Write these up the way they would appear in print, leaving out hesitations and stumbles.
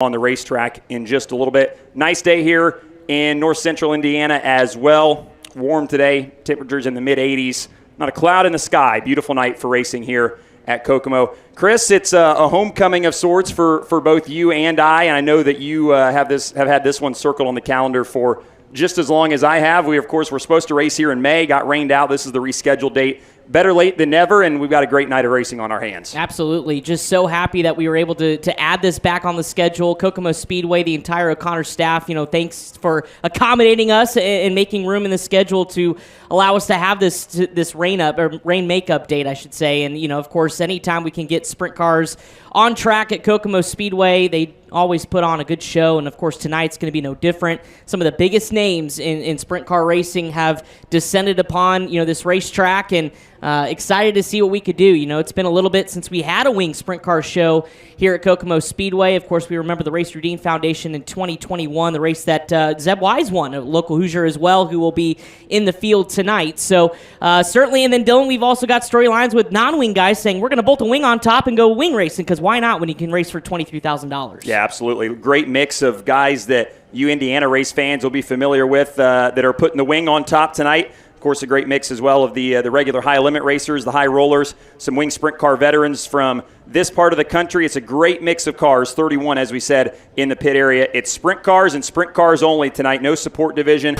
on the racetrack in just a little bit. Nice day here in north central Indiana as well. Warm today, temperatures in the mid-80s. Not a cloud in the sky. Beautiful night for racing here at Kokomo. Chris, it's a homecoming of sorts for both you and I know that you have had this one circled on the calendar for just as long as I have. We, of course, were supposed to race here in May, got rained out. This is the rescheduled date. Better late than never, and we've got a great night of racing on our hands. Absolutely. Just so happy that we were able to add this back on the schedule. Kokomo Speedway, the entire O'Connor staff, thanks for accommodating us and making room in the schedule to allow us to have this rain makeup date, I should say. And, of course, anytime we can get sprint cars on track at Kokomo Speedway, they always put on a good show, and of course tonight's going to be no different. Some of the biggest names in sprint car racing have descended upon this racetrack, and excited to see what we could do. It's been a little bit since we had a wing sprint car show here at Kokomo Speedway. Of course, we remember the Race Redeem Foundation in 2021, the race that Zeb Wise won, a local Hoosier as well, who will be in the field tonight. So certainly, and then Dylan, we've also got storylines with non-wing guys saying we're going to bolt a wing on top and go wing racing, because why not when you can race for $23,000? Yeah, absolutely. Great mix of guys that you Indiana race fans will be familiar with that are putting the wing on top tonight. Of course, a great mix as well of the regular high-limit racers, the high rollers, some wing sprint car veterans from this part of the country. It's a great mix of cars, 31, as we said, in the pit area. It's sprint cars and sprint cars only tonight, no support division.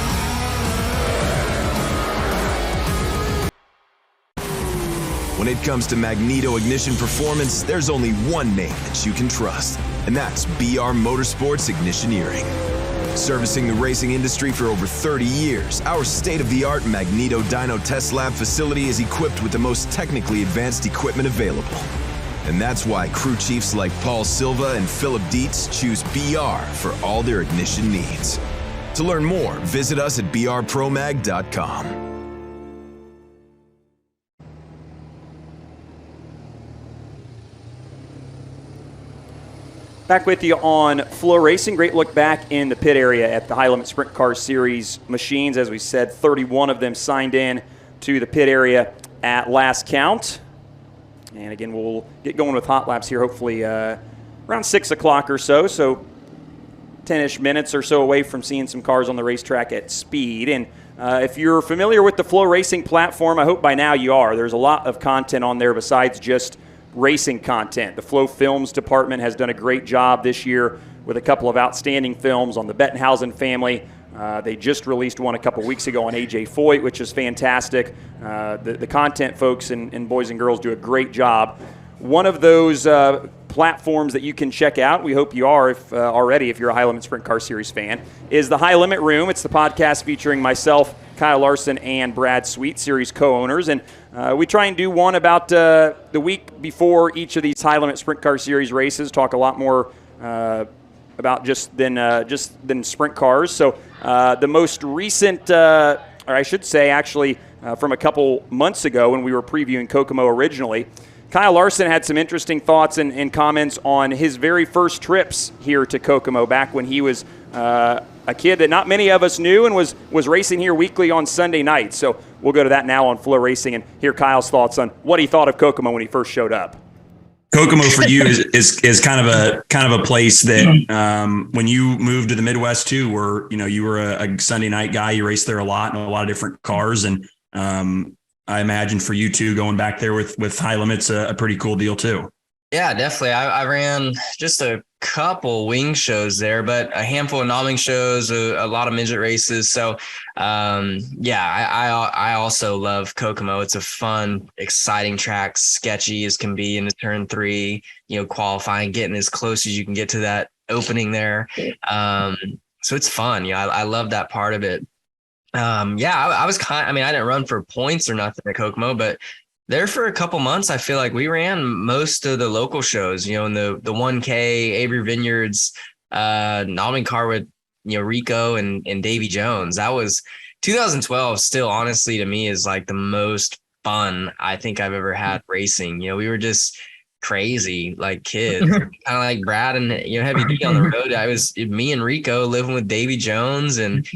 When it comes to magneto ignition performance, there's only one name that you can trust, and that's BR Motorsports Ignitioneering. Servicing the racing industry for over 30 years, our state-of-the-art Magneto Dyno Test Lab facility is equipped with the most technically advanced equipment available. And that's why crew chiefs like Paul Silva and Philip Dietz choose BR for all their ignition needs. To learn more, visit us at brpromag.com. Back with you on FloRacing. Great look back in the pit area at the High Limit Sprint Car Series machines. As we said, 31 of them signed in to the pit area at last count. And again, we'll get going with hot laps here hopefully around 6 o'clock or so. So 10-ish minutes or so away from seeing some cars on the racetrack at speed. And if you're familiar with the FloRacing platform, I hope by now you are. There's a lot of content on there besides just racing content. The Flow Films department has done a great job this year with a couple of outstanding films on the Bettenhausen family. They just released one a couple weeks ago on A.J. Foyt, which is fantastic. The content folks and boys and girls do a great job. One of those platforms that you can check out, we hope you are already if you're a High Limit Sprint Car Series fan, is the High Limit Room. It's the podcast featuring myself, Kyle Larson, and Brad Sweet, series co-owners. And we try and do one about the week before each of these High Limit Sprint Car Series races, talk a lot more about just than sprint cars. So the most recent, or I should say actually from a couple months ago when we were previewing Kokomo originally, Kyle Larson had some interesting thoughts and comments on his very first trips here to Kokomo back when he was a kid that not many of us knew and was racing here weekly on Sunday nights. So we'll go to that now on FloRacing and hear Kyle's thoughts on what he thought of Kokomo when he first showed up. Kokomo for you is kind of a place that when you moved to the Midwest too, where you were a Sunday night guy, you raced there a lot in a lot of different cars, and I imagine for you too, going back there with High Limits, a pretty cool deal too. Yeah, definitely. I ran just a couple wing shows there, but a handful of non-wing shows, a lot of midget races. So, I also love Kokomo. It's a fun, exciting track, sketchy as can be into turn 3, qualifying, getting as close as you can get to that opening there. So it's fun. I love that part of it. I was I didn't run for points or nothing at Kokomo, but there for a couple months, I feel like we ran most of the local shows, in the 1K, Avery Vineyards, non-wing car with, Rico and Davy Jones. That was 2012 still, honestly, to me is like the most fun I think I've ever had racing. We were just crazy like kids, kind of like Brad and, Heavy D on the road. I was me and Rico living with Davy Jones, and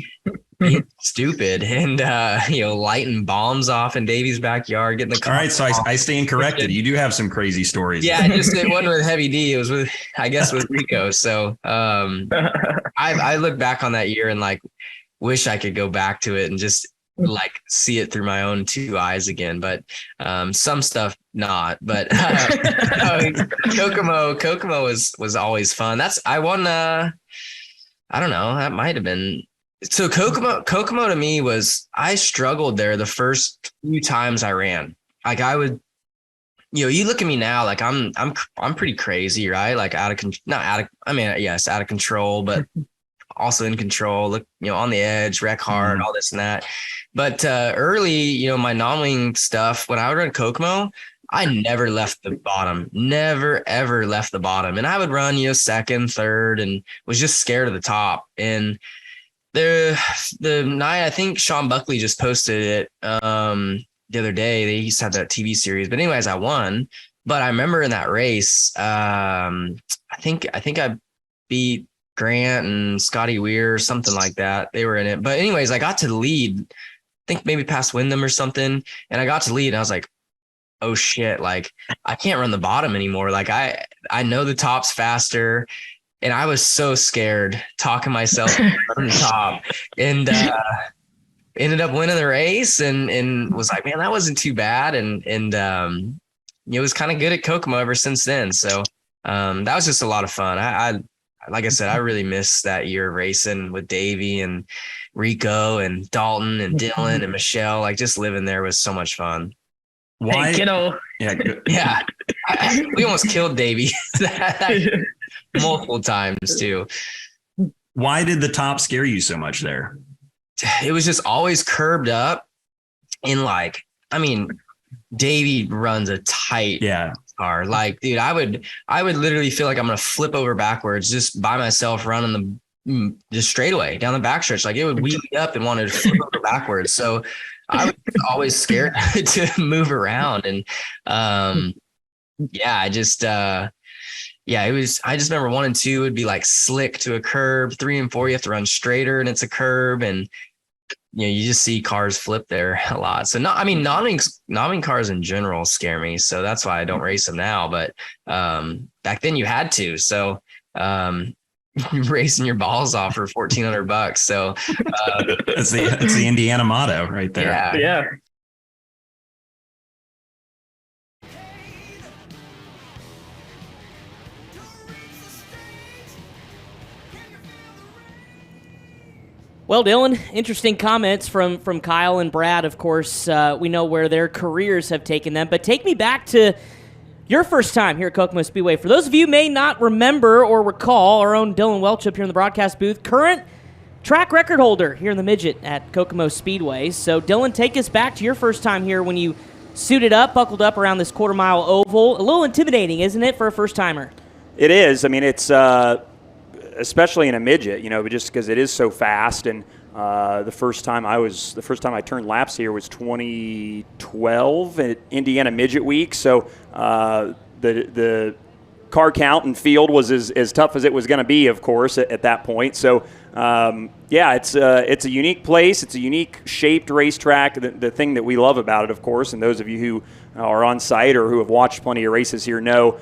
being stupid and lighting bombs off in Davy's backyard, getting the car. All right, so I stand corrected. You do have some crazy stories. Yeah, it wasn't with Heavy D. It was with Rico. So I look back on that year and like wish I could go back to it and just like see it through my own two eyes again. But some stuff not. But Kokomo was always fun. I won. I don't know. That might have been. So Kokomo to me was, I struggled there the first few times I ran. Like I would, you look at me now, like I'm pretty crazy, right? Like out of control, but also in control, look, on the edge, wreck hard, all this and that. But early, my non-wing stuff, when I would run Kokomo, I never left the bottom, never, ever left the bottom. And I would run, second, third, and was just scared of the top. And the night, I think Sean Buckley just posted it the other day. They used to have that TV series. But anyways, I won. But I remember in that race, I think I beat Grant and Scotty Weir, something like that. They were in it. But anyways, I got to the lead, I think maybe past Wyndham or something. And I got to lead and I was like, oh shit, like I can't run the bottom anymore. Like I know the top's faster. And I was so scared talking myself from the top, and ended up winning the race and was like, man, that wasn't too bad. And it was kind of good at Kokomo ever since then. So that was just a lot of fun. I like I said, I really miss that year of racing with Davey and Rico and Dalton and Dylan and Michelle. Like just living there was so much fun. Why? Hey, kiddo. Yeah. We almost killed Davey multiple times too. Why did the top scare you so much there? It was just always curbed up. And Davey runs a tight car. Like, dude, I would literally feel like I'm going to flip over backwards just by myself running the straightaway down the backstretch. Like it would wheel me up and wanted to flip over backwards. So I was always scared to move around. And I just remember 1 and 2 would be like slick to a curb. 3 and 4, you have to run straighter and it's a curb. And, you just see cars flip there a lot. So non-wing cars in general scare me. So that's why I don't race them now. But back then you had to. So you're racing your balls off for $1,400. So it's the Indiana motto right there. Yeah. Well, Dylan, interesting comments from Kyle and Brad. Of course, we know where their careers have taken them, but take me back to your first time here at Kokomo Speedway. For those of you who may not remember or recall, our own Dylan Welch up here in the broadcast booth, current track record holder here in the midget at Kokomo Speedway. So, Dylan, take us back to your first time here when you suited up, buckled up around this quarter-mile oval. A little intimidating, isn't it, for a first-timer? It is. It's especially in a midget, just because it is so fast. And the first time I turned laps here was 2012 at Indiana Midget Week. So the car count and field was as tough as it was going to be, of course, at that point. So it's a unique place. It's a unique shaped racetrack. The thing that we love about it, of course, and those of you who are on site or who have watched plenty of races here know,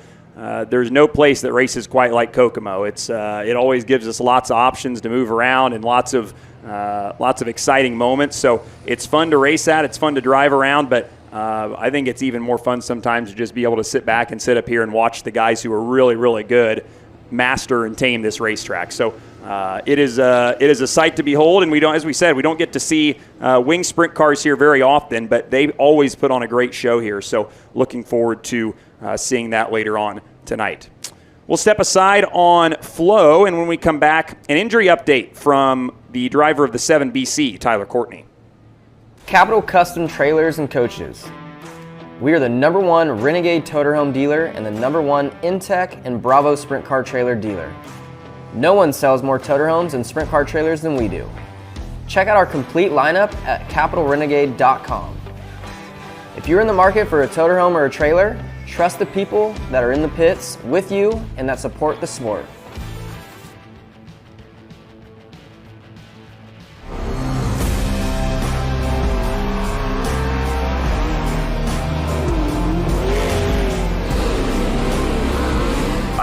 there's no place that races quite like Kokomo. It always gives us lots of options to move around and lots of exciting moments. So it's fun to race at. It's fun to drive around, but I think it's even more fun sometimes to just be able to sit back and sit up here and watch the guys who are really, really good master and tame this racetrack. So it is a sight to behold, and we don't get to see wing sprint cars here very often, but they always put on a great show here. So looking forward to seeing that later on tonight. We'll step aside on Flo, and when we come back, an injury update from the driver of the 7BC, Tyler Courtney. Capital Custom Trailers and Coaches. We are the #1 Renegade Toterhome dealer and the #1 Intech and Bravo Sprint Car Trailer dealer. No one sells more Toterhomes and Sprint Car Trailers than we do. Check out our complete lineup at capitalrenegade.com. If you're in the market for a Toterhome or a trailer, trust the people that are in the pits with you and that support the sport.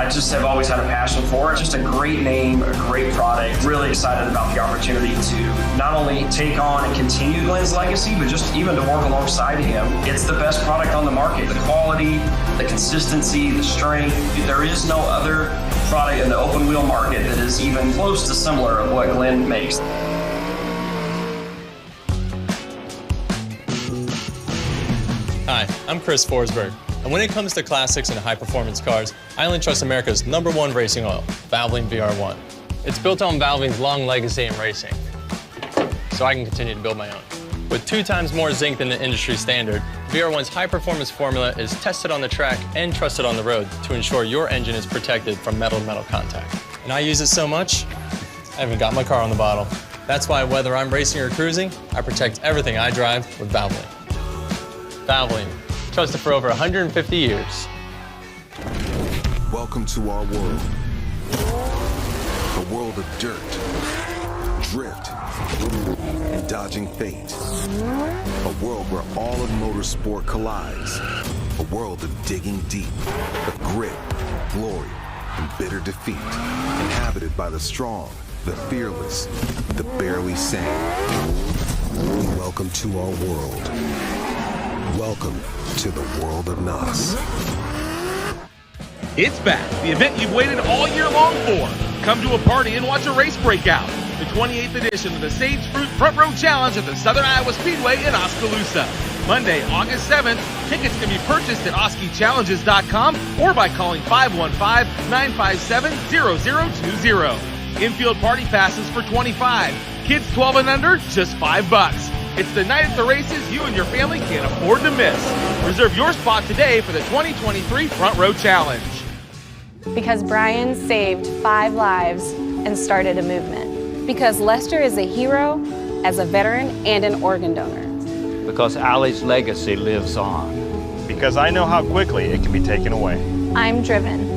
I just have always had a passion for it. Just a great name, a great product. Really excited about the opportunity to not only take on and continue Glenn's legacy, but just even to work alongside him. It's the best product on the market. The quality, the consistency, the strength. There is no other product in the open wheel market that is even close to similar of what Glenn makes. Hi, I'm Chris Forsberg, and when it comes to classics and high-performance cars, I only trust America's #1 racing oil, Valvoline VR1. It's built on Valvoline's long legacy in racing, so I can continue to build my own. With 2 times more zinc than the industry standard, VR1's high-performance formula is tested on the track and trusted on the road to ensure your engine is protected from metal-to-metal contact. And I use it so much, I haven't got my car on the bottle. That's why whether I'm racing or cruising, I protect everything I drive with Valvoline. Valvoline, trusted for over 150 years. Welcome to our world. A world of dirt, drift, and dodging fate. A world where all of motorsport collides. A world of digging deep, of grit, glory, and bitter defeat. Inhabited by the strong, the fearless, the barely sane. Welcome to our world. Welcome to the world of NOS. It's back, the event you've waited all year long for. Come to a party and watch a race break out. The 28th edition of the Sage Fruit Front Row Challenge at the Southern Iowa Speedway in Oskaloosa. Monday, August 7th, tickets can be purchased at oskiechallenges.com or by calling 515-957-0020. Infield party passes for $25. Kids 12 and under, just $5. It's the night at the races you and your family can't afford to miss. Reserve your spot today for the 2023 Front Row Challenge. Because Brian saved 5 lives and started a movement. Because Lester is a hero as a veteran and an organ donor. Because Allie's legacy lives on. Because I know how quickly it can be taken away. I'm driven.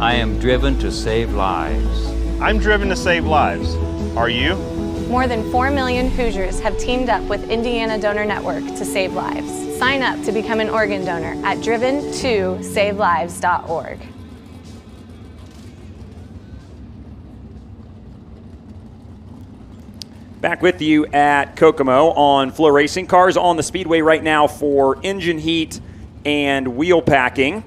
I am driven to save lives. I'm driven to save lives. Are you? More than 4 million Hoosiers have teamed up with Indiana Donor Network to save lives. Sign up to become an organ donor at driven2savelives.org. Back with you at Kokomo on FloRacing. Cars on the Speedway right now for engine heat and wheel packing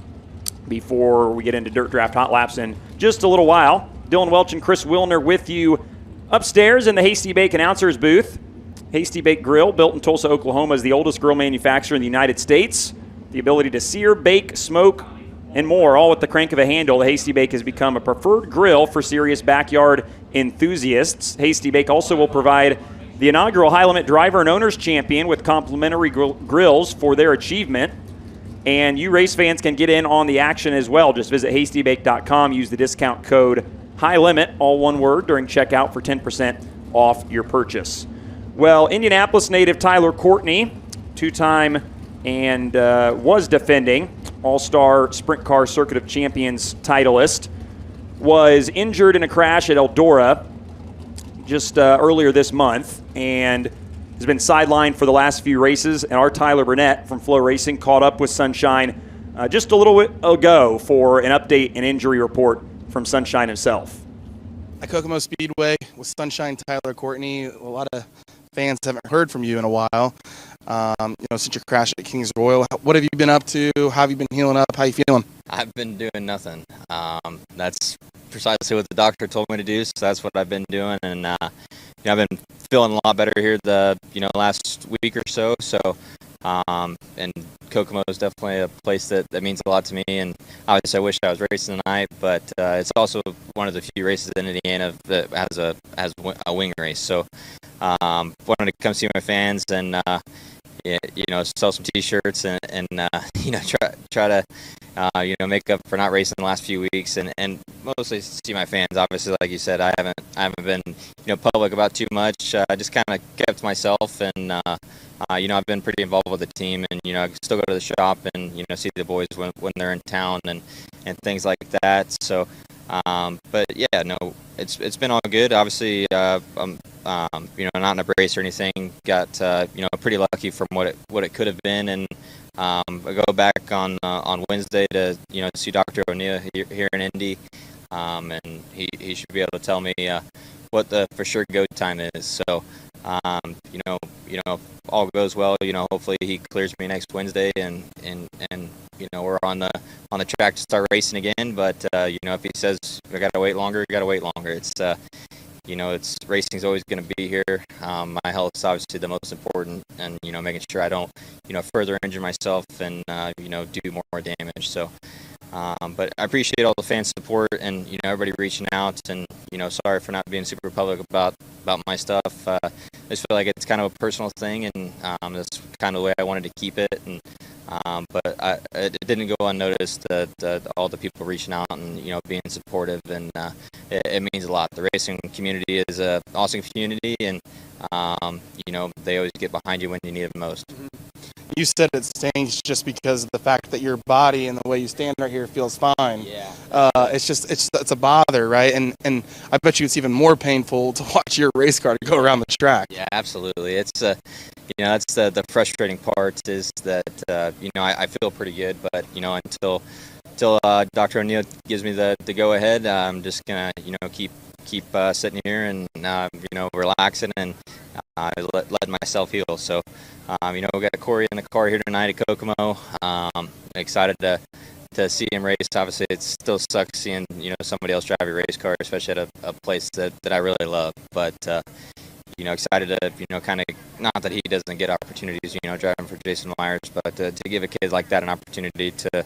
before we get into Dirt Draft Hot Laps in just a little while. Dylan Welch and Chris Wilner with you upstairs in the Hasty Bake Announcers booth. Hasty Bake Grill, built in Tulsa, Oklahoma, is the oldest grill manufacturer in the United States. The ability to sear, bake, smoke, and more, all with the crank of a handle. The Hasty Bake has become a preferred grill for serious backyard enthusiasts. Hasty Bake also will provide the inaugural High Limit Driver and Owners Champion with complimentary grills for their achievement. And you race fans can get in on the action as well. Just visit hastybake.com, use the discount code HIGHLIMIT, all one word, during checkout for 10% off your purchase. Well, Indianapolis native Tyler Courtney, 2-time and was defending All-Star Sprint Car Circuit of Champions titleist, was injured in a crash at Eldora just earlier this month and has been sidelined for the last few races. And our Tyler Burnett from FloRacing caught up with Sunshine just a little bit ago for an update and injury report from Sunshine himself. At Kokomo Speedway with Sunshine Tyler Courtney. A lot of fans haven't heard from you in a while. Since your crash at Kings Royal, what have you been up to? How have you been healing up? How you feeling? I've been doing nothing. That's precisely what the doctor told me to do, so that's what I've been doing. And I've been feeling a lot better here the last week or so. And Kokomo is definitely a place that means a lot to me. And obviously, I wish I was racing tonight, but it's also one of the few races in Indiana that has a wing race. So wanted to come see my fans and sell some T-shirts and try to make up for not racing the last few weeks and mostly see my fans. Obviously, like you said, I haven't been public about too much. I just kind of kept to myself and I've been pretty involved with the team and I still go to the shop and see the boys when they're in town and things like that. So but yeah, no, it's been all good. Obviously, I'm not in a brace or anything. Got pretty lucky from what it could have been, and I go back on Wednesday to see Dr. O'Neill here in Indy, and he should be able to tell me what the for sure go time is. So if all goes well, hopefully he clears me next Wednesday, and we're on the track to start racing again. But if he says we got to wait longer, we got to wait longer. It's racing's always going to be here. My health is obviously the most important, and making sure I don't further injure myself and do more damage. So but I appreciate all the fan support and everybody reaching out, and sorry for not being super public about my stuff. I just feel like it's kind of a personal thing, and that's kind of the way I wanted to keep it. And but it didn't go unnoticed that all the people reaching out and being supportive, and it means a lot. The racing community is an awesome community, and they always get behind you when you need it most. You said it stings just because of the fact that your body and the way you stand right here feels fine. Yeah. It's a bother, right? And I bet you it's even more painful to watch your race car go around the track. Yeah, absolutely. It's that's the frustrating part is that I feel pretty good, but until Dr. O'Neill gives me the go ahead, I'm just gonna keep sitting here and relaxing and let myself heal. So we got Corey in the car here tonight at Kokomo. Excited to see him race. Obviously it still sucks seeing somebody else drive your race car, especially at a place that I really love, but excited to kind of, not that he doesn't get opportunities driving for Jason Myers, but to give a kid like that an opportunity to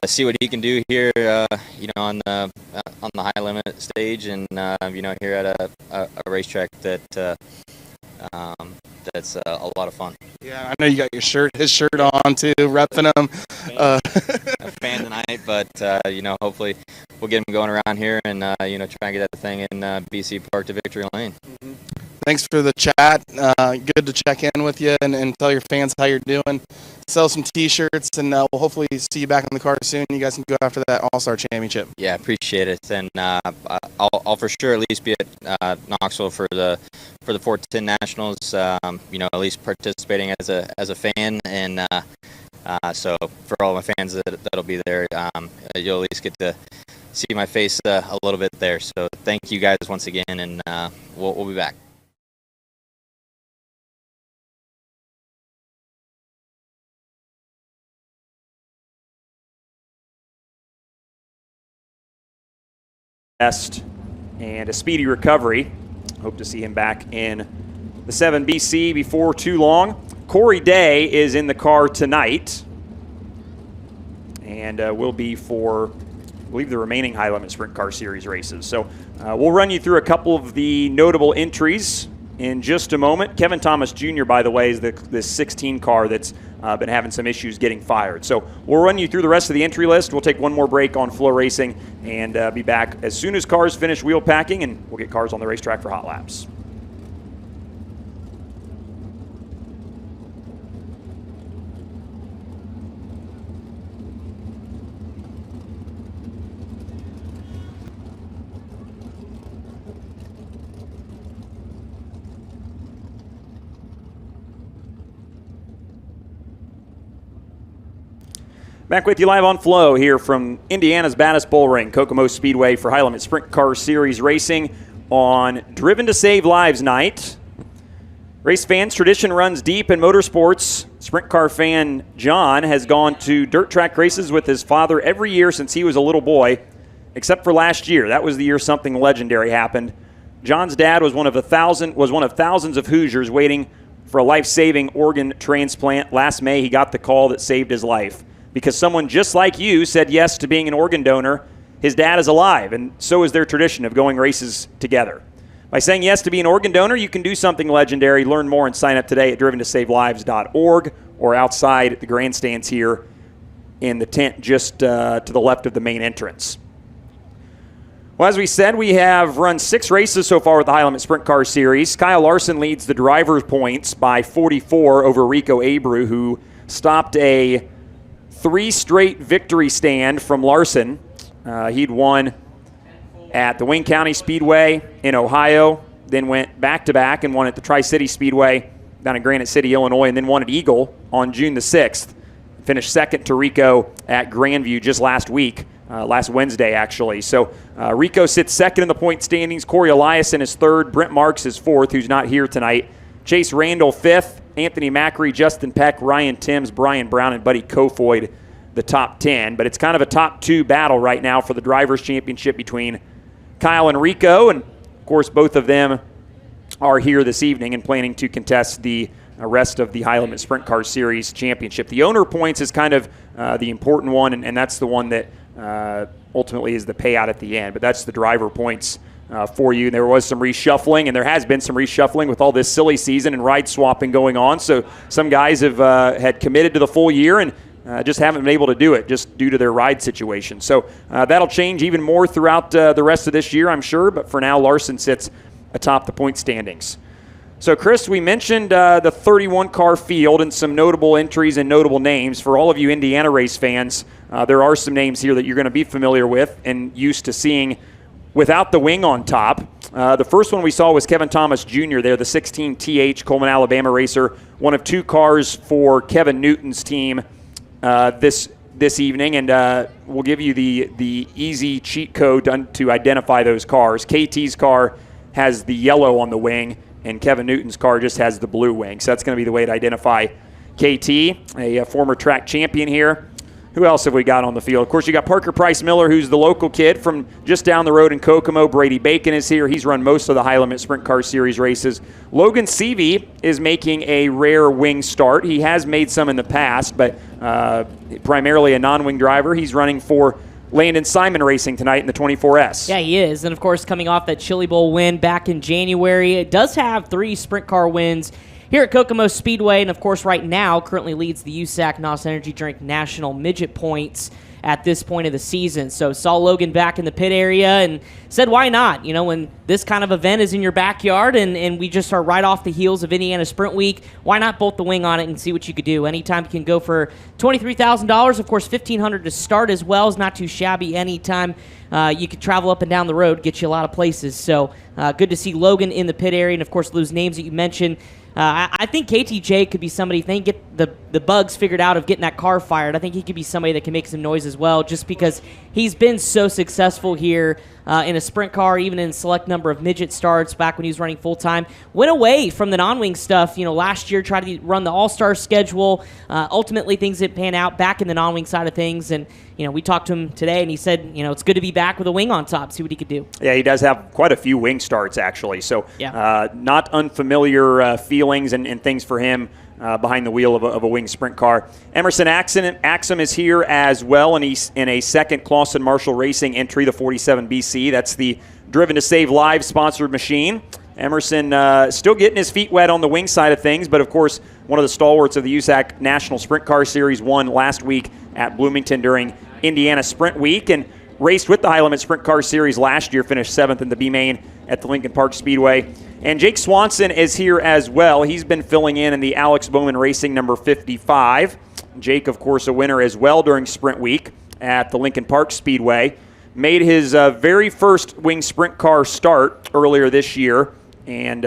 see what he can do here, on the high limit stage, and here at a racetrack that's a lot of fun. Yeah, I know you got his shirt on too, repping him. A fan tonight, but hopefully we'll get him going around here and try and get that thing in BC Park to Victory Lane. Mm-hmm. Thanks for the chat. Good to check in with you and tell your fans how you're doing. Sell some T-shirts, and we'll hopefully see you back in the car soon. You guys can go after that All-Star Championship. Yeah, appreciate it, and I'll for sure at least be at Knoxville for the 410 Nationals. At least participating as a fan, and so for all my fans that'll be there, you'll at least get to see my face a little bit there. So thank you guys once again, and we'll be back. And a speedy recovery. Hope to see him back in the 7BC before too long. Corey Day is in the car tonight and will be for, I believe, the remaining high limit sprint car series races. So we'll run you through a couple of the notable entries in just a moment. Kevin Thomas Jr., by the way, is the 16 car that's been having some issues getting fired. So we'll run you through the rest of the entry list. We'll take one more break on FloRacing and be back as soon as cars finish wheel packing, and we'll get cars on the racetrack for hot laps. Back with you live on Flow here from Indiana's baddest bull ring, Kokomo Speedway, for high limit sprint car series racing on Driven to Save Lives night. Race fans, tradition runs deep in motorsports. Sprint car fan John has gone to dirt track races with his father every year since he was a little boy, except for last year. That was the year something legendary happened. John's dad was one of thousands of Hoosiers waiting for a life-saving organ transplant. Last May, he got the call that saved his life. Because someone just like you said yes to being an organ donor, his dad is alive, and so is their tradition of going races together. By saying yes to be an organ donor, you can do something legendary. Learn more and sign up today at driventosavelives.org or outside the grandstands here in the tent just to the left of the main entrance. Well, as we said, we have run 6 races so far with the High Limit Sprint Car Series. Kyle Larson leads the driver's points by 44 over Rico Abreu, who stopped a 3 straight victory stand from Larson. He'd won at the Wayne County Speedway in Ohio, then went back-to-back and won at the Tri-City Speedway down in Granite City, Illinois, and then won at Eagle on June the 6th. finished second to Rico at Grandview just last week, last Wednesday actually. So Rico sits second in the point standings. Corey Eliason is third. Brent Marks is fourth, who's not here tonight. Chase Randall fifth. Anthony Macri, Justin Peck, Ryan Timms, Brian Brown, and Buddy Kofoid the top 10. But it's kind of a top 2 battle right now for the Drivers' Championship between Kyle and Rico. And, of course, both of them are here this evening and planning to contest the rest of the High Limit Sprint Car Series Championship. The owner points is kind of the important one, and that's the one that ultimately is the payout at the end. But that's the driver points for you. There was some reshuffling, and there has been some reshuffling with all this silly season and ride swapping going on. So some guys have had committed to the full year and just haven't been able to do it just due to their ride situation. So that'll change even more throughout the rest of this year, I'm sure. But for now, Larson sits atop the point standings. So, Chris, we mentioned the 31-car field and some notable entries and notable names. For all of you Indiana race fans, there are some names here that you're going to be familiar with and used to seeing without the wing on top. The first one we saw was Kevin Thomas Jr. there, the 16TH Coleman, Alabama racer, one of 2 cars for Kevin Newton's team this evening, and we'll give you the easy cheat code to identify those cars. KT's car has the yellow on the wing, and Kevin Newton's car just has the blue wing. So that's going to be the way to identify KT, a former track champion here. Who else have we got on the field? Of course, you got Parker Price Miller, who's the local kid from just down the road in Kokomo. Brady Bacon is here. He's run most of the High Limit Sprint Car Series races. Logan Seavey is making a rare wing start. He has made some in the past, but primarily a non-wing driver. He's running for Landon Simon Racing tonight in the 24S. Yeah, he is. And, of course, coming off that Chili Bowl win back in January, it does have 3 sprint car wins here at Kokomo Speedway, and of course right now currently leads the USAC NOS Energy Drink National Midget Points at this point of the season. So saw Logan back in the pit area and said, why not? You know, when this kind of event is in your backyard and we just are right off the heels of Indiana Sprint Week, why not bolt the wing on it and see what you could do? Anytime you can go for $23,000, of course $1,500 to start as well is not too shabby. Anytime you could travel up and down the road, get you a lot of places. So good to see Logan in the pit area, and of course those names that you mentioned. I think KTJ could be somebody, if they can get the bugs figured out of getting that car fired, I think he could be somebody that can make some noise as well, just because he's been so successful here in a sprint car, even in a select number of midget starts back when he was running full-time. Went away from the non-wing stuff, last year, tried to run the all-star schedule. Ultimately, things didn't pan out back in the non-wing side of things, and we talked to him today, and he said, it's good to be back with a wing on top, see what he could do. Yeah, he does have quite a few wing starts, actually. So yeah. Not unfamiliar feelings and things for him behind the wheel of a wing sprint car. Emerson Axum is here as well, and he's in a second Clausen Marshall Racing entry, the 47BC. That's the Driven to Save Lives sponsored machine. Emerson still getting his feet wet on the wing side of things, but of course one of the stalwarts of the USAC National Sprint Car Series won last week at Bloomington during Indiana Sprint Week and raced with the High Limit Sprint Car Series last year, finished 7th in the B-Main at the Lincoln Park Speedway. And Jake Swanson is here as well. He's been filling in the Alex Bowman Racing number 55. Jake, of course, a winner as well during Sprint Week at the Lincoln Park Speedway. Made his very first wing sprint car start earlier this year and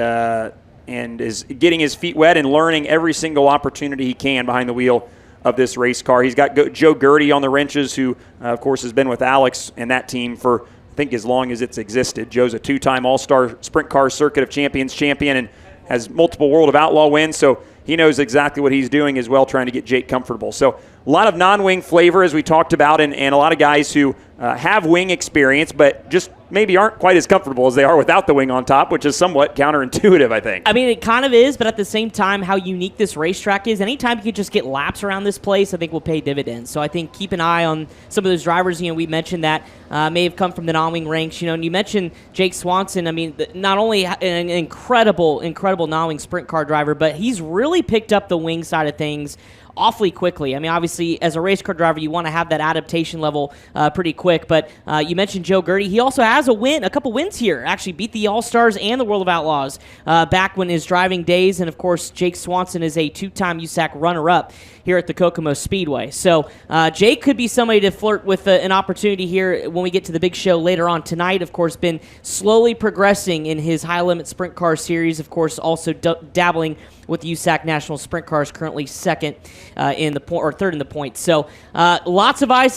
is getting his feet wet and learning every single opportunity he can behind the wheel of this race car. He's got Joe Gertie on the wrenches, who, of course, has been with Alex and that team for, I think, as long as it's existed. Joe's a 2-time All-Star Sprint Car Circuit of Champions champion and has multiple World of Outlaw wins, so he knows exactly what he's doing as well, trying to get Jake comfortable. So a lot of non-wing flavor, as we talked about, and a lot of guys who have wing experience, but just maybe aren't quite as comfortable as they are without the wing on top, which is somewhat counterintuitive, I think. I mean, it kind of is, but at the same time, how unique this racetrack is, anytime you can just get laps around this place, I think will pay dividends. So I think keep an eye on some of those drivers, we mentioned that may have come from the non-wing ranks, and you mentioned Jake Swanson. I mean, not only an incredible non-wing sprint car driver, but he's really picked up the wing side of things awfully quickly. I mean, obviously, as a race car driver, you want to have that adaptation level pretty quick. But you mentioned Joe Gertie. He also has a couple wins here. Actually beat the All-Stars and the World of Outlaws back when his driving days. And, of course, Jake Swanson is a 2-time USAC runner-up here at the Kokomo Speedway. So Jake could be somebody to flirt with an opportunity here when we get to the big show later on tonight. Of course, been slowly progressing in his high-limit sprint car series. Of course, also dabbling with the USAC National Sprint Cars, currently second in the third in the points. So lots of names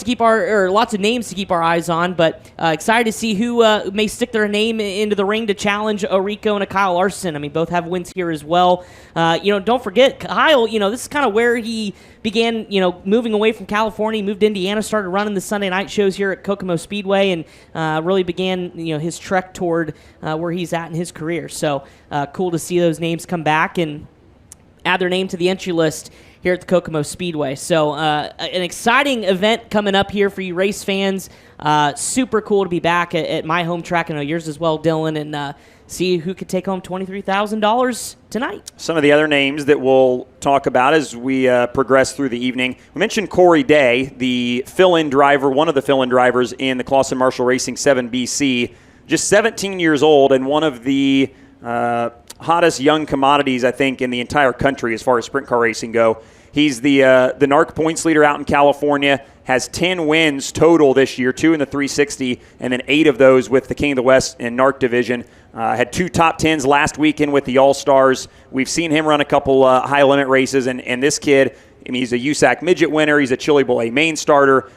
to keep our eyes on, but excited to see who may stick their name into the ring to challenge Rico and a Kyle Larson. I mean, both have wins here as well. Don't forget Kyle. This is kind of where he began, moving away from California. He moved to Indiana, started running the Sunday night shows here at Kokomo Speedway, and really began, his trek toward where he's at in his career. So cool to see those names come back and add their name to the entry list here at the Kokomo Speedway. So an exciting event coming up here for you race fans. Super cool to be back at my home track. I know yours as well, Dylan, and see who could take home $23,000 tonight. Some of the other names that we'll talk about as we progress through the evening. We mentioned Corey Day, the fill-in driver, one of the fill-in drivers in the Clauson Marshall Racing 7BC. Just 17 years old and one of the hottest young commodities, I think, in the entire country as far as sprint car racing go. He's the NARC points leader out in California, has 10 wins total this year, 2 in the 360, and then 8 of those with the King of the West and NARC division. Had 2 top 10s last weekend with the All-Stars. We've seen him run a couple high-limit races, and this kid, he's a USAC midget winner. He's a Chili Bowl A main starter.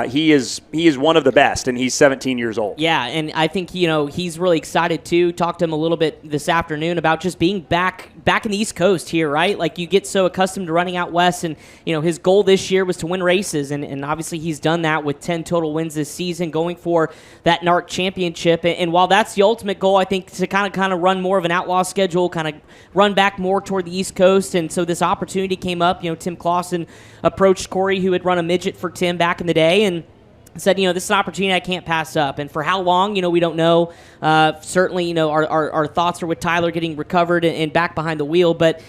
He is one of the best, and he's 17 years old. Yeah, and I think he's really excited too. Talked to him a little bit this afternoon about just being back in the East Coast here, right? Like you get so accustomed to running out west, and his goal this year was to win races, and obviously he's done that with 10 total wins this season, going for that NARC championship. And while that's the ultimate goal, I think to kind of run more of an outlaw schedule, kind of run back more toward the East Coast, and so this opportunity came up. Tim Clausen approached Corey, who had run a midget for Tim back in the day, and said, this is an opportunity I can't pass up. And for how long, we don't know. Certainly, our thoughts are with Tyler getting recovered and back behind the wheel. But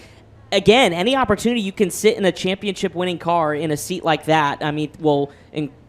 again, any opportunity you can sit in a championship-winning car in a seat like that, will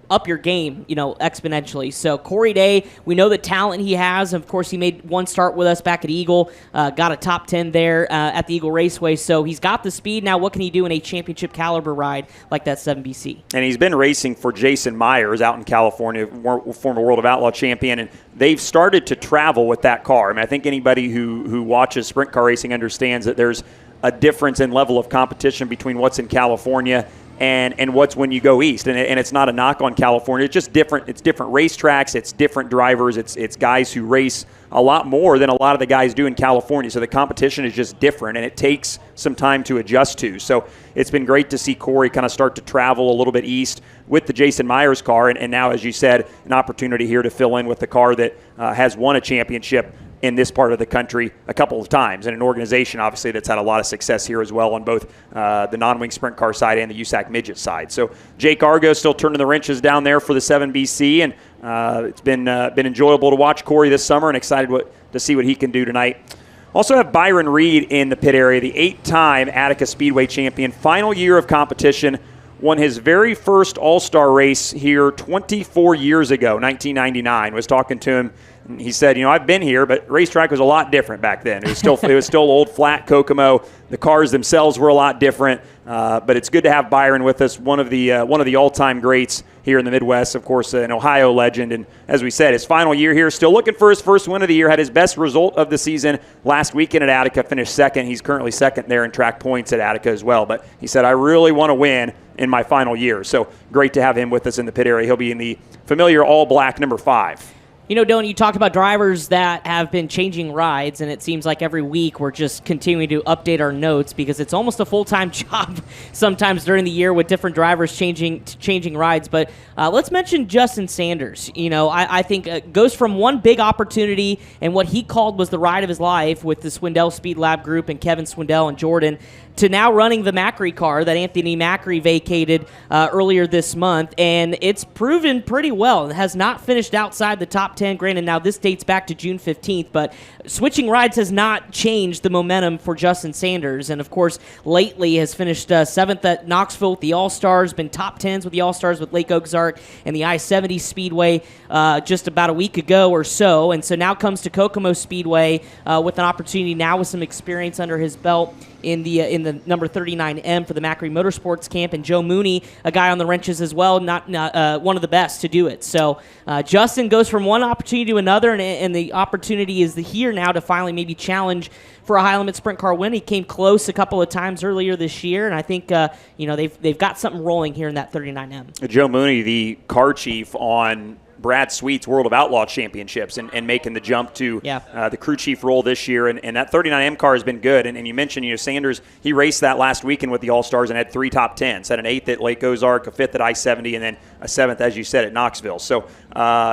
up your game, exponentially. So Corey Day, we know the talent he has. Of course, he made one start with us back at Eagle, got a top 10 there at the Eagle Raceway. So he's got the speed. Now what can he do in a championship caliber ride like that 7BC? And he's been racing for Jason Myers out in California, former World of Outlaw champion, and they've started to travel with that car. I think anybody who watches sprint car racing understands that there's a difference in level of competition between what's in California and what's when you go east. And it's not a knock on California. It's just different. It's different racetracks. It's different drivers. It's guys who race a lot more than a lot of the guys do in California. So the competition is just different, and it takes some time to adjust to. So it's been great to see Corey kind of start to travel a little bit east with the Jason Myers car. And now, as you said, an opportunity here to fill in with the car that has won a championship in this part of the country a couple of times, and an organization obviously that's had a lot of success here as well on both the non-wing sprint car side and the USAC midget side. So Jake Argo still turning the wrenches down there for the 7BC, and it's been enjoyable to watch Corey this summer, and excited to see what he can do tonight. Also have Byron Reed in the pit area, the 8-time Attica Speedway champion, final year of competition, won his very first All-Star race here 24 years ago, 1999. Was talking to him. He said, I've been here, but racetrack was a lot different back then. It was still old flat Kokomo. The cars themselves were a lot different, but it's good to have Byron with us, one of the all-time greats here in the Midwest, of course, an Ohio legend. And as we said, his final year here, still looking for his first win of the year, had his best result of the season last weekend at Attica, finished second. He's currently second there in track points at Attica as well. But he said, I really want to win in my final year. So great to have him with us in the pit area. He'll be in the familiar all-black number 5. Dylan, you talked about drivers that have been changing rides, and it seems like every week we're just continuing to update our notes because it's almost a full-time job sometimes during the year with different drivers changing rides. But let's mention Justin Sanders. I think goes from one big opportunity and what he called was the ride of his life with the Swindell Speed Lab group and Kevin Swindell and Jordan, to now running the Macri car that Anthony Macri vacated earlier this month, and it's proven pretty well. It has not finished outside the top 10. Granted, now this dates back to June 15th, but switching rides has not changed the momentum for Justin Sanders, and of course, lately has finished 7th at Knoxville with the All-Stars, been top 10s with the All-Stars with Lake Ozark and the I-70 Speedway just about a week ago or so, and so now comes to Kokomo Speedway with an opportunity now with some experience under his belt. in the number 39M for the Macri Motorsports Camp, and Joe Mooney, a guy on the wrenches as well, not one of the best to do it. So Justin goes from one opportunity to another, and the opportunity is here now to finally maybe challenge for a high limit sprint car win. He came close a couple of times earlier this year, and I think they've got something rolling here in that 39M. Joe Mooney, the car chief on Brad Sweet's World of Outlaw Championships, and making the jump to the crew chief role this year. And that 39M car has been good. And you mentioned, Sanders, he raced that last weekend with the All-Stars and had 3 top 10s. Had an 8th at Lake Ozark, a 5th at I-70, and then a 7th, as you said, at Knoxville. So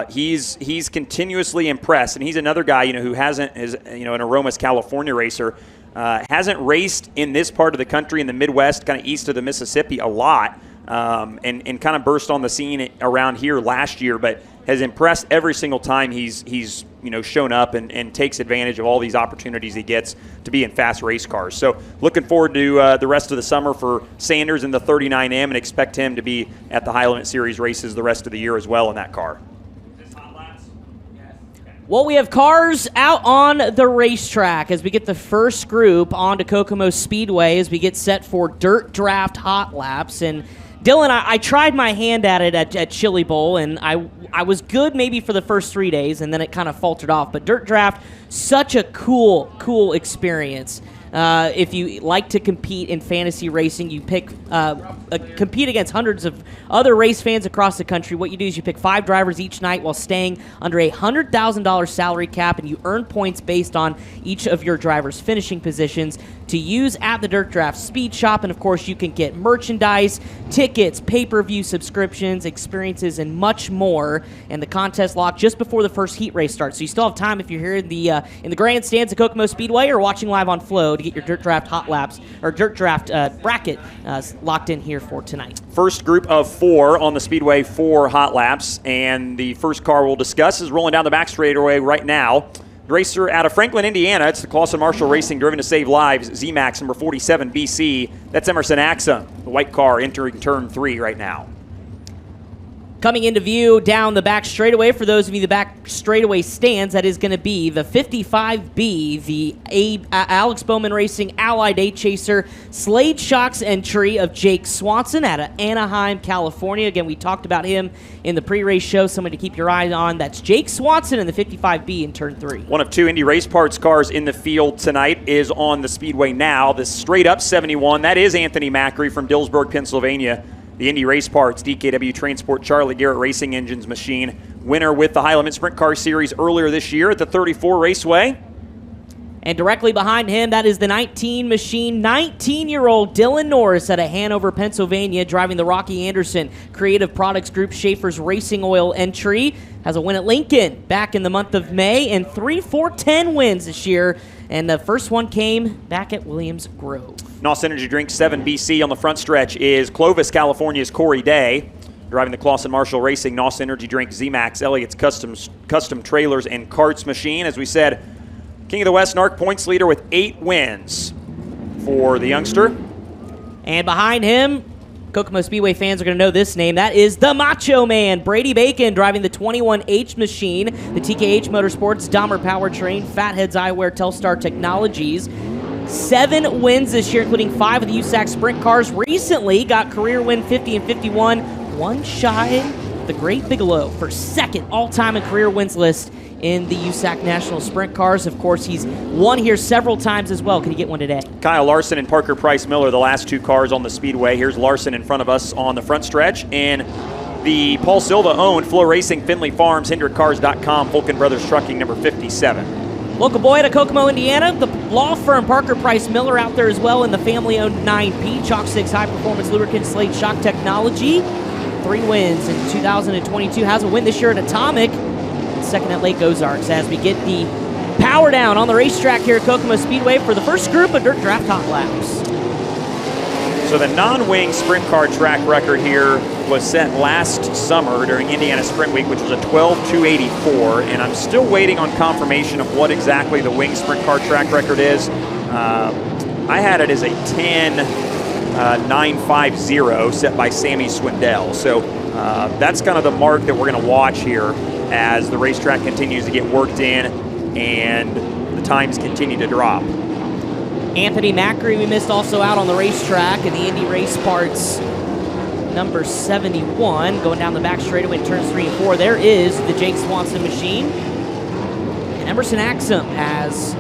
he's continuously impressed. And he's another guy, who is an Aromas California racer, hasn't raced in this part of the country, in the Midwest, kind of east of the Mississippi, a lot. And kind of burst on the scene around here last year, but has impressed every single time he's shown up and takes advantage of all these opportunities he gets to be in fast race cars. So looking forward to the rest of the summer for Sanders in the 39M, and expect him to be at the High Limit Series races the rest of the year as well in that car. Well, we have cars out on the racetrack as we get the first group onto Kokomo Speedway as we get set for Dirt Draft Hot Laps. And Dylan, I tried my hand at it at Chili Bowl, and I was good maybe for the first 3 days, and then it kind of faltered off. But Dirt Draft, such a cool experience. If you like to compete in fantasy racing, you compete against hundreds of other race fans across the country. What you do is you pick 5 drivers each night while staying under a $100,000 salary cap, and you earn points based on each of your drivers' finishing positions to use at the Dirt Draft Speed Shop. And of course, you can get merchandise, tickets, pay-per-view subscriptions, experiences, and much more. And the contest locked just before the first heat race starts. So you still have time if you're here in the grandstands at Kokomo Speedway or watching live on Flow to get your Dirt Draft Hot Laps or Dirt Draft bracket locked in here for tonight. First group of 4 on the Speedway for Hot Laps, and the first car we'll discuss is rolling down the back straightaway right now. Racer out of Franklin, Indiana. It's the Clauson Marshall Racing Driven to Save Lives, Z-Max number 47 BC. That's Emerson Axum, the white car entering turn 3 right now. Coming into view down the back straightaway, for those of you in the back straightaway stands, that is going to be the 55B, the Alex Bowman Racing Allied 8 Chaser Slade Shocks entry of Jake Swanson out of Anaheim, California. Again, we talked about him in the pre-race show. Somebody to keep your eye on. That's Jake Swanson in the 55B in turn 3. One of 2 Indy Race Parts cars in the field tonight is on the Speedway now. The straight up 71, that is Anthony Macri from Dillsburg, Pennsylvania. The Indy Race Parts, DKW Transport, Charlie Garrett Racing Engines machine. Winner with the High Limit Sprint Car Series earlier this year at the 34 Raceway. And directly behind him, that is the 19 machine, 19-year-old Dylan Norris out of Hanover, Pennsylvania, driving the Rocky Anderson Creative Products Group Schaefer's Racing Oil entry. Has a win at Lincoln back in the month of May, and 3 4-10 wins this year. And the first one came back at Williams Grove. NOS Energy Drink 7 BC on the front stretch is Clovis, California's Corey Day, driving the Clauson Marshall Racing NOS Energy Drink Z-Max Elliott's custom trailers and carts machine. As we said, King of the West NARC points leader with 8 wins for the youngster. And behind him, Kokomo Speedway fans are going to know this name. That is the Macho Man, Brady Bacon, driving the 21H machine, the TKH Motorsports, Dahmer Powertrain, Fatheads Eyewear, Telstar Technologies. 7 wins this year, including 5 of the USAC sprint cars. Recently got career win 50 and 51, one shy of the Great Bigelow for second all-time in career wins list in the USAC National Sprint Cars. Of course, he's won here several times as well. Can he get one today? Kyle Larson and Parker Price Miller, the last 2 cars on the Speedway. Here's Larson in front of us on the front stretch. And the Paul Silva-owned FloRacing, Finley Farms, HendrickCars.com, Vulcan Brothers Trucking, number 57. Local boy out of Kokomo, Indiana. The law firm Parker Price Miller out there as well in the family-owned 9P. Chalk 6 high-performance lubricant Slade Shock Technology. 3 wins in 2022. Has a win this year at Atomic. Second at Lake Ozarks as we get the power down on the racetrack here at Kokomo Speedway for the first group of Dirt Draft Hot Laps. So the non-wing sprint car track record here was set last summer during Indiana Sprint Week, which was a 12.284, and I'm still waiting on confirmation of what exactly the wing sprint car track record is. I had it as a 10.950 set by Sammy Swindell. So that's kind of the mark that we're going to watch here as the racetrack continues to get worked in and the times continue to drop. Anthony Macri, we missed, also out on the racetrack, and the Indy Race Parts number 71 going down the back straightaway in turns 3 and 4. There is the Jake Swanson machine. And Emerson Axum, as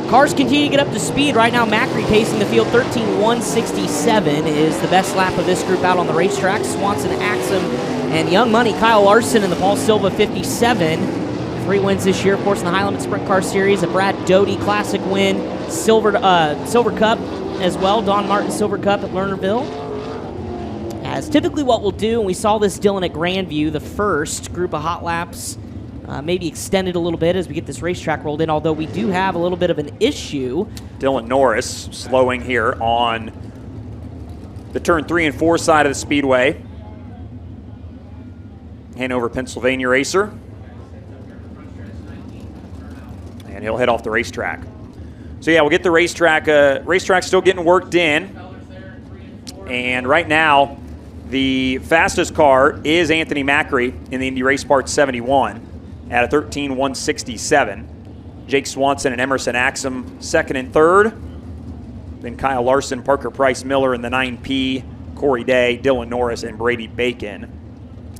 cars continue to get up to speed. Right now, Macri pacing the field. 13:167 is the best lap of this group out on the racetrack. Swanson, Axum, and Young Money Kyle Larson in the Paul Silva 57. 3 wins this year, of course, in the High Limit Sprint Car Series. A Brad Doty Classic win. Silver Cup as well. Don Martin Silver Cup at Lernerville. As typically what we'll do, and we saw this, Dylan, at Grandview, the first group of hot laps maybe extended a little bit as we get this racetrack rolled in, although we do have a little bit of an issue. Dylan Norris slowing here on the turn 3 and 4 side of the Speedway. Hanover, Pennsylvania racer. And he'll head off the racetrack. So yeah, we'll get the racetrack. Racetrack's still getting worked in. And right now, the fastest car is Anthony Macri in the Indy Race Parts 71 at a 13:167. Jake Swanson and Emerson Axum second and third. Then Kyle Larson, Parker Price Miller in the 9P, Corey Day, Dylan Norris, and Brady Bacon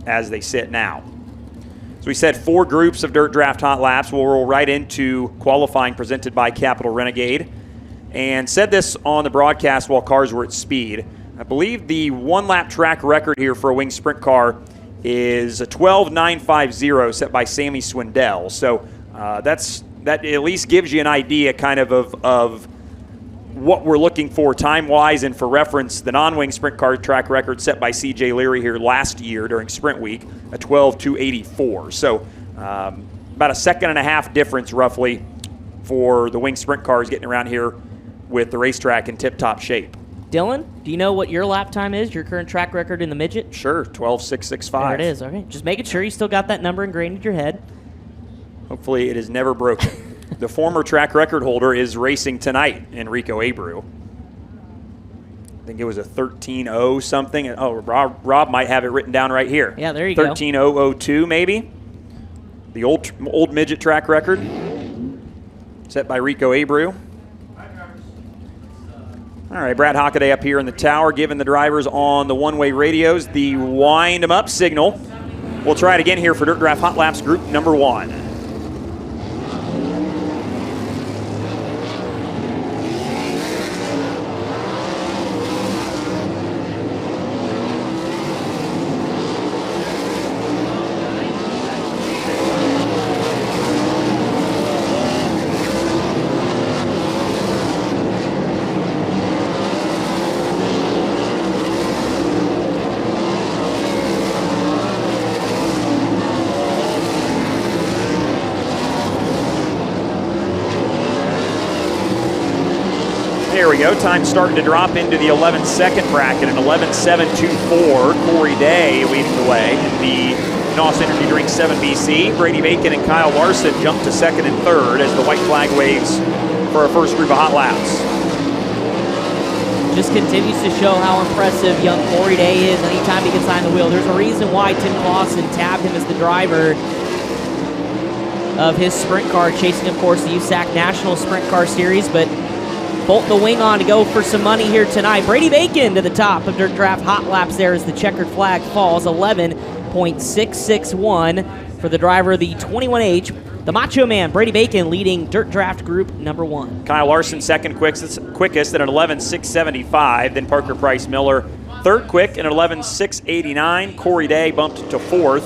as they sit now. So we said 4 groups of Dirt Draft Hot Laps. We'll roll right into qualifying presented by Capital Renegade. And said this on the broadcast while cars were at speed. I believe the 1-lap track record here for a winged sprint car is a 12.950 set by Sammy Swindell. So that at least gives you an idea kind of what we're looking for time-wise. And for reference, the non-wing sprint car track record set by C.J. Leary here last year during sprint week, a 12.284. So about a second and a half difference roughly for the wing sprint cars getting around here with the racetrack in tip-top shape. Dylan, do you know what your lap time is, your current track record in the midget? Sure, 12.665. There it is, okay. Just making sure you still got that number ingrained in your head. Hopefully it is never broken. The former track record holder is racing tonight, Enrico Abreu. I think it was a 13.0 something. Oh, Rob might have it written down right here. Yeah, there you go. 13.002 maybe. The old midget track record set by Rico Abreu. All right, Brad Hockaday up here in the tower giving the drivers on the one-way radios the wind 'em up signal. We'll try it again here for Dirt Draft Hot Laps Group number 1. There we go. Time starting to drop into the 11-second bracket. An 11.724. Corey Day leading the way in the NOS Energy Drink 7BC. Brady Bacon and Kyle Larson jump to second and third as the white flag waves for our first group of hot laps. Just continues to show how impressive young Corey Day is anytime he gets behind the wheel. There's a reason why Tim Clausen tabbed him as the driver of his sprint car, chasing, of course, the USAC National Sprint Car Series, but bolt the wing on to go for some money here tonight. Brady Bacon to the top of Dirt Draft Hot Laps there as the checkered flag falls. 11.661 for the driver of the 21H. The Macho Man, Brady Bacon, leading Dirt Draft Group number 1. Kyle Larson second quickest at an 11.675. Then Parker Price Miller third quick at an 11.689. Corey Day bumped to fourth.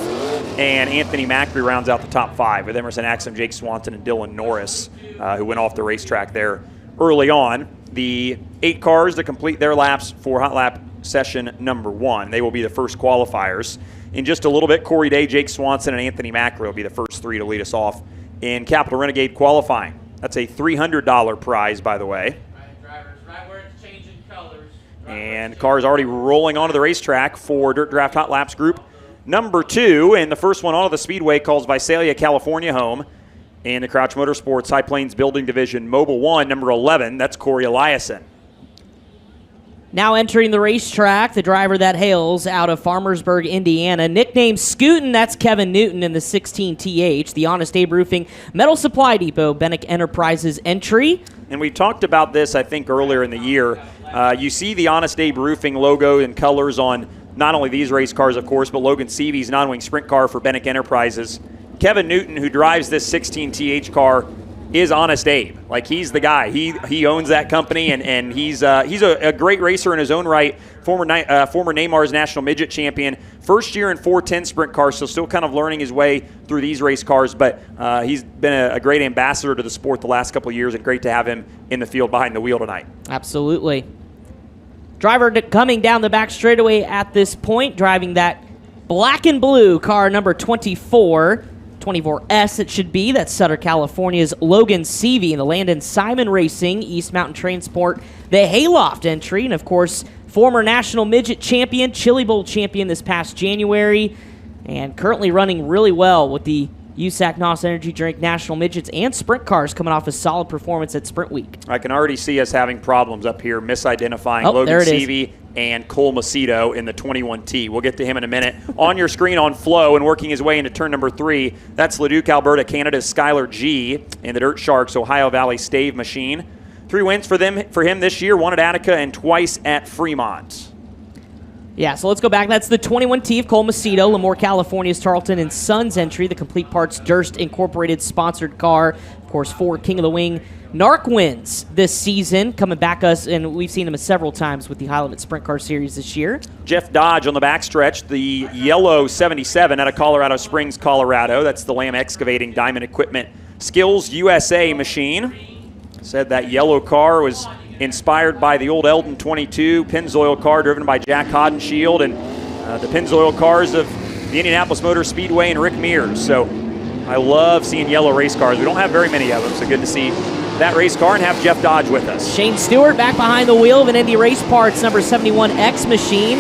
And Anthony Macri rounds out the top 5 with Emerson Axum, Jake Swanson, and Dylan Norris, who went off the racetrack there early on. The 8 cars to complete their laps for hot lap session number 1. They will be the first qualifiers. In just a little bit, Corey Day, Jake Swanson, and Anthony Macri will be the first 3 to lead us off in Capital Renegade qualifying. That's a $300 prize, by the way. Right where it's changing colors. And cars already rolling onto the racetrack for Dirt Draft Hot Laps Group number 2. And the first one onto the Speedway calls Visalia, California home. In the Crouch Motorsports High Plains Building Division Mobile 1, number 11, that's Corey Eliason. Now entering the racetrack, the driver that hails out of Farmersburg, Indiana, nicknamed Scootin', that's Kevin Newton in the 16TH, the Honest Abe Roofing Metal Supply Depot, Bennick Enterprises entry. And we talked about this, I think, earlier in the year. You see the Honest Abe Roofing logo and colors on not only these race cars, of course, but Logan Seavey's non-wing sprint car for Bennick Enterprises. Kevin Newton, who drives this 16TH car, is Honest Abe. Like, he's the guy. He owns that company, and he's a great racer in his own right. Former Neymar's national midget champion. First year in 410 sprint cars, so still kind of learning his way through these race cars. But he's been a great ambassador to the sport the last couple of years, and great to have him in the field behind the wheel tonight. Absolutely. Driver coming down the back straightaway at this point, driving that black and blue car number 24. 24S it should be. That's Sutter, California's Logan Seavey in the Landon Simon Racing, East Mountain Transport, the Hayloft entry, and of course, former national midget champion, Chili Bowl champion this past January, and currently running really well with the USAC NOS Energy Drink National Midgets and Sprint Cars, coming off a solid performance at Sprint Week. I can already see us having problems up here misidentifying Logan Seavey and Cole Macedo in the 21T. We'll get to him in a minute. On your screen on Flow and working his way into turn number 3, that's Leduc, Alberta, Canada's Skylar G in the Dirt Sharks Ohio Valley Stave machine. 3 wins for him this year, 1 at Attica and twice at Fremont. Yeah, so let's go back. That's the 21T of Cole Macedo, Lemoore, California's Tarleton and Sons entry, the Complete Parts Durst Incorporated sponsored car. Of course, 4 King of the Wing NARC wins this season, coming back us, and we've seen him several times with the Highland Sprint Car Series this year. Jeff Dodge on the backstretch, the yellow 77 out of Colorado Springs, Colorado. That's the Lamb Excavating Diamond Equipment Skills USA machine. Said that yellow car was inspired by the old Eldon 22 Pennzoil car driven by Jack Hodenshield and the Pennzoil cars of the Indianapolis Motor Speedway and Rick Mears. So I love seeing yellow race cars. We don't have very many of them, so good to see that race car and have Jeff Dodge with us. Shane Stewart back behind the wheel of an Indy Race Parts number 71X machine.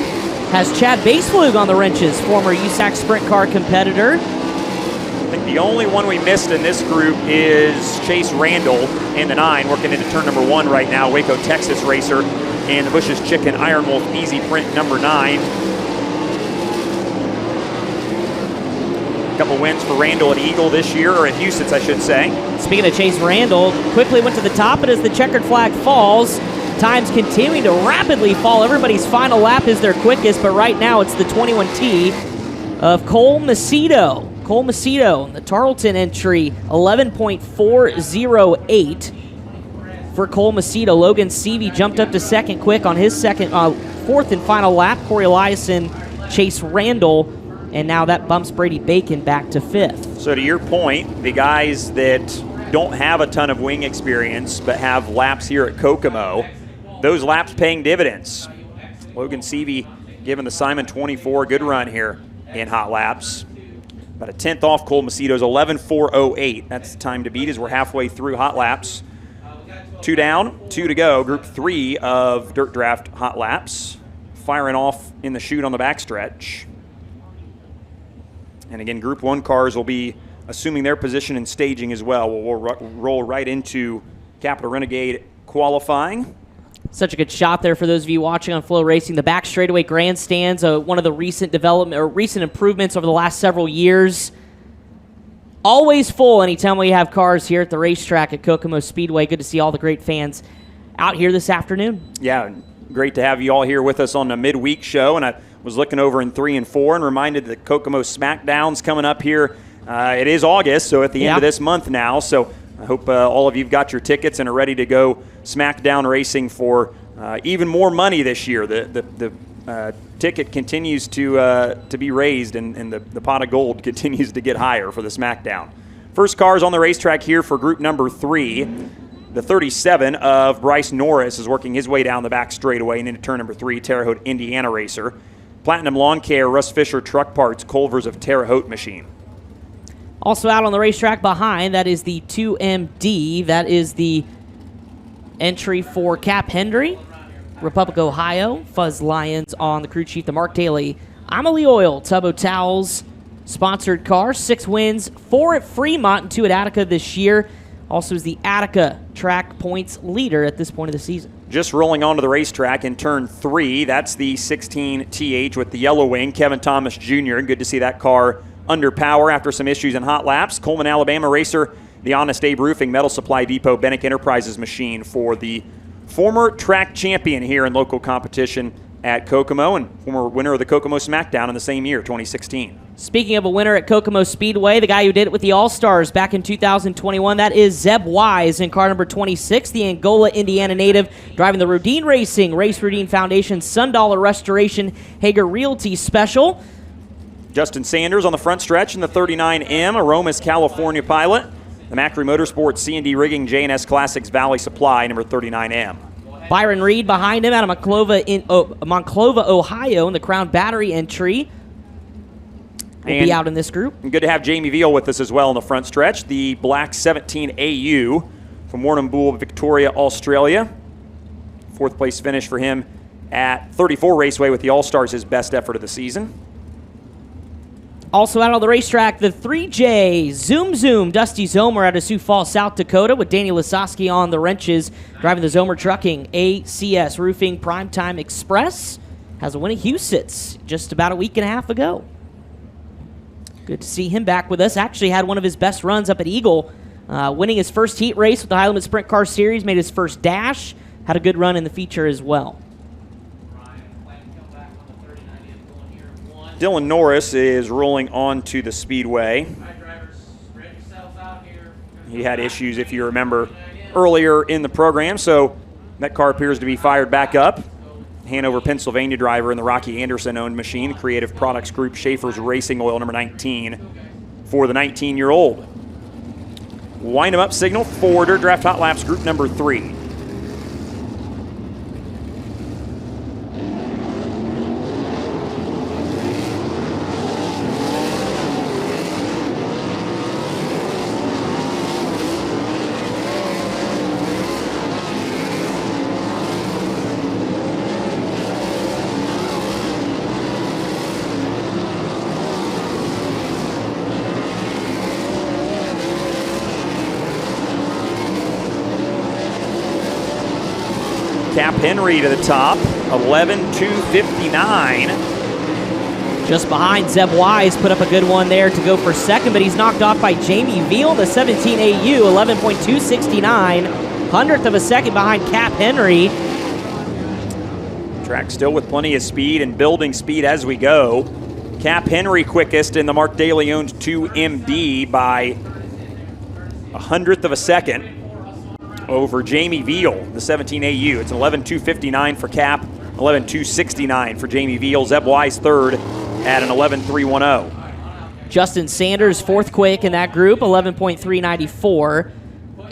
Has Chad Baseflug on the wrenches, former USAC Sprint Car competitor. I think the only one we missed in this group is Chase Randall in the 9, working into turn number 1 right now, Waco, Texas racer, and the Bush's Chicken Iron Wolf Easy Print number 9. A couple wins for Randall at Eagle this year, or at Huset's, I should say. Speaking of Chase Randall, quickly went to the top, but as the checkered flag falls, times continuing to rapidly fall. Everybody's final lap is their quickest, but right now it's the 21T of Cole Macedo. Cole Macedo, the Tarleton entry, 11.408 for Cole Macedo. Logan Seavey jumped up to second quick on his fourth and final lap. Corey Eliason, Chase Randall, and now that bumps Brady Bacon back to 5th. So to your point, the guys that don't have a ton of wing experience but have laps here at Kokomo, those laps paying dividends. Logan Seavey giving the Simon 24 a good run here in hot laps. About a 10th off Cole Macedo's 11.408. That's the time to beat as we're halfway through hot laps. 2 down, 2 to go. Group 3 of Dirt Draft hot laps. Firing off in the chute on the backstretch. And again, Group 1 cars will be assuming their position in staging as well. We'll roll right into Capital Renegade qualifying. Such a good shot there for those of you watching on FloRacing. The back straightaway grandstands, one of the recent development or recent improvements over the last several years. Always full anytime we have cars here at the racetrack at Kokomo Speedway. Good to see all the great fans out here this afternoon. Yeah, great to have you all here with us on the midweek show. And I was looking over in 3 and 4 and reminded that Kokomo SmackDown's coming up here. It is August, so at the end of this month now. So I hope all of you have got your tickets and are ready to go SmackDown racing for even more money this year. The ticket continues to be raised, and the pot of gold continues to get higher for the SmackDown. First cars on the racetrack here for group number 3. The 37 of Bryce Norris is working his way down the back straightaway and into turn number 3, Terre Haute, Indiana racer. Platinum Lawn Care, Russ Fisher Truck Parts, Culver's of Terre Haute machine. Also out on the racetrack behind, that is the 2MD. That is the entry for Cap Hendry, Republic, Ohio. Fuzz Lions on the crew chief, the Mark Daly Amelie Oil Tubbo Towels sponsored car. 6 wins, 4 at Fremont and 2 at Attica this year. Also is the Attica track points leader at this point of the season. just rolling onto the racetrack in turn 3. That's the 16 TH with the yellow wing, Kevin Thomas Jr. Good to see that car under power after some issues in hot laps. Coleman, Alabama racer, the Honest Abe Roofing Metal Supply Depot Bennick Enterprises machine for the former track champion here in local competition at Kokomo and former winner of the Kokomo Smackdown in the same year, 2016. Speaking of a winner at Kokomo Speedway, the guy who did it with the All-Stars back in 2021, that is Zeb Wise in car number 26, the Angola, Indiana native, driving the Rodine Racing, Race Rodine Foundation, Sundollar Restoration, Hager Realty Special. Justin Sanders on the front stretch in the 39M, Aromas California pilot. The Macri Motorsports C&D Rigging J&S Classics Valley Supply, number 39M. Byron Reed behind him out of Monclova, Ohio, in the Crown Battery entry. Will be out in this group. Good to have Jamie Veal with us as well in the front stretch. The black 17 AU from Warrnambool, Victoria, Australia. 4th place finish for him at 34 Raceway with the All-Stars, his best effort of the season. Also out on the racetrack, the 3J Zoom Dusty Zomer out of Sioux Falls, South Dakota, with Danny Lasowski on the wrenches, driving the Zomer Trucking ACS Roofing Primetime Express. Has a win at Husitz just about a week and a half ago. Good to see him back with us. Actually had one of his best runs up at Eagle, winning his first heat race with the High Limit Sprint Car Series, made his first dash, had a good run in the feature as well. Dylan Norris is rolling on to the Speedway. He had issues, if you remember, earlier in the program, so that car appears to be fired back up. Hanover, Pennsylvania driver in the Rocky Anderson-owned machine, Creative Products Group, Schaefer's Racing Oil, number 19, for the 19-year-old. Wind him up signal for Dirt Draft Hot Laps Group number 3. Cap Henry to the top, 11.259. Just behind Zeb Wise, put up a good one there to go for second, but he's knocked off by Jamie Veal, the 17 AU, 11.269. 100th of a second behind Cap Henry. Track still with plenty of speed and building speed as we go. Cap Henry quickest in the Mark Daly owned 2MD by 100th of a second over Jamie Veal, the 17 AU. It's an 11.259 for Cap, 11.269 for Jamie Veal. Zeb Wise third at an 11.310. Justin Sanders fourth quick in that group, 11.394.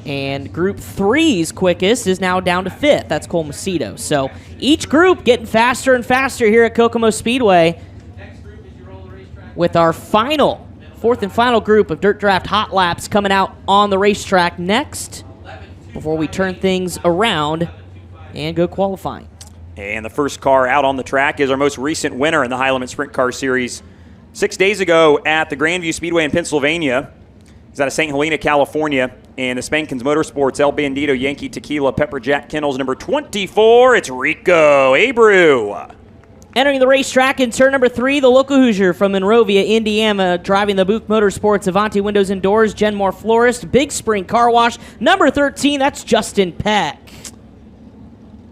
And Group 3's quickest is now down to fifth. That's Cole Macedo. So each group getting faster and faster here at Kokomo Speedway. With our fourth and final group of Dirt Draft Hot Laps coming out on the racetrack next, before we turn things around and go qualifying. And the first car out on the track is our most recent winner in the High Limit Sprint Car Series 6 days ago at the Grandview Speedway in Pennsylvania. He's out of St. Helena, California. And the Spankins Motorsports El Bandito Yankee Tequila Pepper Jack Kennels number 24. It's Rico Abreu. Entering the racetrack in turn number 3, the local Hoosier from Monrovia, Indiana, driving the Buick Motorsports Avanti Windows and Doors, Genmore Florist, Big Spring Car Wash, number 13, that's Justin Peck.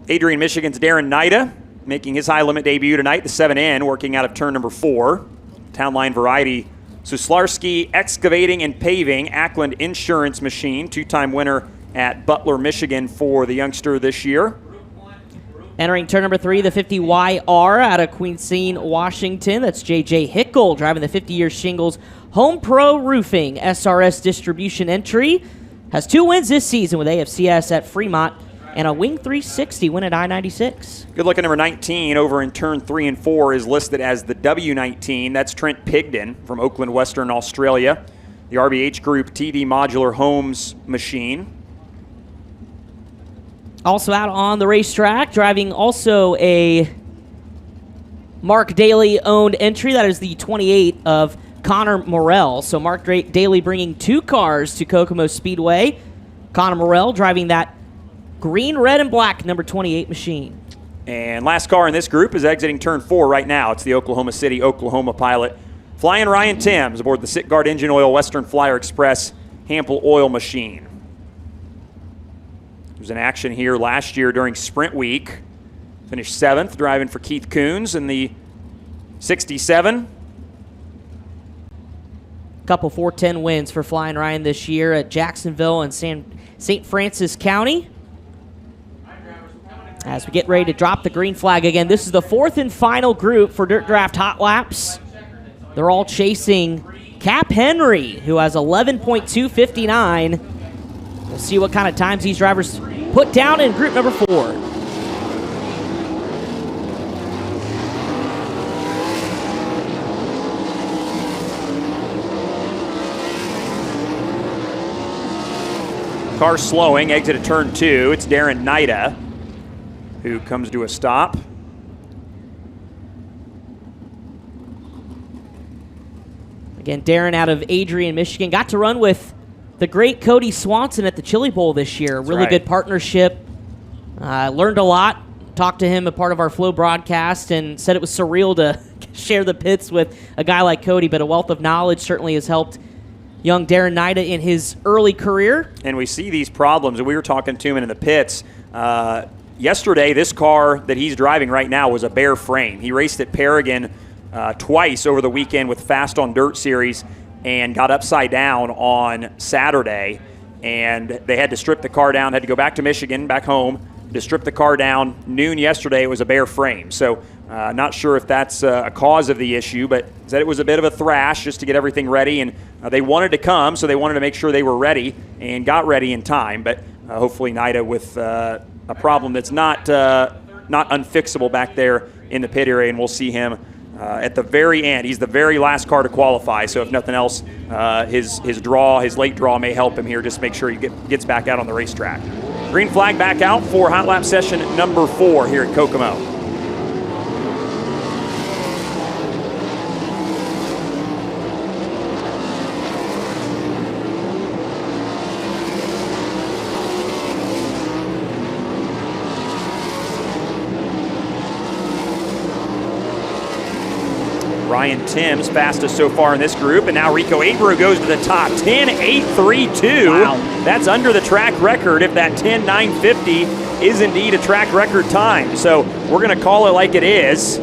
Adrian, Michigan's Darren Nida making his high limit debut tonight, the 7N, working out of turn number 4. Town Line Variety, Suslarski Excavating and Paving, Ackland Insurance Machine, 2-time winner at Butler, Michigan for the youngster this year. Entering turn number 3, the 50YR out of Quincy, Washington. That's J.J. Hickel driving the 50-year shingles Home Pro Roofing SRS distribution entry. Has 2 wins this season with AFCS at Fremont and a Wing 360 win at I-96. Good looking number 19 over in turn 3 and 4 is listed as the W19. That's Trent Pigden from Oakland, Western Australia. The RBH Group TD Modular Homes machine. Also out on the racetrack, driving also a Mark Daly-owned entry. That is the 28 of Connor Morrell. So Mark Daly bringing 2 cars to Kokomo Speedway. Connor Morrell driving that green, red, and black, number 28 machine. And last car in this group is exiting turn 4 right now. It's the Oklahoma City, Oklahoma pilot, Flying Ryan Timms aboard the Sitgard Engine Oil Western Flyer Express Hampel oil machine. He was in action here last year during Sprint Week. Finished 7th, driving for Keith Coons in the 67. Couple 410 wins for Flying Ryan this year at Jacksonville and St. Francis County. As we get ready to drop the green flag again, this is the 4th and final group for Dirt Draft Hot Laps. They're all chasing Cap Henry, who has 11.259. We'll see what kind of times these drivers put down in group number 4. Car slowing, exit at turn 2. It's Darren Nida who comes to a stop. Again, Darren out of Adrian, Michigan. Got to run with the great Cody Swanson at the Chili Bowl this year. Really good partnership. Learned a lot. Talked to him, a part of our Flow broadcast, and said it was surreal to share the pits with a guy like Cody, but a wealth of knowledge certainly has helped young Darren Nida in his early career. And we see these problems, and we were talking to him in the pits. Yesterday, this car that he's driving right now was a bare frame. He raced at Paragon twice over the weekend with Fast on Dirt Series and got upside down on Saturday. And they had to strip the car down, had to go back to Michigan, back home, to strip the car down. Noon yesterday, it was a bare frame. So not sure if that's a cause of the issue, but said it was a bit of a thrash just to get everything ready. And they wanted to come, so they wanted to make sure they were ready and got ready in time. But hopefully Nida with a problem that's not unfixable back there in the pit area, and we'll see him at the very end. He's the very last car to qualify, so if nothing else, his late draw may help him here. Just make sure he gets back out on the racetrack. Green flag back out for hot lap session number 4 here at Kokomo. Ryan Timms fastest so far in this group, and now Rico Abreu goes to the top. 10.832. Wow. That's under the track record if that 10.950 is indeed a track record time. So we're going to call it like it is.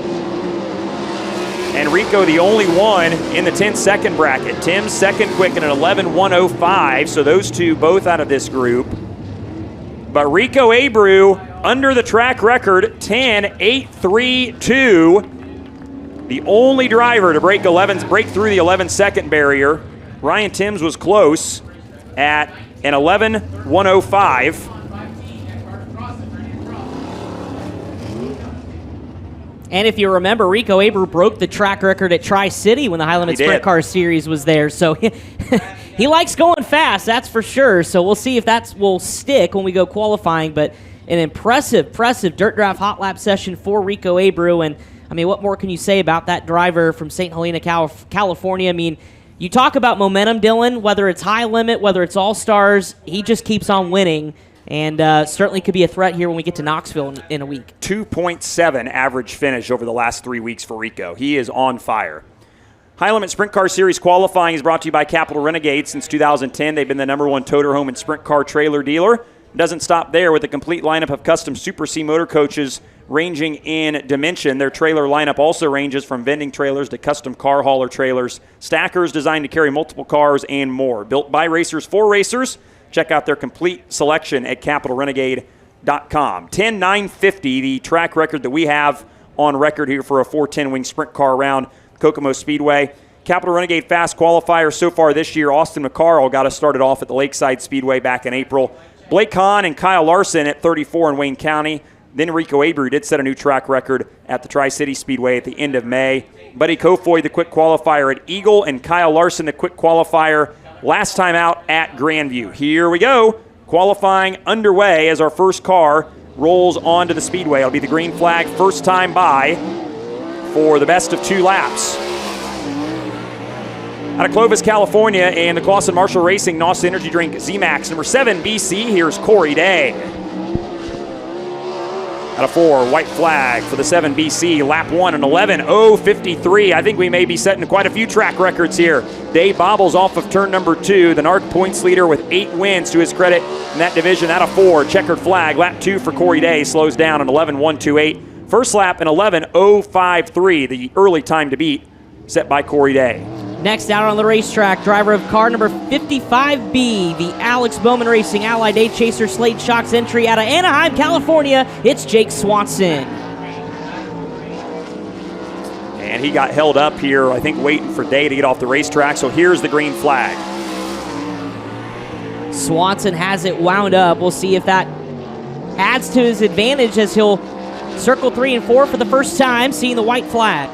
And Rico the only one in the 10-second bracket. Timms second quick at an 11.105, so those two both out of this group. But Rico Abreu under the track record, 10.832. The only driver to break through the 11-second barrier. Ryan Timms was close at an 11.105. And if you remember, Rico Abreu broke the track record at Tri-City when the High Limit Sprint Car Series was there. So he likes going fast, that's for sure. So we'll see if that will stick when we go qualifying. But an impressive Dirt Draft Hot Lap session for Rico Abreu. And I mean, what more can you say about that driver from St. Helena, California? I mean, you talk about momentum, Dylan, whether it's High Limit, whether it's All-Stars, he just keeps on winning, and certainly could be a threat here when we get to Knoxville in a week. 2.7 average finish over the last 3 weeks for Rico. He is on fire. High Limit Sprint Car Series qualifying is brought to you by Capital Renegade. Since 2010, they've been the #1 toter home and sprint car trailer dealer. It doesn't stop there with a complete lineup of custom Super C motor coaches ranging in dimension. Their trailer lineup also ranges from vending trailers to custom car hauler trailers, stackers designed to carry multiple cars, and more. Built by racers for racers. Check out their complete selection at capitalrenegade.com. 10.950, the track record that we have on record here for a 410 wing sprint car around Kokomo Speedway. Capital Renegade Fast qualifier so far this year. Austin McCarl got us started off at the Lakeside Speedway back in April. Blake Hahn and Kyle Larson at 34 in Wayne County. Then Rico Abreu did set a new track record at the Tri-City Speedway at the end of May. Buddy Kofoid, the quick qualifier at Eagle, and Kyle Larson, the quick qualifier last time out at Grandview. Here we go. Qualifying underway as our first car rolls onto the Speedway. It'll be the green flag first time by for the best of 2 laps. Out of Clovis, California, and the Clausen Marshall Racing NOS Energy Drink Z-Max number 7 BC, here's Corey Day. Out of 4, white flag for the 7 BC. Lap 1 and 11:053. I think we may be setting quite a few track records here. Dave bobbles off of turn number 2. The NARC points leader with 8 wins to his credit in that division. Out of 4, checkered flag. Lap 2 for Corey Day. Slows down in 11:128. First lap in 11:053, the early time to beat set by Corey Day. Next out on the racetrack, driver of car number 55B, the Alex Bowman Racing Allied Day Chaser Slate Shocks entry out of Anaheim, California. It's Jake Swanson. And he got held up here, I think, waiting for Day to get off the racetrack, so here's the green flag. Swanson has it wound up. We'll see if that adds to his advantage as he'll circle 3 and 4 for the first time, seeing the white flag.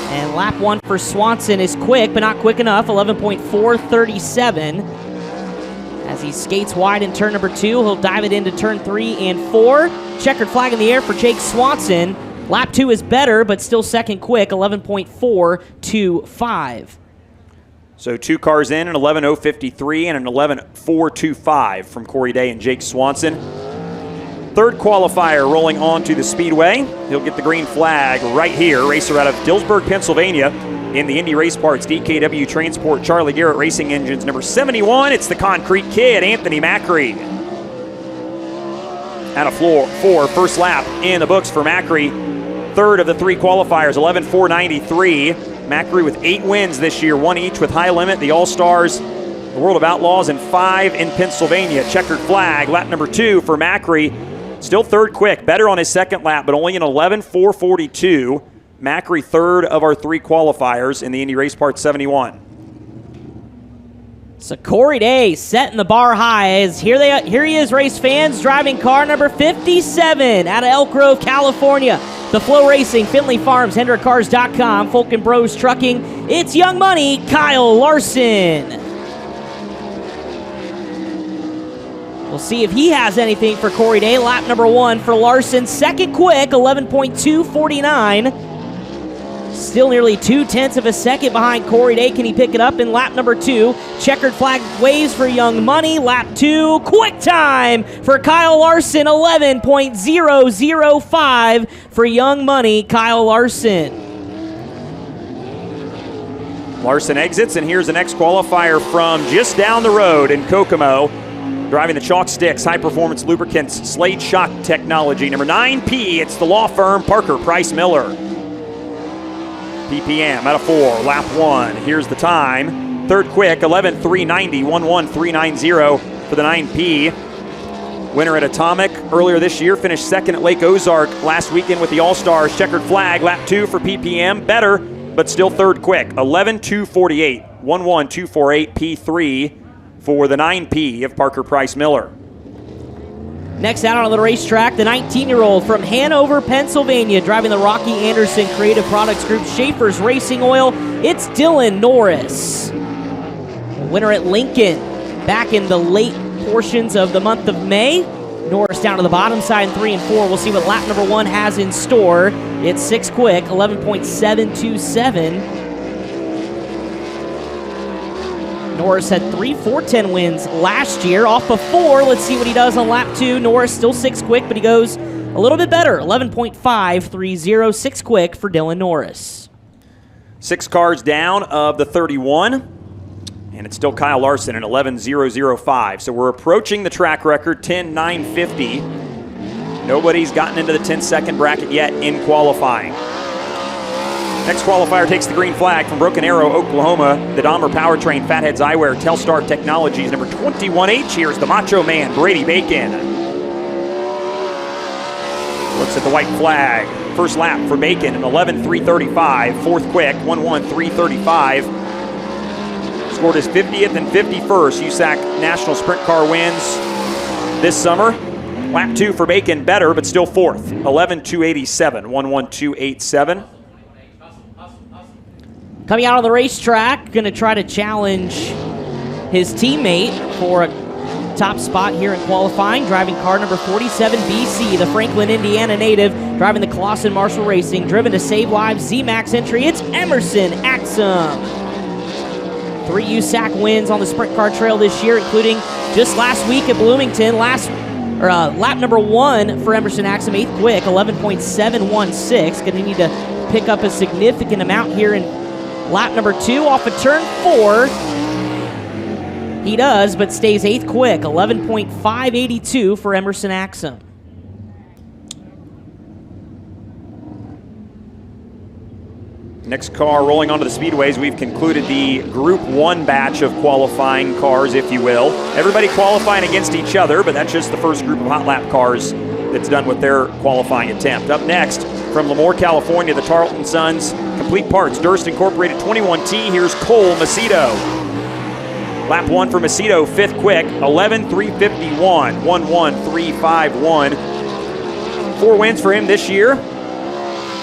And lap 1 for Swanson is quick, but not quick enough, 11.437. As he skates wide in turn number 2, he'll dive it into turn 3 and 4. Checkered flag in the air for Jake Swanson. Lap 2 is better, but still second quick, 11.425. So 2 cars in, an 11:053 and an 11:425 from Corey Day and Jake Swanson. Third qualifier rolling on to the Speedway. He'll get the green flag right here. Racer out of Dillsburg, Pennsylvania in the Indy Race Parts DKW Transport Charlie Garrett Racing Engines. Number 71, it's the Concrete Kid, Anthony Macri. Out of 4, first lap in the books for Macri. Third of the 3 qualifiers, 11:493. Macri with 8 wins this year, 1 each with High Limit, the All-Stars, the World of Outlaws, and 5 in Pennsylvania. Checkered flag, lap number 2 for Macri. Still third quick, better on his second lap, but only an 11:442. Macri third of our 3 qualifiers in the Indy Race Parts 71. So Corey Day setting the bar high. As here he is, race fans, driving car number 57 out of Elk Grove, California. The FloRacing, Finley Farms, HendrickCars.com, Fulkin Bros Trucking. It's Young Money, Kyle Larson. We'll see if he has anything for Corey Day. Lap number 1 for Larson. Second quick, 11.249. Still nearly 0.2 of a second behind Corey Day. Can he pick it up in lap number 2? Checkered flag waves for Young Money. Lap 2, quick time for Kyle Larson. 11.005 for Young Money, Kyle Larson. Larson exits, and here's the next qualifier from just down the road in Kokomo. Driving the Chalk Sticks, High Performance Lubricants, Slade Shock Technology. Number 9P, it's the law firm Parker Price Miller. PPM out of 4, lap 1. Here's the time. Third quick, 11:390, 11:390 for the 9P. Winner at Atomic earlier this year, finished second at Lake Ozark last weekend with the All-Stars. Checkered flag, lap 2 for PPM. Better, but still third quick, 11:248, 11:248 P3. For the 9P of Parker Price Miller. Next out on the racetrack, the 19-year-old from Hanover, Pennsylvania, driving the Rocky Anderson Creative Products Group Schaefer's Racing Oil. It's Dylan Norris. Winner at Lincoln back in the late portions of the month of May. Norris down to the bottom side in 3 and 4. We'll see what lap number 1 has in store. It's 6 quick, 11.727. Norris had 3 410 wins last year off of 4. Let's see what he does on lap 2. Norris still 6 quick, but he goes a little bit better. 11.530, 6 quick for Dylan Norris. 6 cars down of the 31, and it's still Kyle Larson at 11.005. So we're approaching the track record, 10.950. Nobody's gotten into the 10-second bracket yet in qualifying. Next qualifier takes the green flag from Broken Arrow, Oklahoma. The Dahmer Powertrain, Fatheads Eyewear, Telstar Technologies. Number 21H, here's the Macho Man, Brady Bacon. Looks at the white flag. First lap for Bacon, an 11.335. Fourth quick, 11.335. Scored his 50th and 51st USAC National Sprint Car wins this summer. Lap 2 for Bacon, better, but still fourth. 11.287, 11.287. Coming out on the racetrack, going to try to challenge his teammate for a top spot here in qualifying. Driving car number 47 BC, the Franklin, Indiana native, driving the Clausen Marshall Racing, driven to save lives, Z-Max entry. It's Emerson Axum. 3 USAC wins on the Sprint Car Trail this year, including just last week at Bloomington. Last lap number 1 for Emerson Axum, 8th quick, 11.716. Going to need to pick up a significant amount here in lap number 2 off of turn 4. He does, but stays 8th quick, 11.582 for Emerson Axum. Next car rolling onto the speedways. We've concluded the Group 1 batch of qualifying cars, if you will. Everybody qualifying against each other, but that's just the first group of hot lap cars that's done with their qualifying attempt. Up next, from Lemoore, California, the Tarleton Sons Complete Parts Durst Incorporated 21T. Here's Cole Macedo. Lap 1 for Macedo, 5th quick, 11.351, 11.351. 4 wins for him this year.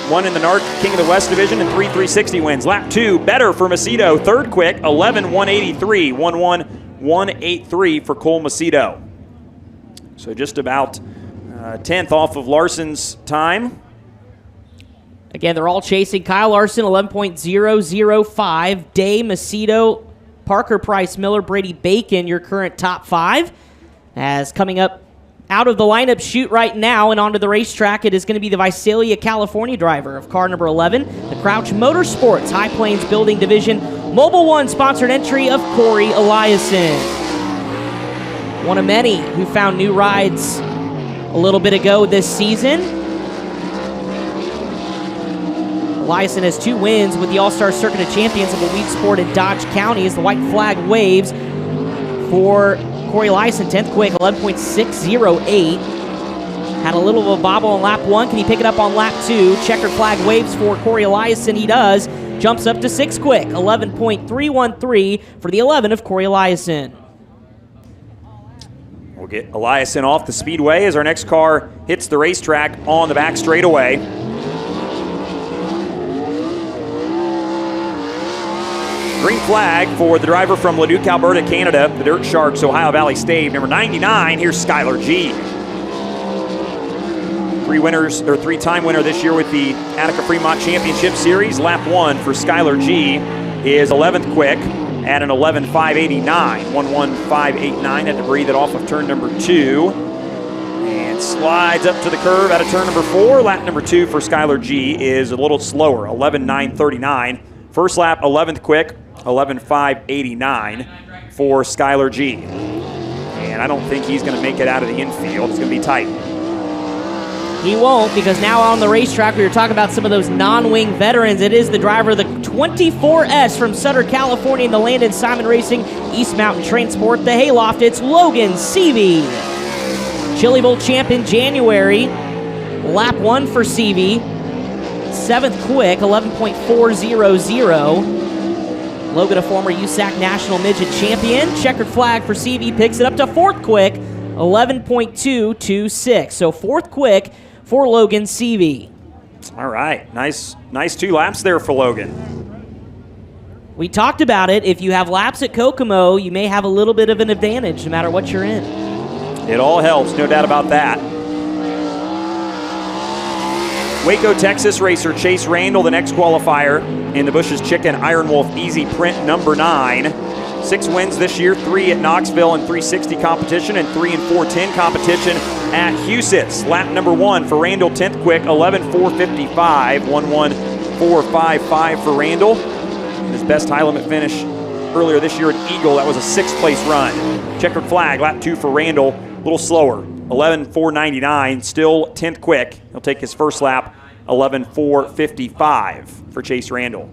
1 in the NARC King of the West division and 3 360 wins. Lap 2, better for Macedo. 3rd quick, 11.183, 11.183 for Cole Macedo. So just about 10th off of Larson's time. Again, they're all chasing. Kyle Larson, 11.005. Day, Macedo, Parker Price Miller, Brady Bacon, your current top 5. As coming up out of the lineup chute right now and onto the racetrack, it is going to be the Visalia, California driver of car number 11, the Crouch Motorsports High Plains Building Division Mobile One sponsored entry of Corey Eliason. One of many who found new rides a little bit ago this season. Eliason has 2 wins with the All-Star Circuit of Champions of the Weed Sport in Dodge County as the white flag waves for Corey Eliason, 10th quick, 11.608. Had a little of a bobble on lap 1. Can he pick it up on lap 2? Checkered flag waves for Corey Eliason. He does. Jumps up to 6th quick, 11.313 for the 11 of Corey Eliason. We'll get Eliason off the speedway as our next car hits the racetrack on the back straightaway. Green flag for the driver from Leduc, Alberta, Canada, the Dirt Sharks, Ohio Valley Stave, number 99. Here's Skylar G. 3-time winner this year with the Attica Fremont Championship Series. Lap 1 for Skylar G is 11th quick at an 11.589. 11.589. Had to breathe it off of turn number 2. And slides up to the curve out of turn number 4. Lap number 2 for Skylar G is a little slower, 11.939. First lap, 11th quick, 11.589 for Skylar G. And I don't think he's going to make it out of the infield. It's going to be tight. He won't, because now on the racetrack, we were talking about some of those non-wing veterans. It is the driver of the 24S from Sutter, California, in the Landon Simon Racing East Mountain Transport, the Hayloft. It's Logan Seavey. Chili Bowl champ in January. Lap 1 for Seavey. 7th quick, 11.400. Logan, a former USAC National Midget Champion. Checkered flag for Seavey, picks it up to 4th quick, 11.226. So 4th quick for Logan Seavey. All right, nice 2 laps there for Logan. We talked about it. If you have laps at Kokomo, you may have a little bit of an advantage no matter what you're in. It all helps, no doubt about that. Waco, Texas racer Chase Randall, the next qualifier in the Bush's Chicken Iron Wolf Easy Print number 9. 6 wins this year, 3 at Knoxville in 360 competition and 3 in 410 competition at Huset's. Lap number 1 for Randall, 10th quick, 11.455, 11.455 for Randall. His best high limit finish earlier this year at Eagle, that was a 6th place run. Checkered flag, lap 2 for Randall, a little slower. 11.499, still 10th quick. He'll take his first lap, 11.455 for Chase Randall.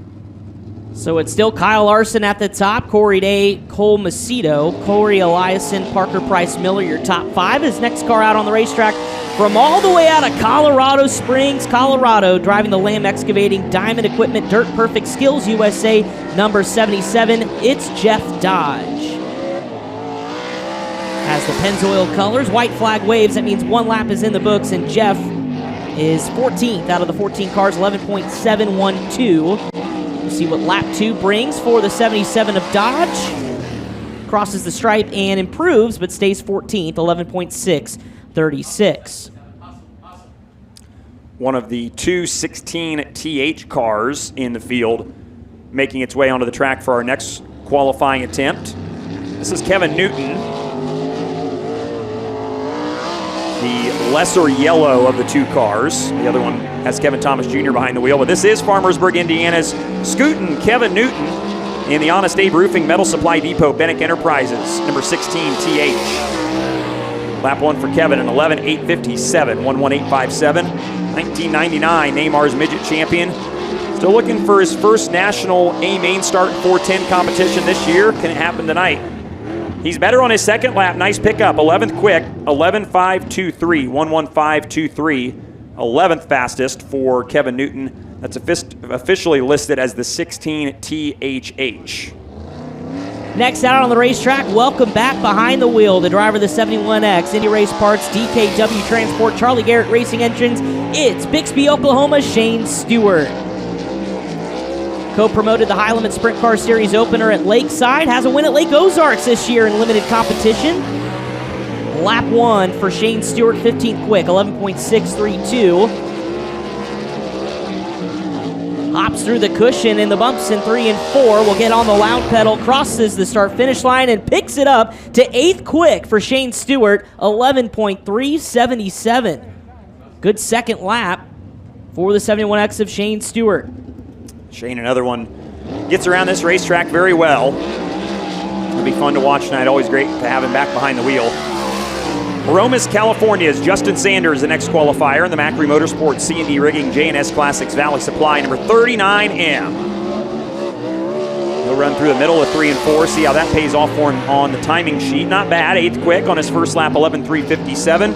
So it's still Kyle Larson at the top, Corey Day, Cole Macedo, Corey Eliason, Parker Price Miller, your top 5. His next car out on the racetrack from all the way out of Colorado Springs, Colorado, driving the Lamb Excavating Diamond Equipment Dirt Perfect Skills USA number 77. It's Jeff Dodge. Has the Pennzoil colors, white flag waves. That means 1 lap is in the books, and Jeff is 14th out of the 14 cars, 11.712. We'll see what lap 2 brings for the 77 of Dodge. Crosses the stripe and improves, but stays 14th, 11.636. One of the 216 TH cars in the field making its way onto the track for our next qualifying attempt. This is Kevin Newton. the lesser yellow of the two cars. The other one has Kevin Thomas Jr. behind the wheel, but this is Farmersburg, Indiana's Scootin' Kevin Newton in the Honest Abe Roofing Metal Supply Depot, Bennick Enterprises, number 16 TH. Lap 1 for Kevin, an 11.857, 11857. 1999 Neymar's midget champion. Still looking for his first national A main start 410 competition this year. Can it happen tonight? He's better on his second lap. Nice pickup. 11th quick. 11.523. 11523. 11th fastest for Kevin Newton. That's officially listed as the 16 THH. Next out on the racetrack, welcome back behind the wheel, the driver of the 71X, Indy Race Parts, DKW Transport, Charlie Garrett Racing Engines. It's Bixby, Oklahoma, Shane Stewart. Co-promoted the High Limit Sprint Car Series opener at Lakeside, has a win at Lake Ozarks this year in limited competition. Lap 1 for Shane Stewart, 15th quick, 11.632. Hops through the cushion in the bumps in 3 and 4. Will get on the loud pedal, crosses the start-finish line, and picks it up to 8th quick for Shane Stewart, 11.377. Good second lap for the 71X of Shane Stewart. Shane, another one, gets around this racetrack very well. It'll be fun to watch tonight. Always great to have him back behind the wheel. Aromas, California's Justin Sanders, the next qualifier in the Macri Motorsports C&D Rigging J&S Classics Valley Supply, number 39M. He'll run through the middle of 3 and 4, see how that pays off for him on the timing sheet. Not bad, 8th quick on his first lap, 11.357.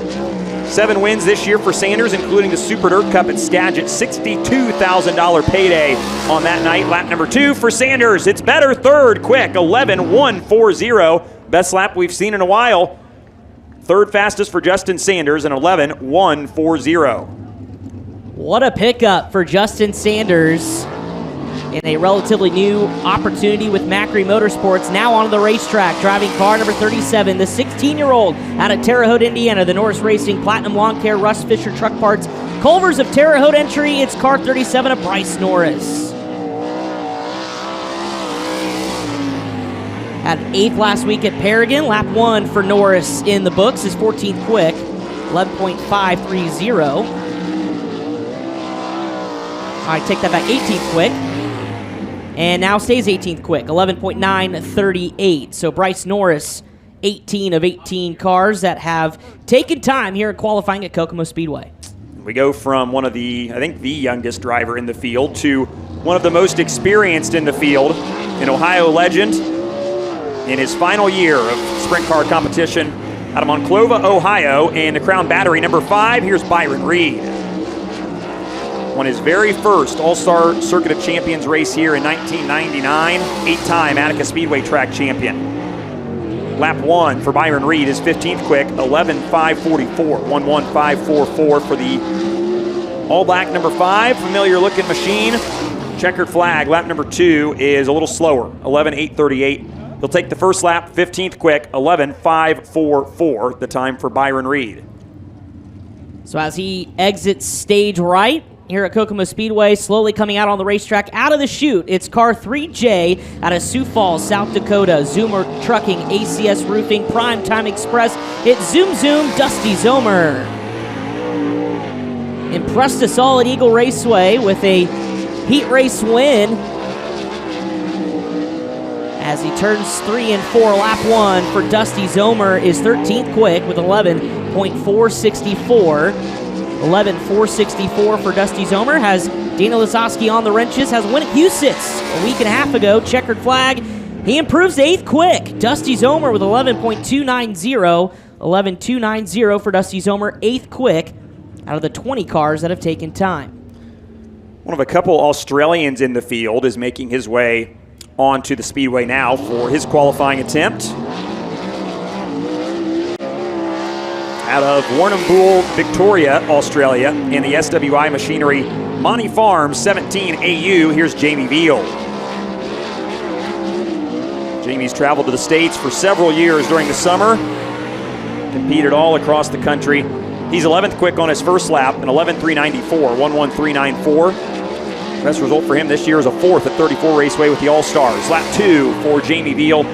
7 wins this year for Sanders, including the Super Dirt Cup at Skagit. $62,000 payday on that night. Lap number 2 for Sanders. It's better, 3rd quick, 11.140. Best lap we've seen in a while. 3rd fastest for Justin Sanders, an 11.140. What a pickup for Justin Sanders in a relatively new opportunity with Macri Motorsports. Now on the racetrack, driving car number 37, the 16-year-old out of Terre Haute, Indiana, the Norris Racing Platinum Lawn Care Russ Fisher Truck Parts. Culver's of Terre Haute entry, it's car 37 of Bryce Norris. Had 8th last week at Paragon. Lap 1 for Norris in the books. His 14th quick, 11.530. I take that back, 18th quick. And now stays 18th quick, 11.938. So Bryce Norris, 18 of 18 cars that have taken time here at qualifying at Kokomo Speedway. We go from one of the, I think the youngest driver in the field to one of the most experienced in the field, an Ohio legend. In his final year of sprint car competition out of Monclova, Ohio, and the Crown Battery, number 5, here's Byron Reed. Won his very first All-Star Circuit of Champions race here in 1999, 8-time Attica Speedway track champion. Lap 1 for Byron Reed is 15th quick, 11.544, 11544 for the all-black number 5, familiar-looking machine. Checkered flag, lap number 2 is a little slower, 11.838. He'll take the first lap, 15th quick, 11.544, the time for Byron Reed. So as he exits stage right here at Kokomo Speedway, slowly coming out on the racetrack, out of the chute, it's car 3J out of Sioux Falls, South Dakota. Zoomer Trucking, ACS Roofing, Prime Time Express. It's Zoom Zoom, Dusty Zomer. Impressed us all at Eagle Raceway with a heat race win. As he turns 3 and 4, lap 1 for Dusty Zomer is 13th quick with 11.464. 11.464 for Dusty Zomer. Has Dana Lisowski on the wrenches. Has a win at Huset's a week and a half ago. Checkered flag. He improves to 8th quick. Dusty Zomer with 11.290. 11.290 for Dusty Zomer. 8th quick out of the 20 cars that have taken time. One of a couple Australians in the field is making his way onto the Speedway now for his qualifying attempt. Out of Warrnambool, Victoria, Australia, in the SWI Machinery Monty Farms 17 AU, here's Jamie Veal. Jamie's traveled to the States for several years during the summer, competed all across the country. He's 11th quick on his first lap, an 11.394, 11394. Best result for him this year is a 4th at 34 Raceway with the All-Stars. Lap 2 for Jamie Veal.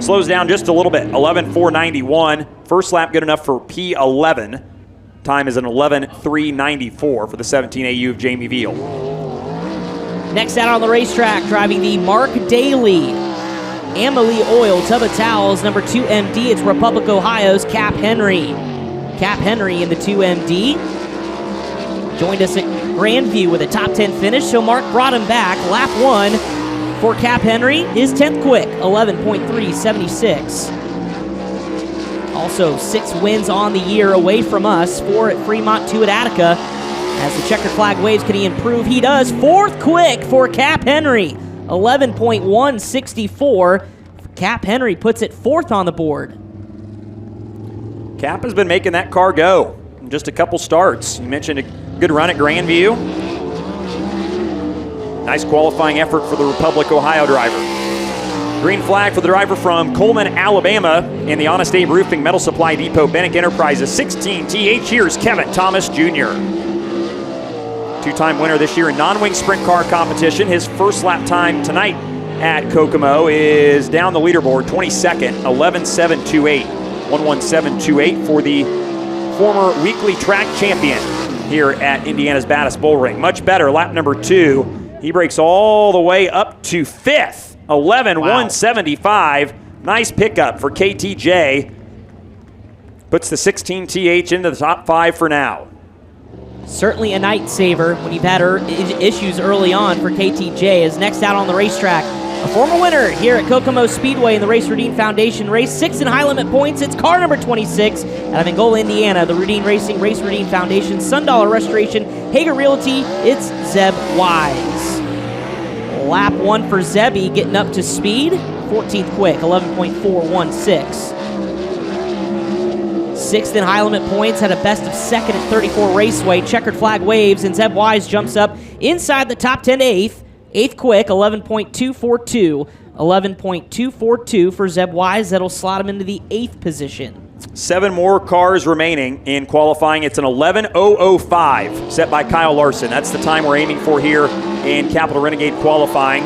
Slows down just a little bit, 11.491. First lap good enough for P11. Time is an 11:3.94 for the 17AU of Jamie Veal. Next out on the racetrack, driving the Mark Daly Amalie Oil Tub of Towels, number 2 MD. It's Republic, Ohio's Cap Henry. Cap Henry in the 2 MD. Joined us at Grandview with a top 10 finish, so Mark brought him back. Lap 1 for Cap Henry is 10th quick, 11.376. Also 6 wins on the year away from us, 4 at Fremont, 2 at Attica. As the checkered flag waves, can he improve? He does. 4th quick for Cap Henry, 11.164. Cap Henry puts it 4th on the board. Cap has been making that car go in just a couple starts. You mentioned a good run at Grandview. Nice qualifying effort for the Republic, Ohio driver. Green flag for the driver from Coleman, Alabama in the Honest Abe Roofing Metal Supply Depot, Bennick Enterprises, 16 TH. Here's Kevin Thomas Jr. Two-time winner this year in non-wing sprint car competition. His first lap time tonight at Kokomo is down the leaderboard, 22nd, 11.728. 117.28 for the former weekly track champion here at Indiana's Baddest Bull Ring. Much better, lap number 2. He breaks all the way up to 5th, 11.175. Nice pickup for KTJ. Puts the 16 TH into the top 5 for now. Certainly a night saver when you've had issues early on for KTJ. Is next out on the racetrack, a former winner here at Kokomo Speedway in the Race Rudine Foundation race. 6 in high limit points. It's car number 26 out of Angola, Indiana. The Rudine Racing, Race Rudine Foundation, Sundollar Restoration, Hager Realty. It's Zeb Wise. Lap 1 for Zebby, getting up to speed. 14th quick, 11.416. 6th in high limit points, had a best of 2nd at 34 Raceway. Checkered flag waves, and Zeb Wise jumps up inside the top 10 to 8th. 8th quick, 11.242. 11.242 for Zeb Wise. That'll slot him into the 8th position. 7 more cars remaining in qualifying. It's an 11.005 set by Kyle Larson. That's the time we're aiming for here in Capital Renegade qualifying.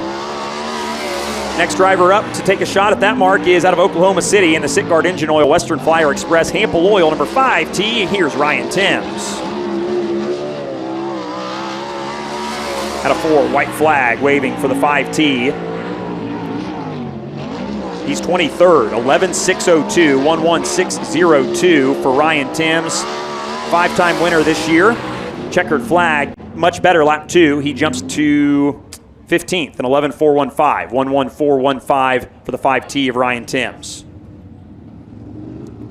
Next driver up to take a shot at that mark is out of Oklahoma City in the Sitgard Engine Oil Western Flyer Express Hample Oil, number 5T. Here's Ryan Timms. Out of 4, white flag waving for the 5T. He's 23rd, 11.602, 11.602 for Ryan Timms. 5-time winner this year. Checkered flag, much better lap 2. He jumps to 15th, an 11.415, 11.415 for the 5T of Ryan Timms.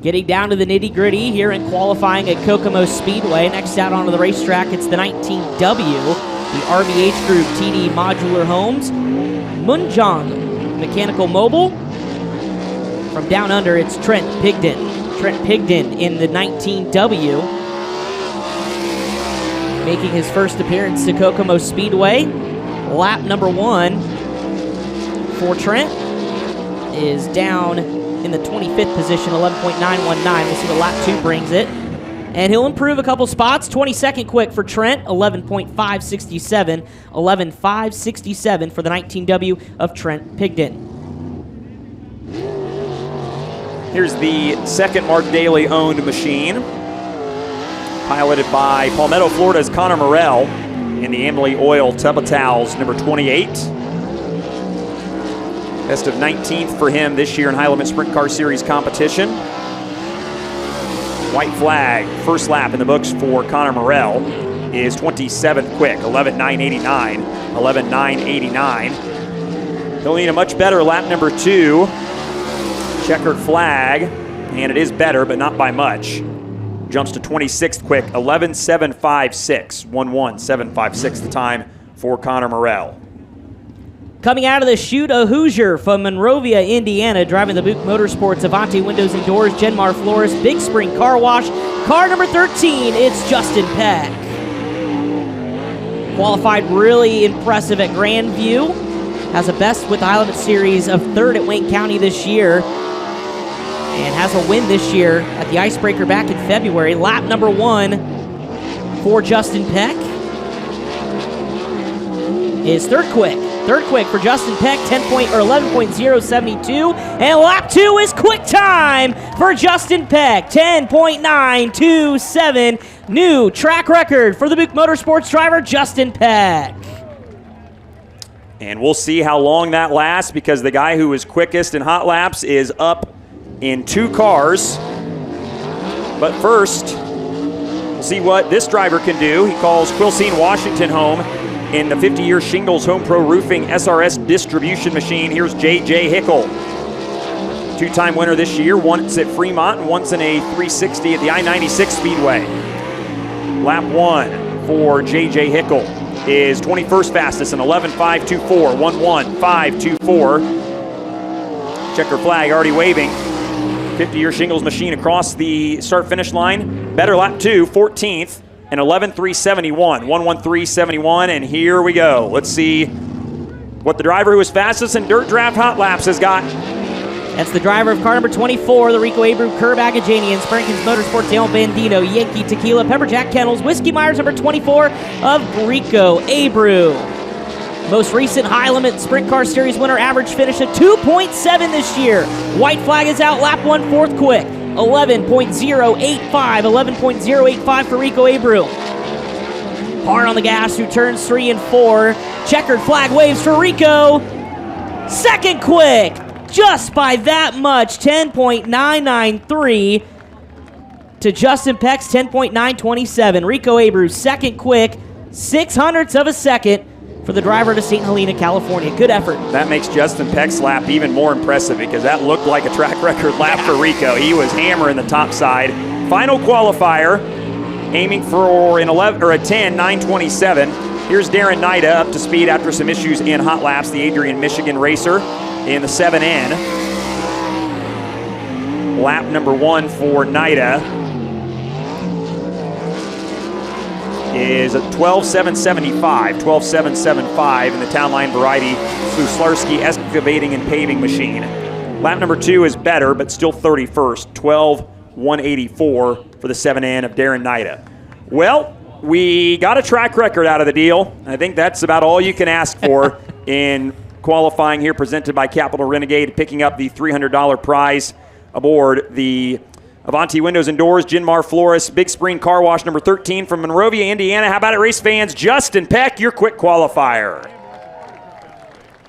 Getting down to the nitty-gritty here in qualifying at Kokomo Speedway. Next out onto the racetrack, it's the 19W, the RVH Group TD Modular Homes, Munjong Mechanical Mobile. From down under, it's Trent Pigden. Trent Pigden in the 19W, making his first appearance to Kokomo Speedway. Lap number 1 for Trent is down in the 25th position, 11.919. We'll see what lap 2 brings it. And he'll improve a couple spots. 22nd quick for Trent, 11.567. 11.567 for the 19W of Trent Pigden. Here's the second Mark Daly owned machine, piloted by Palmetto, Florida's Connor Morrell in the Amalie Oil Tub of Towels, number 28. Best of 19th for him this year in High Limit Sprint Car Series competition. White flag, first lap in the books for Connor Morrell is 27th quick, 11.989, 11.989. He'll need a much better lap number 2. Checkered flag, and it is better, but not by much. Jumps to 26th quick, 11.756, 11.756 the time for Connor Morrell. Coming out of the chute, a Hoosier from Monrovia, Indiana, driving the Buick Motorsports Avante Windows and Doors, Genmar Flores, Big Spring Car Wash. Car number 13, it's Justin Peck. Qualified really impressive at Grandview. Has a best with the High Limit Series of 3rd at Wayne County this year. And has a win this year at the Icebreaker back in February. Lap number 1 for Justin Peck is 3rd quick. 3rd quick for Justin Peck, 11.072. And lap 2 is quick time for Justin Peck, 10.927. new track record for the Buick Motorsports driver, Justin Peck. And we'll see how long that lasts because the guy who is quickest in hot laps is up in 2 cars. But first, we'll see what this driver can do. He calls Quilcene, Washington home in the 50-year Shingles Home Pro Roofing SRS distribution machine. Here's J.J. Hickel. 2-time winner this year, once at Fremont and once in a 360 at the I-96 Speedway. Lap 1 for J.J. Hickel is 21st fastest in 11.524, 11.524. Checker flag already waving. 50-year Shingles machine across the start-finish line. Better lap 2, 14th, and 11.371, 1:13.71, and here we go. Let's see what the driver who is fastest in Dirt Draft Hot Laps has got. That's the driver of car number 24, the Rico Abreu Curb Agajanian, Sprankins Motorsports, El Bandito, Yankee Tequila, Pepperjack Kennels, Whiskey Myers number 24 of Rico Abreu. Most recent High Limit Sprint Car Series winner, average finish of 2.7 this year. White flag is out, lap 1, 4th quick. 11.085, 11.085 for Rico Abreu. Hard on the gas through turns 3 and 4. Checkered flag waves for Rico. Second quick, just by that much, 10.993 to Justin Peck's 10.927. Rico Abreu, second quick, 0.06 of a second for the driver to St. Helena, California. Good effort. That makes Justin Peck's lap even more impressive because that looked like a track record lap for Rico. He was hammering the top side. Final qualifier, aiming for an 11 or a 10.927. Here's Darren Nida up to speed after some issues in hot laps. The Adrian, Michigan racer in the 7N. Lap number 1 for Nida is 12.775, 12.775 in the Town Line Variety Sluslarski excavating and paving machine. Lap number 2 is better, but still 31st, 12.184 for the 7N of Darren Nida. Well, we got a track record out of the deal. I think that's about all you can ask for in qualifying here, presented by Capital Renegade, picking up the $300 prize aboard the Avanti Windows and Doors, Jinmar Flores, Big Spring Car Wash number 13 from Monrovia, Indiana. How about it, race fans? Justin Peck, your quick qualifier.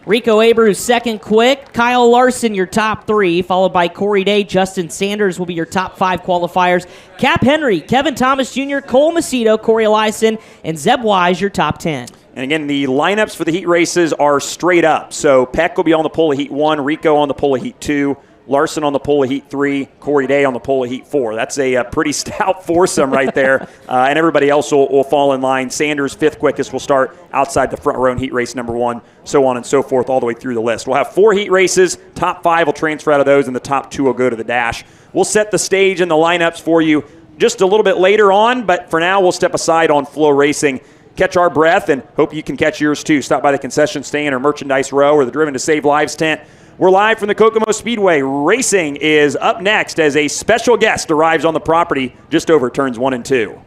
Rico Abreu, second quick. Kyle Larson, your top 3, followed by Corey Day. Justin Sanders will be your top 5 qualifiers. Cap Henry, Kevin Thomas Jr., Cole Macedo, Corey Eliason, and Zeb Wise, your top 10. And again, the lineups for the heat races are straight up. So Peck will be on the pole of heat 1, Rico on the pole of heat 2, Larson on the pole of heat 3, Corey Day on the pole of heat 4. That's a pretty stout foursome right there. And everybody else will fall in line. Sanders, 5th quickest, will start outside the front row in heat race number 1, so on and so forth, all the way through the list. We'll have 4 heat races. Top 5 will transfer out of those, and the top 2 will go to the dash. We'll set the stage and the lineups for you just a little bit later on, but for now, we'll step aside on FloRacing. Catch our breath, and hope you can catch yours too. Stop by the concession stand or merchandise row or the Driven to Save Lives tent. We're live from the Kokomo Speedway. Racing is up next as a special guest arrives on the property just over turns 1 and 2.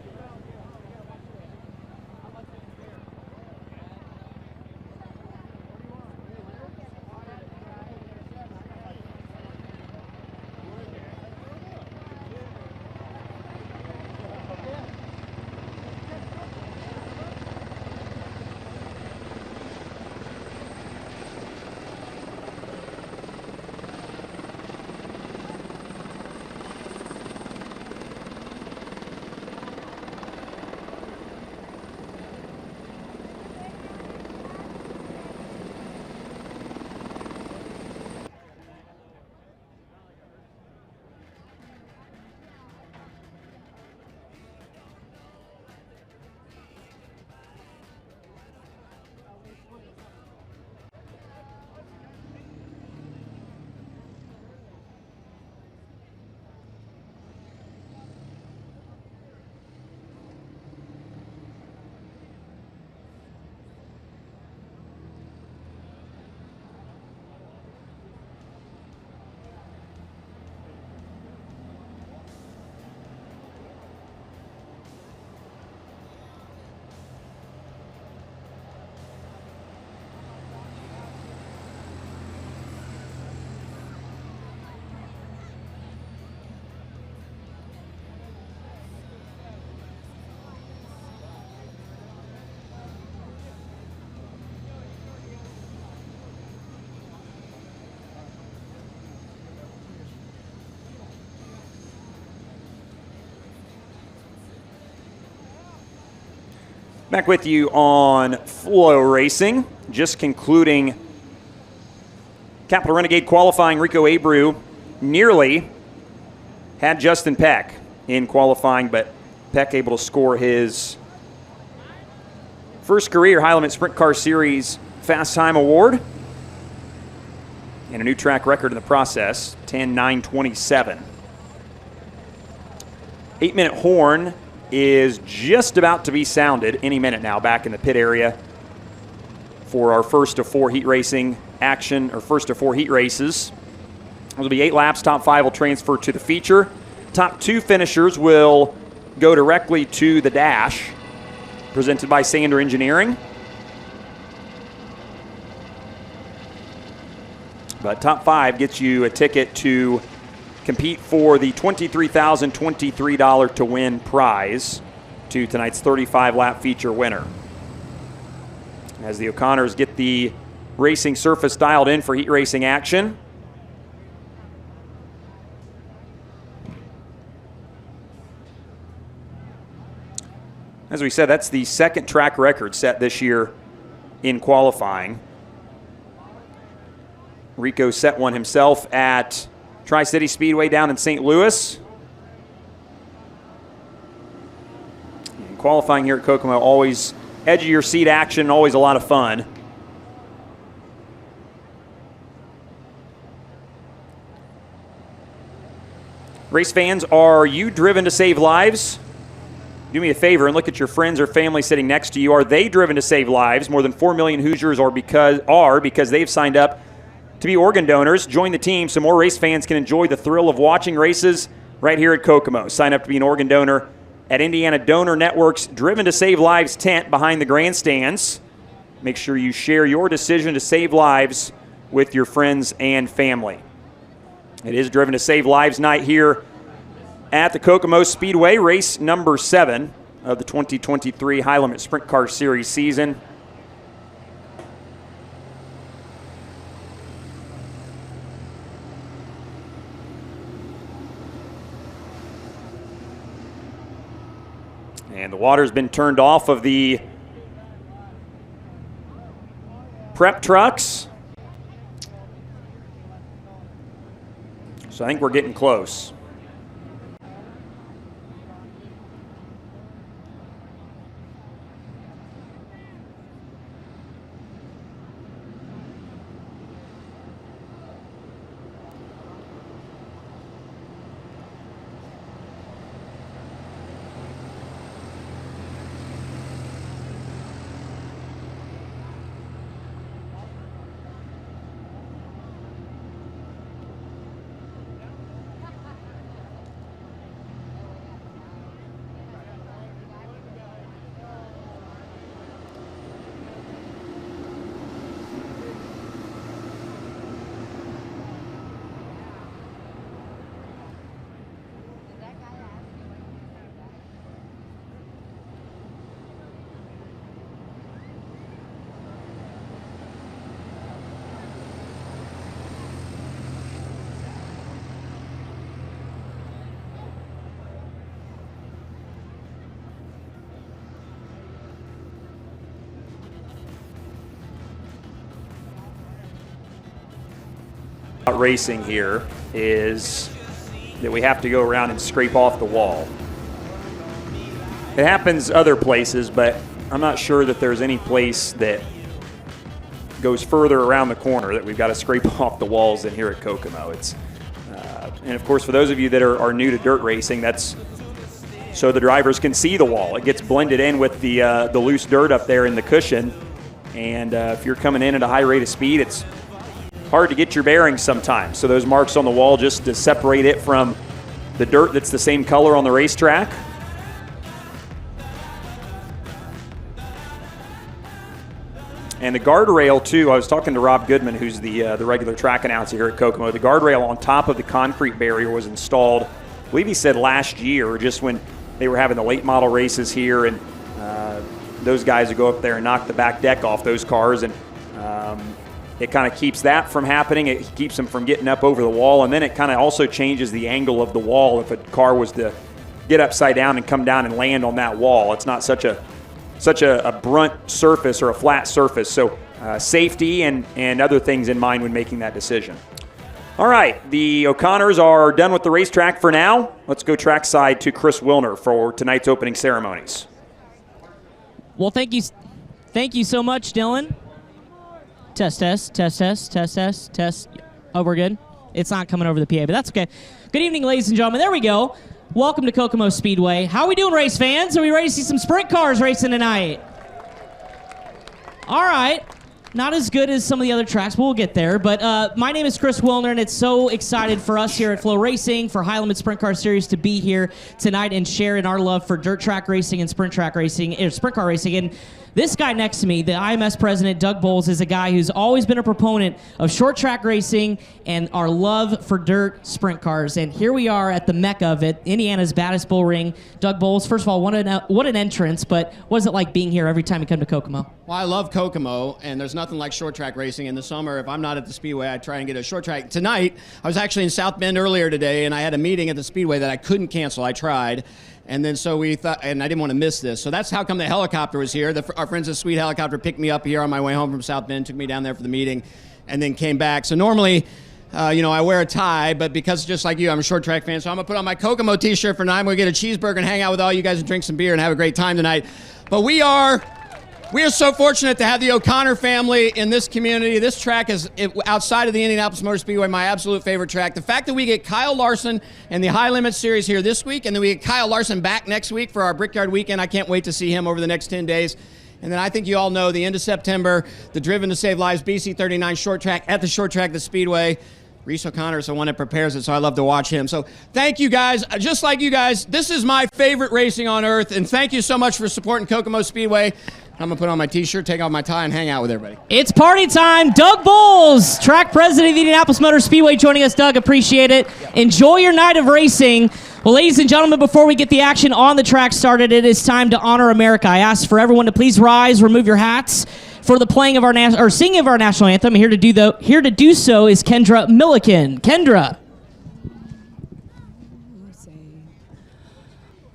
Back with you on FloRacing. Just concluding Capital Renegade qualifying. Rico Abreu nearly had Justin Peck in qualifying, but Peck able to score his first career High Limit Sprint Car Series Fast Time Award and a new track record in the process, 10:9:27. 8-minute horn is just about to be sounded any minute now back in the pit area for our first of 4 heat racing action, or first of 4 heat races. It'll be 8 laps. Top 5 will transfer to the feature. Top 2 finishers will go directly to the dash, presented by Sander Engineering. But top 5 gets you a ticket to compete for the $23,023 to win prize to tonight's 35-lap feature winner. As the O'Connors get the racing surface dialed in for heat racing action. As we said, that's the second track record set this year in qualifying. Rico set one himself at Tri-City Speedway down in St. Louis. And qualifying here at Kokomo, always edge of your seat action, always a lot of fun. Race fans, are you driven to save lives? Do me a favor and look at your friends or family sitting next to you. Are they driven to save lives? More than 4 million Hoosiers are because they've signed up to be organ donors. Join the team so more race fans can enjoy the thrill of watching races right here at Kokomo. Sign up to be an organ donor at Indiana Donor Network's Driven to Save Lives tent behind the grandstands. Make sure you share your decision to save lives with your friends and family. It is Driven to Save Lives night here at the Kokomo Speedway, race number 7 of the 2023 High Limit Sprint Car Series season. And the water's been turned off of the prep trucks. So I think we're getting close. Racing here is that we have to go around and scrape off the wall. It happens other places, but I'm not sure that there's any place that goes further around the corner that we've got to scrape off the walls than here at Kokomo. And of course, for those of you that are new to dirt racing, that's so the drivers can see the wall. It gets blended in with the loose dirt up there in the cushion, and if you're coming in at a high rate of speed, it's hard to get your bearings sometimes. So those marks on the wall just to separate it from the dirt that's the same color on the racetrack. And the guardrail too, I was talking to Rob Goodman, who's the regular track announcer here at Kokomo. The guardrail on top of the concrete barrier was installed, I believe he said last year, just when they were having the late model races here, and those guys would go up there and knock the back deck off those cars, and it kind of keeps that from happening. It keeps them from getting up over the wall, and then it kind of also changes the angle of the wall if a car was to get upside down and come down and land on that wall. It's not such a such a brunt surface or a flat surface. So safety and other things in mind when making that decision. All right, the O'Connors are done with the racetrack for now. Let's go trackside to Chris Wilner for tonight's opening ceremonies. Well, thank you so much, Dylan. Test. Oh, we're good? It's not coming over the PA, but that's okay. Good evening, ladies and gentlemen. There we go. Welcome to Kokomo Speedway. How are we doing, race fans? Are we ready to see some sprint cars racing tonight? All right. Not as good as some of the other tracks, but we'll get there. But my name is Chris Wilner, and it's so excited for us here at FloRacing, for High Limit Sprint Car Series, to be here tonight and share in our love for dirt track racing and sprint car racing. And this guy next to me, the IMS president, Doug Bowles, is a guy who's always been a proponent of short track racing and our love for dirt sprint cars. And here we are at the mecca of it, Indiana's baddest bull ring. Doug Bowles, first of all, what an entrance, but what is it like being here every time you come to Kokomo? Well, I love Kokomo, and there's nothing like short track racing. In the summer, if I'm not at the Speedway, I try and get a short track. Tonight, I was actually in South Bend earlier today, and I had a meeting at the Speedway that I couldn't cancel. I tried. And then so we thought, and I didn't want to miss this. So that's how come the helicopter was here. Our friends at Sweet Helicopter picked me up here on my way home from South Bend, took me down there for the meeting, and then came back. So normally, I wear a tie, but because just like you, I'm a short track fan, so I'm going to put on my Kokomo t-shirt for tonight. I'm going to get a cheeseburger and hang out with all you guys and drink some beer and have a great time tonight. But we are so fortunate to have the O'Connor family in this community. This track is, outside of the Indianapolis Motor Speedway, my absolute favorite track. The fact that we get Kyle Larson and the High Limit Series here this week, and then we get Kyle Larson back next week for our Brickyard Weekend. I can't wait to see him over the next 10 days. And then I think you all know the end of September, the Driven to Save Lives BC39 short track at the short track, the Speedway. Reese O'Connor is the one that prepares it, so I love to watch him. So thank you guys. Just like you guys, this is my favorite racing on earth, and thank you so much for supporting Kokomo Speedway. I'm going to put on my t-shirt, take off my tie, and hang out with everybody. It's party time. Doug Bowles, track president of the Indianapolis Motor Speedway, joining us. Doug, appreciate it. Enjoy your night of racing. Well, ladies and gentlemen, before we get the action on the track started, it is time to honor America. I ask for everyone to please rise, remove your hats for the playing of our singing of our national anthem. Here to do so is Kendra Milliken. Kendra.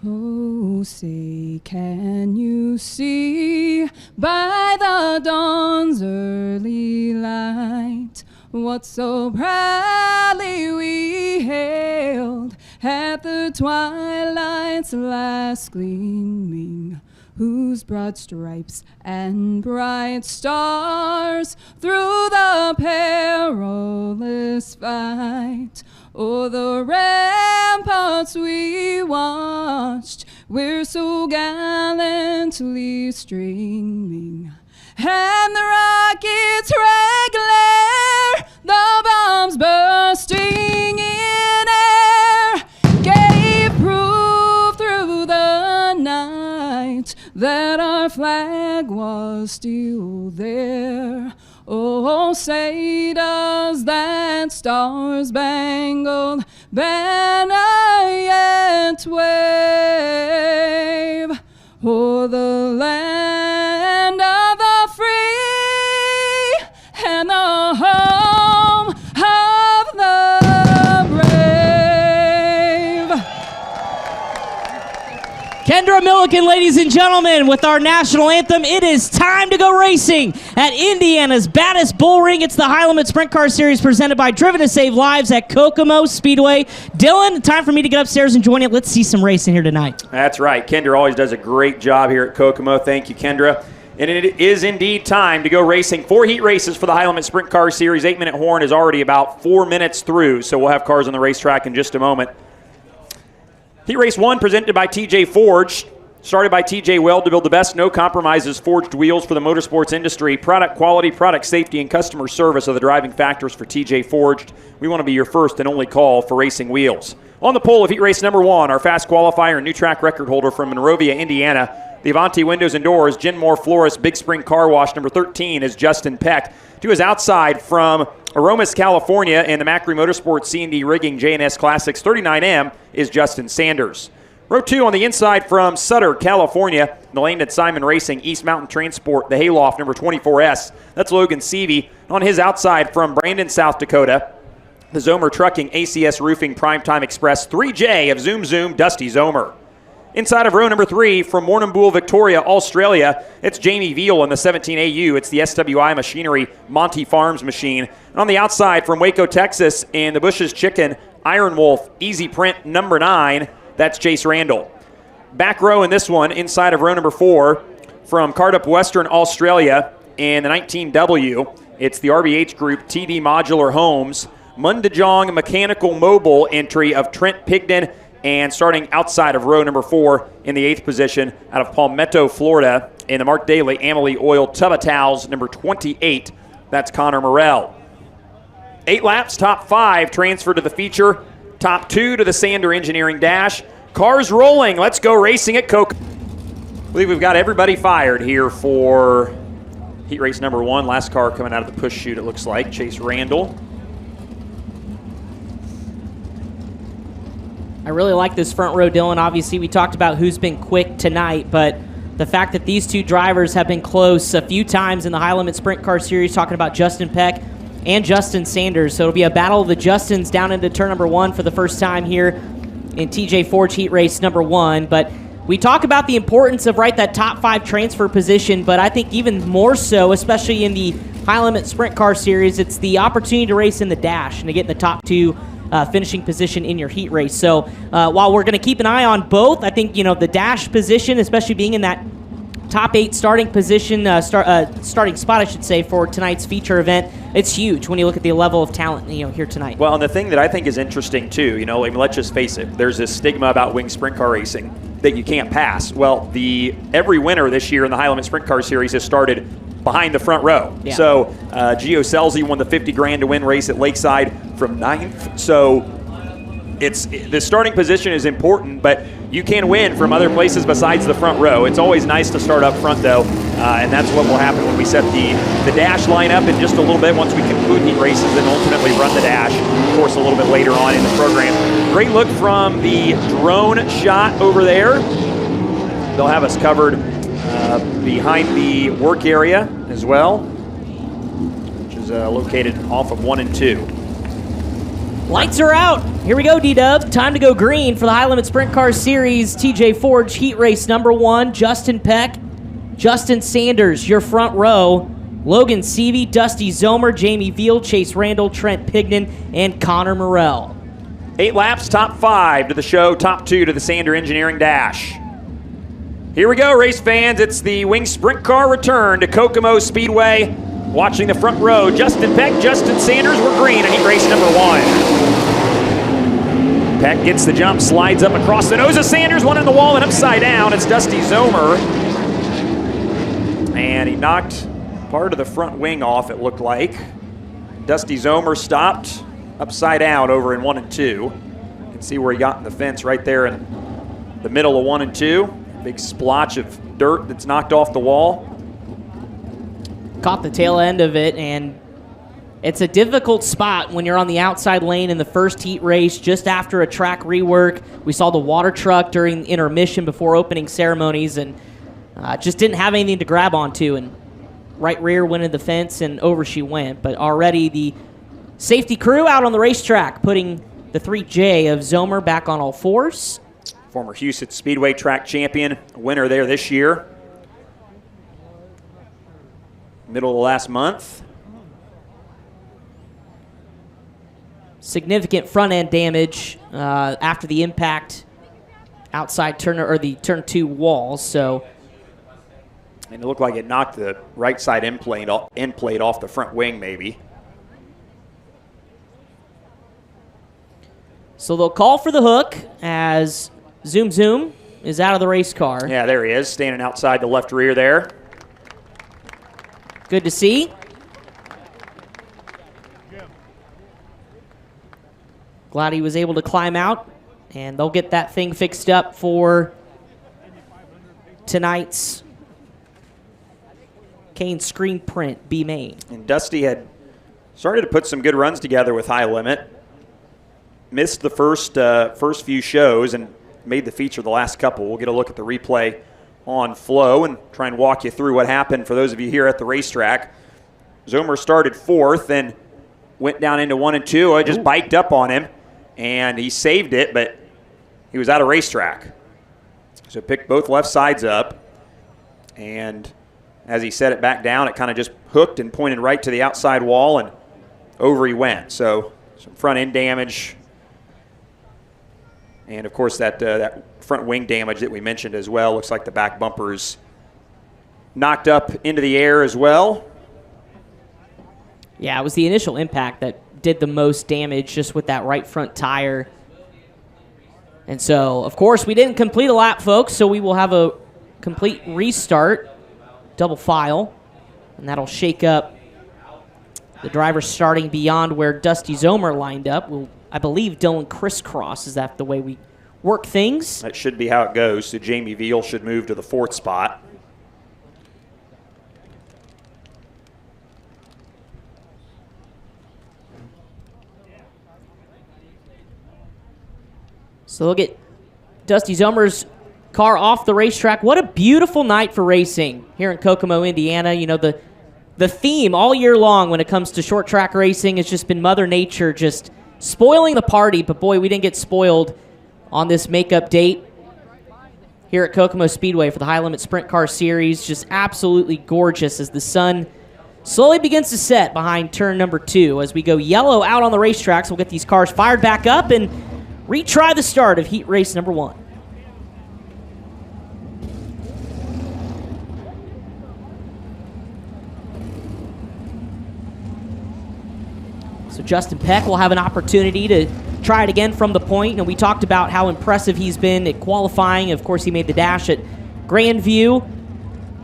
Oh, say, can you see by the dawn's early light what so proudly we hailed at the twilight's last gleaming, whose broad stripes and bright stars through the perilous fight o'er the ramparts we watched, we're so gallantly streaming, and the rockets' red glare, the bombs bursting in air, gave proof through the night that our flag was still there. Oh, say does that star-spangled banner yet wave o'er the land of the free and the home of the brave. Kendra Milliken, ladies and gentlemen, with our national anthem. It is time to go racing at Indiana's baddest bull ring. It's the High Limit Sprint Car Series presented by Driven to Save Lives at Kokomo Speedway. Dylan, time for me to get upstairs and join you. Let's see some racing here tonight. That's right. Kendra always does a great job here at Kokomo. Thank you, Kendra. And it is indeed time to go racing. 4 heat races for the High Limit Sprint Car Series. 8-minute horn is already about 4 minutes through, so we'll have cars on the racetrack in just a moment. Heat Race 1 presented by TJ Forged. Started by TJ Weld to build the best no compromises forged wheels for the motorsports industry. Product quality, product safety, and customer service are the driving factors for TJ Forged. We want to be your first and only call for racing wheels. On the pole of Heat Race number 1, our fast qualifier and new track record holder from Monrovia, Indiana. The Avanti Windows and Doors, Genmore Florist, Big Spring Car Wash number 13 is Justin Peck. To his outside from Aromas, California, and the Macri Motorsports C&D Rigging J&S Classics 39M is Justin Sanders. Row 2 on the inside from Sutter, California, the lane at Simon Racing, East Mountain Transport, the Hayloft number 24S. That's Logan Seavey. On his outside from Brandon, South Dakota, the Zomer Trucking ACS Roofing Primetime Express 3J of Zoom Zoom, Dusty Zomer. Inside of row number 3 from Warrnambool, Victoria, Australia, it's Jamie Veal in the 17AU. It's the SWI Machinery Monty Farms machine. And on the outside from Waco, Texas, in the Bush's Chicken, Iron Wolf, Easy Print number 9, that's Chase Randall. Back row in this one, inside of row number 4, from Cardup, Western Australia, in the 19W, it's the RBH Group TD Modular Homes, Mundajong Mechanical Mobile entry of Trent Pigden. And starting outside of row number 4 in the 8th position out of Palmetto, Florida, in the Mark Daly Amalie Oil Tub of Towels, number 28, that's Connor Morrell. 8 laps, top 5 transfer to the feature, top 2 to the Sander Engineering Dash. Cars rolling, let's go racing at Kokomo. I believe we've got everybody fired here for heat race number 1. Last car coming out of the push chute, it looks like, Chase Randall. I really like this front row, Dylan. Obviously, we talked about who's been quick tonight, but the fact that these two drivers have been close a few times in the High Limit Sprint Car Series, talking about Justin Peck and Justin Sanders. So it'll be a battle of the Justins down into turn number 1 for the first time here in TJ Forge heat race number 1. But we talk about the importance of, that top 5 transfer position, but I think even more so, especially in the High Limit Sprint Car Series, it's the opportunity to race in the dash and to get in the top 2 finishing position in your heat race. So while we're going to keep an eye on both, I think the dash position, especially being in that top 8 starting position, starting spot, I should say, for tonight's feature event, it's huge when you look at the level of talent here tonight. Well, and the thing that I think is interesting too, let's just face it, there's this stigma about wing sprint car racing that you can't pass. Well, every winner this year in the High Limit Sprint Car Series has started behind the front row. Yeah. So Gio Selzy won the $50,000 to win race at Lakeside from 9th. So the starting position is important, but you can win from other places besides the front row. It's always nice to start up front, though, and that's what will happen when we set the dash lineup in just a little bit once we conclude heat races and ultimately run the dash, of course, a little bit later on in the program. Great look from the drone shot over there. They'll have us covered behind the work area as well, which is located off of 1 and 2. Lights are out. Here we go, D-Dub. Time to go green for the High Limit Sprint Car Series TJ Forge heat race number 1. Justin Peck, Justin Sanders, your front row. Logan Seavey, Dusty Zomer, Jamie Veal, Chase Randall, Trent Pigden, and Connor Morrell. 8 laps, top 5 to the show, top 2 to the Sander Engineering Dash. Here we go, race fans. It's the Wing Sprint Car return to Kokomo Speedway. Watching the front row, Justin Peck, Justin Sanders were green in heat race number 1. Peck gets the jump, slides up across the nose of Sanders, one in the wall and upside down. It's Dusty Zomer. And he knocked part of the front wing off, it looked like. Dusty Zomer stopped upside down over in 1 and 2. You can see where he got in the fence right there in the middle of 1 and 2. Big splotch of dirt that's knocked off the wall. Caught the tail end of it, and it's a difficult spot when you're on the outside lane in the first heat race just after a track rework. We saw the water truck during intermission before opening ceremonies, and just didn't have anything to grab onto, and right rear went in the fence, and over she went. But already the safety crew out on the racetrack, putting the 3J of Zomer back on all fours. Former Houston Speedway track champion, winner there this year. Middle of last month. Significant front end damage after the impact outside turn or the turn 2 walls. So, and it looked like it knocked the right side end plate off the front wing, maybe. So they'll call for the hook as Zoom Zoom is out of the race car. Yeah, there he is, standing outside the left rear there. Good to see. Glad he was able to climb out, and they'll get that thing fixed up for tonight's Kane screen print B main. And Dusty had started to put some good runs together with High Limit. Missed the first few shows and made the feature the last couple. We'll get a look at the replay on Flow and try and walk you through what happened for those of you here at the racetrack. Zomer started 4th, then went down into 1 and 2. I just biked up on him, and he saved it, but he was out of racetrack. So picked both left sides up, and as he set it back down, it kind of just hooked and pointed right to the outside wall, and over he went. So some front end damage, and of course that front wing damage that we mentioned as well. Looks like the back bumper's knocked up into the air as well. Yeah, it was the initial impact that did the most damage, just with that right front tire. And so, of course, we didn't complete a lap, folks, so we will have a complete restart, double file, and that'll shake up the driver starting beyond where Dusty Zomer lined up. I believe Dylan crisscross. Is that the way we work things? That should be how it goes. So Jamie Veal should move to the 4th spot. So they'll get Dusty Zomer's car off the racetrack. What a beautiful night for racing here in Kokomo, Indiana. You know, the theme all year long when it comes to short track racing has just been Mother Nature just spoiling the party. But boy, we didn't get spoiled on this makeup date here at Kokomo Speedway for the High Limit Sprint Car Series. Just absolutely gorgeous as the sun slowly begins to set behind turn number 2. As we go yellow out on the racetracks, we'll get these cars fired back up and retry the start of heat race number 1. So Justin Peck will have an opportunity to try it again from the point. And we talked about how impressive he's been at qualifying. Of course, he made the dash at Grandview.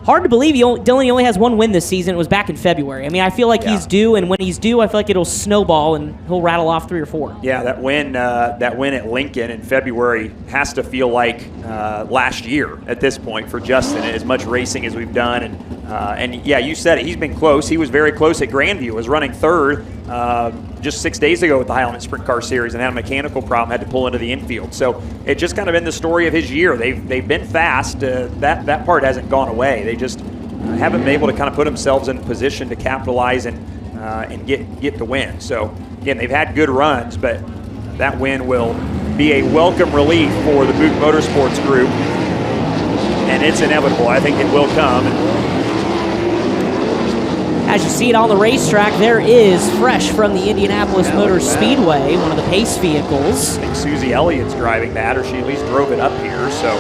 Hard to believe Dylan only has 1 win this season. It was back in February. I mean, I feel like he's due, and when he's due, I feel like it'll snowball and he'll rattle off 3 or 4. Yeah, that win at Lincoln in February has to feel like last year at this point for Justin. As much racing as we've done, and yeah, you said it. He's been close. He was very close at Grandview. Was running 3rd just 6 days ago with the High Limit Sprint Car Series, and had a mechanical problem. Had to pull into the infield. So it just kind of been the story of his year. They've been fast. That part hasn't gone away. They just haven't been able to kind of put themselves in position to capitalize and get the win. So again, they've had good runs, but that win will be a welcome relief for the Buick Motorsports Group, and it's inevitable. I think it will come. As you see it on the racetrack, there is fresh from the Indianapolis Motor Speedway, one of the pace vehicles. I think Susie Elliott's driving that, or she at least drove it up here. So,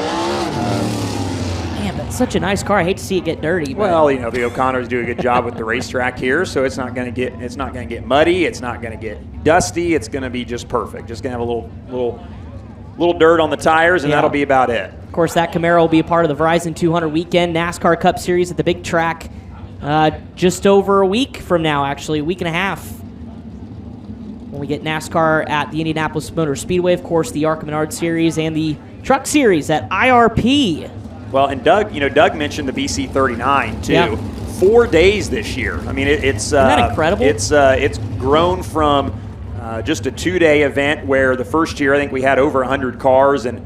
man, that's such a nice car. I hate to see it get dirty. But. Well, you know, the O'Connors do a good job with the racetrack here, so it's not going to get muddy. It's not going to get dusty. It's going to be just perfect. Just going to have a little dirt on the tires, and that'll be about it. Of course, that Camaro will be a part of the Verizon 200 weekend NASCAR Cup Series at the big track. Just over a week from now, actually, a week and a half. When we get NASCAR at the Indianapolis Motor Speedway, of course, the ARCA Menard Series and the Truck Series at IRP. Well, and Doug mentioned the BC39 too. Yeah. 4 days this year. I mean, it's Isn't that incredible? It's grown from just a 2-day event where the first year I think we had over 100 cars, and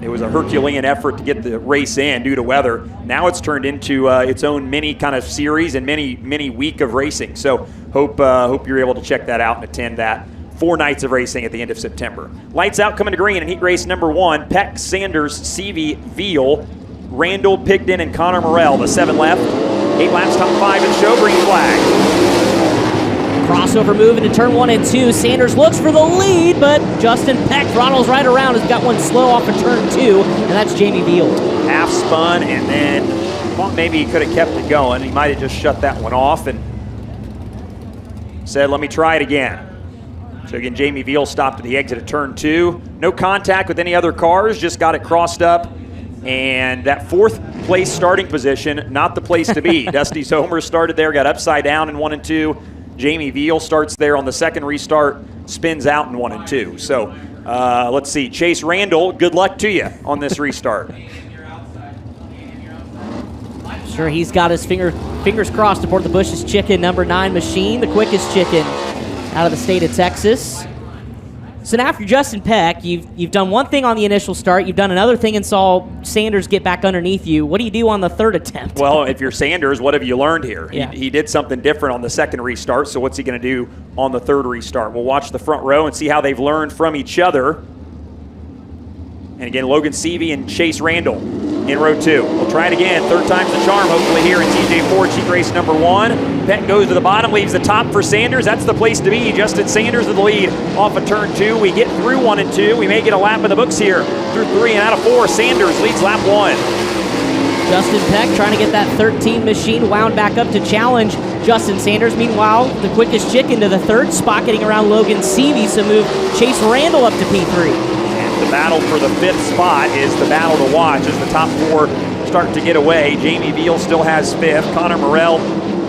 it was a Herculean effort to get the race in due to weather. Now it's turned into its own mini kind of series and mini week of racing. So hope you're able to check that out and attend that. 4 nights of racing at the end of September. Lights out, coming to green in heat race number 1. Peck, Sanders, Seavey, Veal, Randall, Pigden, and Connor Morrell. The 7 left. 8 laps, top 5 in the show. Green flag. Crossover move into turn 1 and 2. Sanders looks for the lead, but Justin Peck throttles right around. Has got one slow off of turn 2, and that's Jamie Veal. Half spun, and then thought maybe he could have kept it going. He might have just shut that one off and said, let me try it again. So again, Jamie Veal stopped at the exit of turn 2. No contact with any other cars, just got it crossed up. And that 4th place starting position, not the place to be. Dusty Zomer started there, got upside down in 1 and 2. Jamie Veal starts there on the 2nd restart, spins out in 1 and 2. So let's see. Chase Randall, good luck to you on this restart. Sure, he's got his fingers crossed aboard the Bush's Chicken number 9 machine, the quickest chicken out of the state of Texas. So now after Justin Peck, you've done one thing on the initial start. You've done another thing and saw Sanders get back underneath you. What do you do on the 3rd attempt? Well, if you're Sanders, what have you learned here? Yeah. He did something different on the 2nd restart, so what's he going to do on the 3rd restart? We'll watch the front row and see how they've learned from each other. And again, Logan Seavey and Chase Randall in row 2. We'll try it again. Third time's the charm, hopefully, here in TJ Ford Heat Race number 1. Peck goes to the bottom, leaves the top for Sanders. That's the place to be. Justin Sanders with the lead off of turn 2. We get through 1 and 2. We may get a lap in the books here. Through 3 and out of 4, Sanders leads lap 1. Justin Peck trying to get that 13 machine wound back up to challenge Justin Sanders. Meanwhile, the quickest chick into the third spot, getting around Logan Seavey, so move Chase Randall up to P3. The battle for the 5th spot is the battle to watch as the top 4 start to get away. Jamie Veal still has 5th. Connor Morrell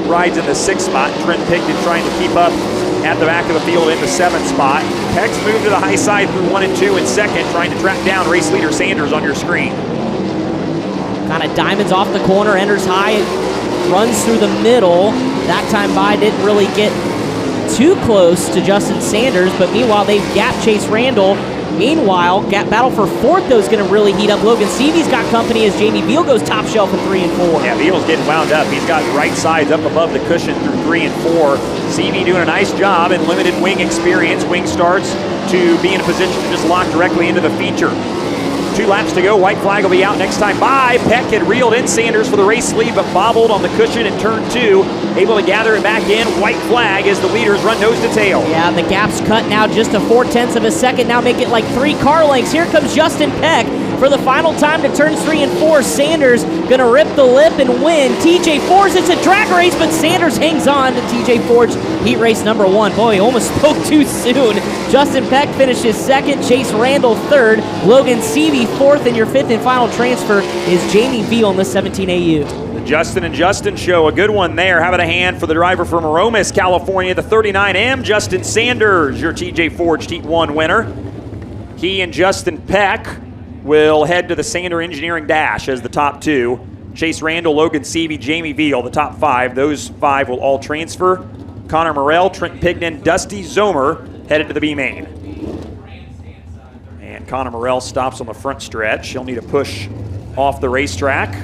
rides in the 6th spot. Trent Pigden trying to keep up at the back of the field in the 7th spot. Peck's moved to the high side through 1 and 2 in 2nd, trying to track down race leader Sanders on your screen. Kind of diamonds off the corner, enters high, runs through the middle. That time by didn't really get too close to Justin Sanders, but meanwhile they've gapped Chase Randall. Meanwhile, battle for 4th, though, is going to really heat up. Logan Seavey's got company as Jamie Veal goes top shelf in 3 and 4. Yeah, Veal's getting wound up. He's got right sides up above the cushion through 3 and 4. Seavey doing a nice job in limited wing experience. Wing starts to be in a position to just lock directly into the feature. 2 laps to go. White flag will be out next time by. Peck had reeled in Sanders for the race lead, but bobbled on the cushion in turn 2. Able to gather it back in. White flag as the leaders run nose to tail. Yeah, the gap's cut now just to 0.4 of a second. Now make it like 3 car lengths. Here comes Justin Peck for the final time to turns 3 and 4. Sanders gonna rip the lip and win. TJ Ford's, it's a drag race, but Sanders hangs on to TJ Ford's heat race number 1. Boy, he almost spoke too soon. Justin Peck finishes 2nd, Chase Randall 3rd, Logan Seavey 4th, and your 5th and final transfer is Jamie Veal in the 17AU. The Justin and Justin show, a good one there. How about a hand for the driver from Aromas, California, the 39M, Justin Sanders, your TJ Forge Heat 1 winner. He and Justin Peck will head to the Sander Engineering Dash as the top 2. Chase Randall, Logan Seavey, Jamie Veal, the top 5. Those 5 will all transfer. Connor Morrell, Trent Pigden, Dusty Zomer headed to the B main. And Connor Morrell stops on the front stretch. He'll need a push off the racetrack.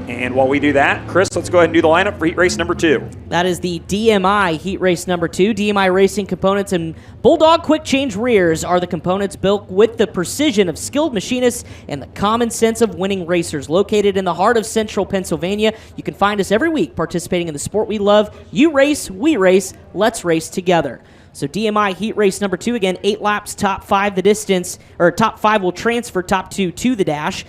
And while we do that, Chris, let's go ahead and do the lineup for heat race number 2. That is the DMI heat race number 2. DMI Racing components and Bulldog quick change rears are the components built with the precision of skilled machinists and the common sense of winning racers. Located in the heart of central Pennsylvania, you can find us every week participating in the sport we love. You race, we race, let's race together. So DMI heat race number 2, again, 8 laps, top 5 the distance, or top 5 will transfer top 2 to the dash.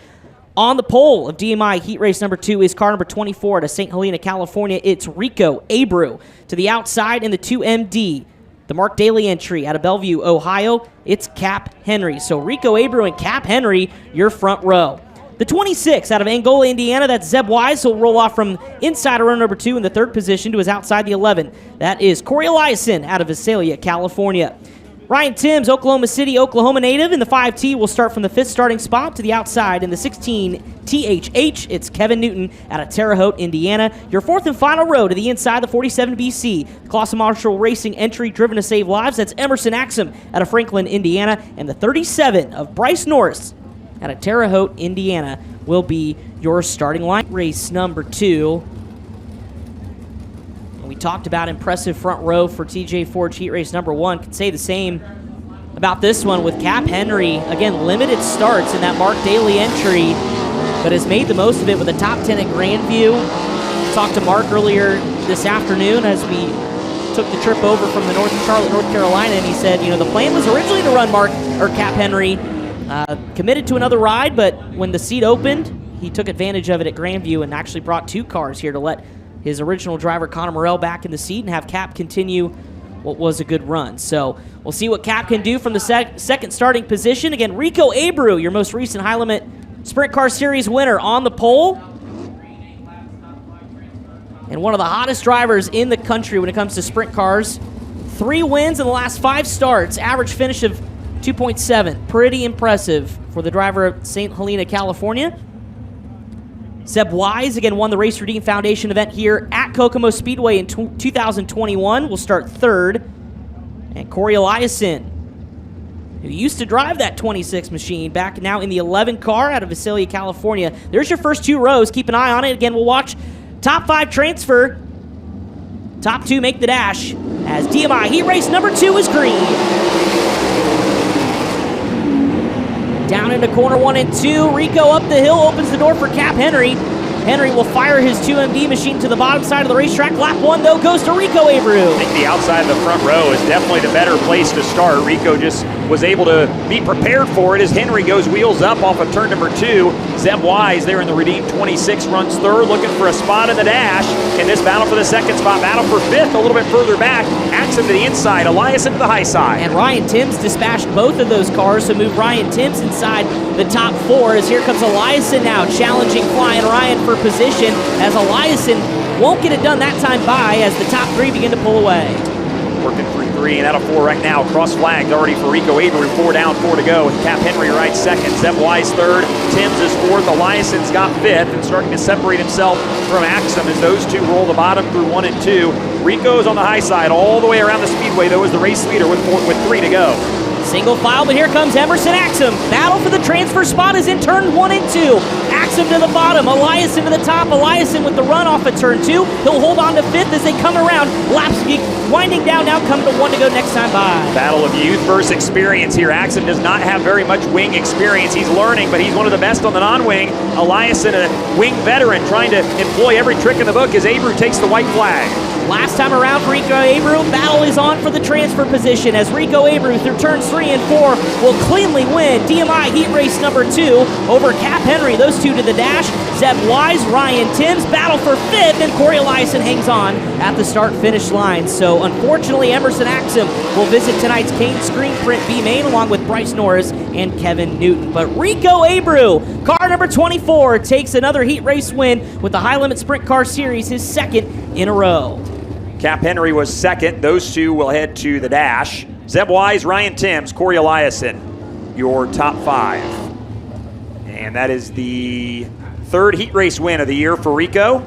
On the pole of DMI heat race number 2 is car number 24 out of St. Helena, California. It's Rico Abreu. To the outside in the 2MD, the Mark Daly entry out of Bellevue, Ohio, it's Cap Henry. So Rico Abreu and Cap Henry, your front row. The 26 out of Angola, Indiana, that's Zeb Wise. He'll roll off from inside row number 2 in the 3rd position to his outside the 11. That is Corey Eliason out of Visalia, California. Ryan Timms, Oklahoma City, Oklahoma native, in the 5T will start from the 5th starting spot to the outside. In the 16 THH, it's Kevin Newton out of Terre Haute, Indiana. Your 4th and final row to the inside, the 47 BC. Clausen Marshall Racing entry, driven to save lives. That's Emerson Axum out of Franklin, Indiana. And the 37 of Bryce Norris out of Terre Haute, Indiana will be your starting line. Race number 2. We talked about impressive front row for TJ Forge heat race number 1. Could say the same about this one with Cap Henry. Again, limited starts in that Mark Daly entry, but has made the most of it with a top 10 at Grandview. Talked to Mark earlier this afternoon as we took the trip over from the Charlotte, North Carolina, and he said, you know, the plan was originally to run Cap Henry, committed to another ride, but when the seat opened, he took advantage of it at Grandview and actually brought 2 cars here to let his original driver, Connor Morrell, back in the seat and have Cap continue what was a good run. So we'll see what Cap can do from the second starting position. Again, Rico Abreu, your most recent High Limit Sprint Car Series winner, on the pole. And one of the hottest drivers in the country when it comes to sprint cars. 3 wins in the last 5 starts, average finish of 2.7. Pretty impressive for the driver of St. Helena, California. Zeb Wise, again, won the Race Redeem Foundation event here at Kokomo Speedway in 2021. Will start 3rd. And Corey Eliason, who used to drive that 26 machine, back now in the 11 car out of Visalia, California. There's your first 2 rows. Keep an eye on it. Again, we'll watch top 5 transfer. Top 2 make the dash as DMI heat race number 2 is green. Down into corner 1 and 2. Rico up the hill, opens the door for Cap Henry. Henry will fire his 2MD machine to the bottom side of the racetrack. Lap 1, though, goes to Rico Abreu. I think the outside of the front row is definitely the better place to start. Rico just was able to be prepared for it as Henry goes wheels up off of turn number 2. Zeb Wise there in the Redeem 26 runs third, looking for a spot in the dash. In this battle for the second spot, battle for fifth, a little bit further back. Axum to the inside, Elias into the high side. And Ryan Timms dispatched both of those cars, so move Ryan Timms inside the top 4 as here comes Eliason now, challenging Flying Ryan for position as Eliason won't get it done that time by as the top 3 begin to pull away. Working through 3 and out of 4 right now. Cross flags already for Rico Abreu. 4 down, 4 to go. Cap Henry right second. Zeb Wise third. Timms is fourth. Eliason's got fifth and starting to separate himself from Axum as those two roll the bottom through 1 and 2. Rico's on the high side all the way around the speedway, though, as the race leader with 3 to go. Single file, but here comes Emerson Axum. Battle for the transfer spot is in turn 1 and 2. Axum to the bottom, Eliason to the top. Eliason with the run off of turn 2. He'll hold on to fifth as they come around. Laps winding down now, coming to 1 to go next time by. Battle of youth versus experience here. Axum does not have very much wing experience. He's learning, but he's one of the best on the non-wing. Eliason, a wing veteran, trying to employ every trick in the book as Abreu takes the white flag. Last time around for Rico Abreu, battle is on for the transfer position as Rico Abreu through turns 3 and 4 will cleanly win DMI heat race number 2 over Cap Henry. Those two to the dash. Zeb Wise, Ryan Timms battle for fifth, and Corey Eliason hangs on at the start-finish line. So unfortunately, Emerson Axum will visit tonight's Kane Screen Print B main along with Bryce Norris and Kevin Newton. But Rico Abreu, car number 24, takes another heat race win with the High Limit Sprint Car Series, his second in a row. Cap Henry was second. Those two will head to the dash. Zeb Wise, Ryan Timms, Corey Eliason, your top 5. And that is the third heat race win of the year for Rico.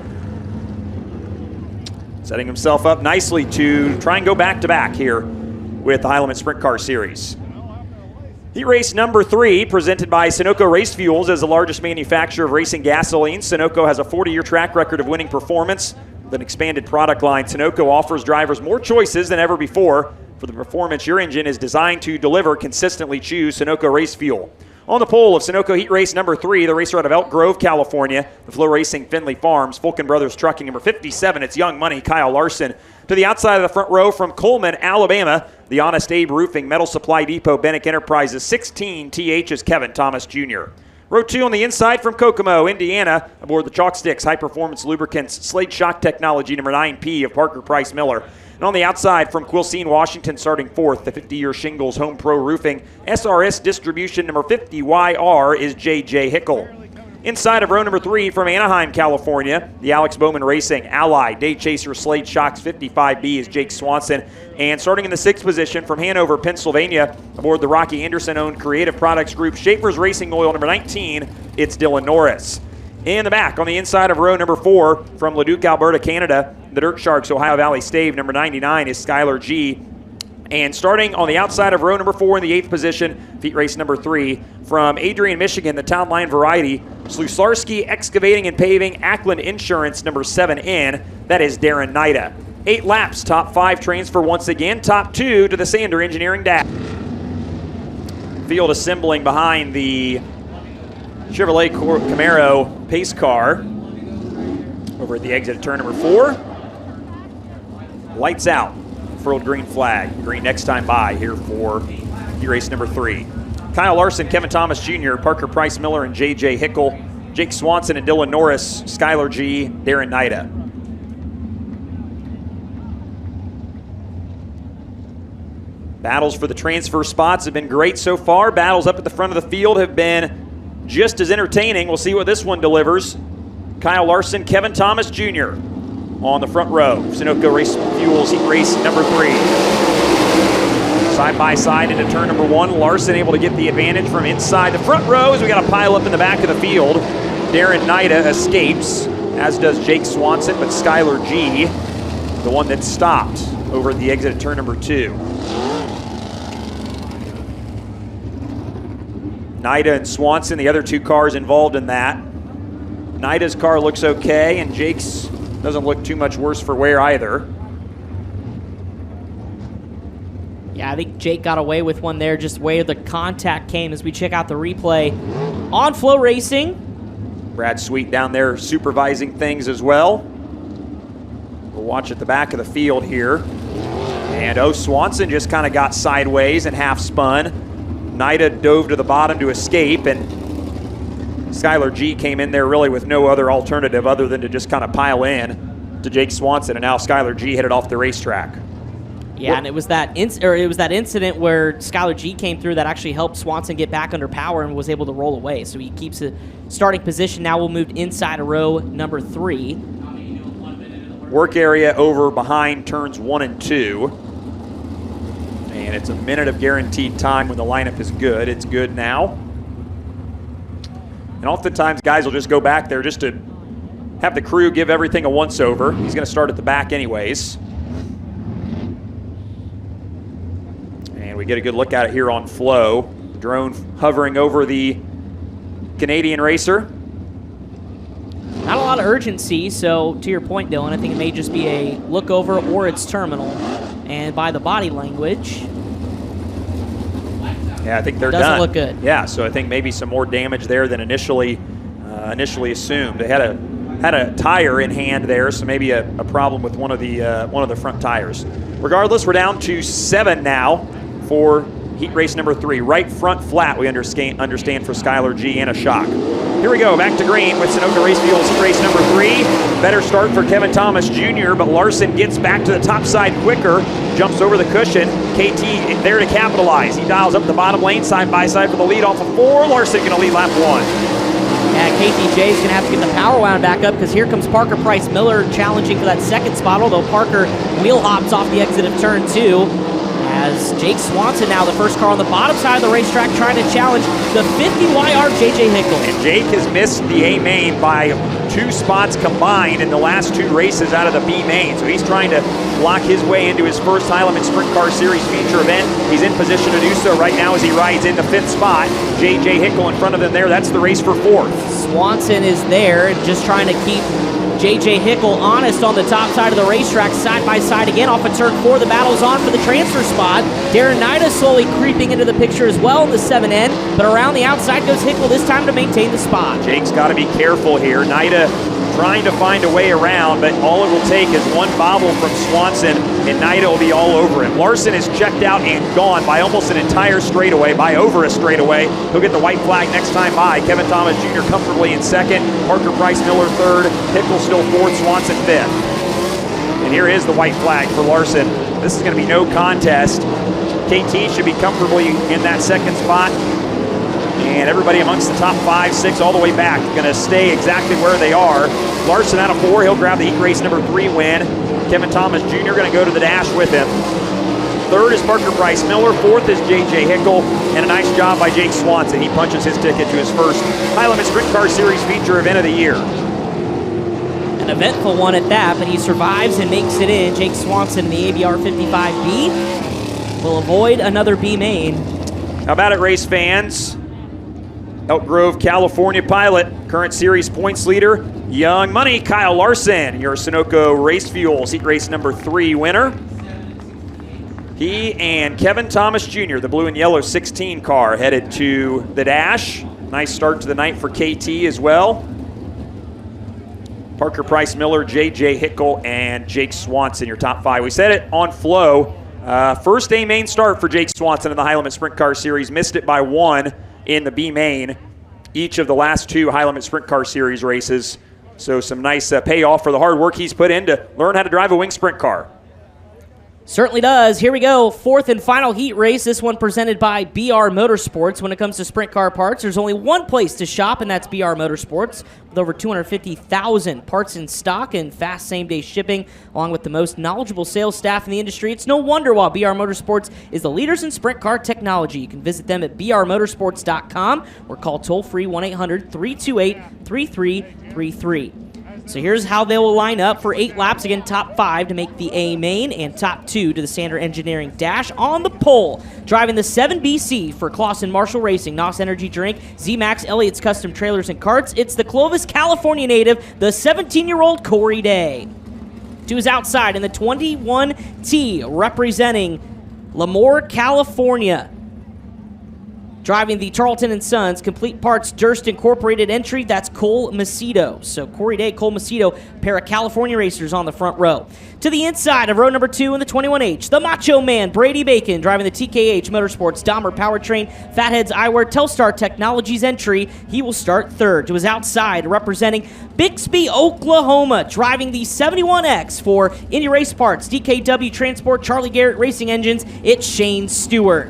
Setting himself up nicely to try and go back-to-back here with the High Limit Sprint Car Series. Heat race number 3, presented by Sunoco Race Fuels as the largest manufacturer of racing gasoline. Sunoco has a 40-year track record of winning performance. With an expanded product line, Sunoco offers drivers more choices than ever before. For the performance your engine is designed to deliver, consistently choose Sunoco Race Fuel. On the pole of Sunoco Heat Race number 3, the racer out of Elk Grove, California, the FloRacing Finley Farms, Fulken Brothers Trucking number 57, it's Young Money, Kyle Larson. To the outside of the front row from Coleman, Alabama, the Honest Abe Roofing, Metal Supply Depot, Bennick Enterprises, 16 TH is Kevin Thomas Jr. Row 2 on the inside from Kokomo, Indiana, aboard the Chalk Sticks High Performance Lubricants, Slade Shock Technology number 9P of Parker Price Miller. And on the outside from Quilcene, Washington, starting 4th, the 50-year Shingles Home Pro Roofing, SRS Distribution number 50YR is J.J. Hickel. Inside of row number 3 from Anaheim, California, the Alex Bowman Racing, Ally, Day Chaser, Slade Shocks 55B is Jake Swanson. And starting in the 6th position from Hanover, Pennsylvania, aboard the Rocky Anderson-owned Creative Products Group, Schaefer's Racing Oil number 19, it's Dylan Norris. In the back, on the inside of row number 4 from Leduc, Alberta, Canada, the Dirt Sharks Ohio Valley Stave number 99 is Skylar G. And starting on the outside of row number 4 in the 8th position, heat race number 3, from Adrian, Michigan, the Town Line Variety, Slusarski Excavating and Paving, Ackland Insurance number 7N, that is Darren Nida. 8 laps, top 5 transfer once again, top 2 to the Sander Engineering dash. Field assembling behind the Chevrolet Camaro pace car over at the exit of turn number 4. Lights out. Furled green flag. Green next time by here for heat race number 3. Kyle Larson, Kevin Thomas Jr., Parker Price Miller, and J.J. Hickel. Jake Swanson and Dylan Norris, Skylar G., Darren Nida. Battles for the transfer spots have been great so far. Battles up at the front of the field have been just as entertaining. We'll see what this one delivers. Kyle Larson, Kevin Thomas Jr. on the front row. Sunoco Race Fuels heat race number 3. Side by side into turn number 1. Larson able to get the advantage from inside the front row as we got a pile up in the back of the field. Darren Nida escapes, as does Jake Swanson, but Skylar G., the one that stopped over at the exit of turn number 2. Nida and Swanson, the other 2 cars involved in that. Nida's car looks okay, and Jake's doesn't look too much worse for wear either. Yeah, I think Jake got away with one there, just where the contact came as we check out the replay on FloRacing. Brad Sweet down there supervising things as well. We'll watch at the back of the field here. And Swanson just kind of got sideways and half spun. Nida dove to the bottom to escape, and Skylar G came in there really with no other alternative other than to just kind of pile in to Jake Swanson, and now Skylar G headed off the racetrack. Yeah, and it was that incident where Skylar G came through that actually helped Swanson get back under power and was able to roll away. So he keeps a starting position. Now we'll move inside of row number 3. Work area over behind turns 1 and 2. And it's a minute of guaranteed time when the lineup is good. It's good now. And oftentimes guys will just go back there just to have the crew give everything a once-over. He's going to start at the back anyways. And we get a good look at it here on Flow. Drone hovering over the Canadian racer. Not a lot of urgency, so to your point, Dylan, I think it may just be a look over or it's terminal. And by the body language, yeah, I think they're doesn't done. Look good. Yeah, so I think maybe some more damage there than initially assumed. They had a tire in hand there, so maybe a problem with one of the front tires. Regardless, we're down to 7 now for heat race number 3. Right front flat, we understand for Skylar G, and a shock. Here we go, back to green with Sunoco Race Fuels heat race number 3. Better start for Kevin Thomas Jr., but Larson gets back to the top side quicker, jumps over the cushion. KT there to capitalize. He dials up the bottom lane side by side for the lead off of 4. Larson going to lead lap 1. Yeah, KTJ is going to have to get the power wound back up because here comes Parker Price Miller challenging for that second spot, although Parker wheel hops off the exit of turn 2. As Jake Swanson now, the first car on the bottom side of the racetrack, trying to challenge the 50YR JJ Hickle. And Jake has missed the A main by 2 spots combined in the last 2 races out of the B main. So he's trying to block his way into his first High Limit Sprint Car Series feature event. He's in position to do so right now as he rides in the 5th spot. JJ Hickle in front of him there. That's the race for 4th. Swanson is there, just trying to keep JJ Hickle honest on the top side of the racetrack, side by side again off of turn 4. The battle's on for the transfer spot. Darren Nida slowly creeping into the picture as well in the 7N, but around the outside goes Hickle this time to maintain the spot. Jake's got to be careful here. Nida trying to find a way around, but all it will take is one bobble from Swanson, and Nida will be all over him. Larson is checked out and gone by almost an entire straightaway, by over a straightaway. He'll get the white flag next time by. Kevin Thomas Jr. comfortably in 2nd, Parker Price Miller 3rd, Hickle still 4th, Swanson 5th. And here is the white flag for Larson. This is going to be no contest. KT should be comfortably in that 2nd spot. And everybody amongst the top 5, 6, all the way back, going to stay exactly where they are. Larson out of 4, he'll grab the heat race number 3 win. Kevin Thomas Jr. going to go to the dash with him. 3rd is Parker Price Miller. 4th is JJ Hickle. And a nice job by Jake Swanson. He punches his ticket to his first High Limit Sprint Car Series feature event of the year. An eventful one at that, but he survives and makes it in. Jake Swanson in the ABR 55B will avoid another B main. How about it, race fans? Elk Grove, California pilot, current series points leader, Young Money, Kyle Larson, your Sunoco Race Fuels heat race number 3 winner. He and Kevin Thomas Jr., the blue and yellow 16 car, headed to the dash. Nice start to the night for KT as well. Parker Price Miller, JJ Hickle, and Jake Swanson, your top 5. We said it on Flow. First A main start for Jake Swanson in the High Limit Sprint Car Series. Missed it by 1 in the B main, each of the last 2 High Limit Sprint Car Series races. So some nice payoff for the hard work he's put in to learn how to drive a wing sprint car. Certainly does. Here we go. 4th and final heat race. This one presented by BR Motorsports. When it comes to sprint car parts, there's only one place to shop, and that's BR Motorsports. With over 250,000 parts in stock and fast same-day shipping, along with the most knowledgeable sales staff in the industry, it's no wonder why BR Motorsports is the leaders in sprint car technology. You can visit them at brmotorsports.com or call toll-free 1-800-328-3333. So here's how they will line up for 8 laps. Again, top 5 to make the A main and top 2 to the Sander Engineering Dash. On the pole, driving the 7BC for Clausen Marshall Racing, NOS Energy Drink, Z-Max, Elliott's Custom Trailers and Carts. It's the Clovis, California native, the 17-year-old Corey Day. To his outside in the 21T, representing Lemoore, California. Driving the Charlton & Sons Complete Parts Durst Incorporated entry, that's Cole Macedo. So Corey Day, Cole Macedo, pair of California racers on the front row. To the inside of row number 2 in the 21H, the Macho Man, Brady Bacon, driving the TKH Motorsports Dahmer Powertrain, Fatheads Eyewear, Telstar Technologies entry. He will start third. To his outside, representing Bixby, Oklahoma, driving the 71X for Indy Race Parts, DKW Transport, Charlie Garrett Racing Engines, it's Shane Stewart.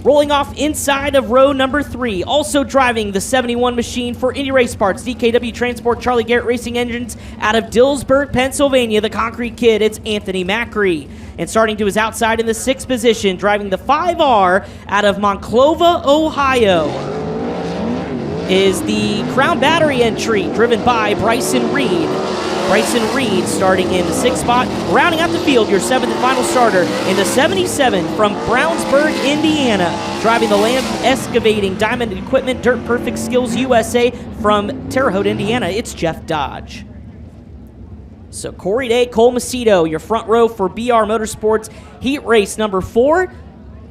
Rolling off inside of row number 3, also driving the 71 machine for Indy Race Parts, DKW Transport, Charlie Garrett Racing Engines out of Dillsburg, Pennsylvania, the Concrete Kid, it's Anthony Macri. And starting to his outside in the 6th position, driving the 5R out of Monclova, Ohio, is the Crown Battery entry, driven by Bryson Reed. Bryson Reed starting in the 6th spot. Rounding out the field, your 7th and final starter in the 77 from Brownsburg, Indiana. Driving the Lamb Excavating Diamond Equipment Dirt Perfect Skills USA from Terre Haute, Indiana, it's Jeff Dodge. So Corey Day, Cole Macedo, your front row for BR Motorsports Heat Race number 4.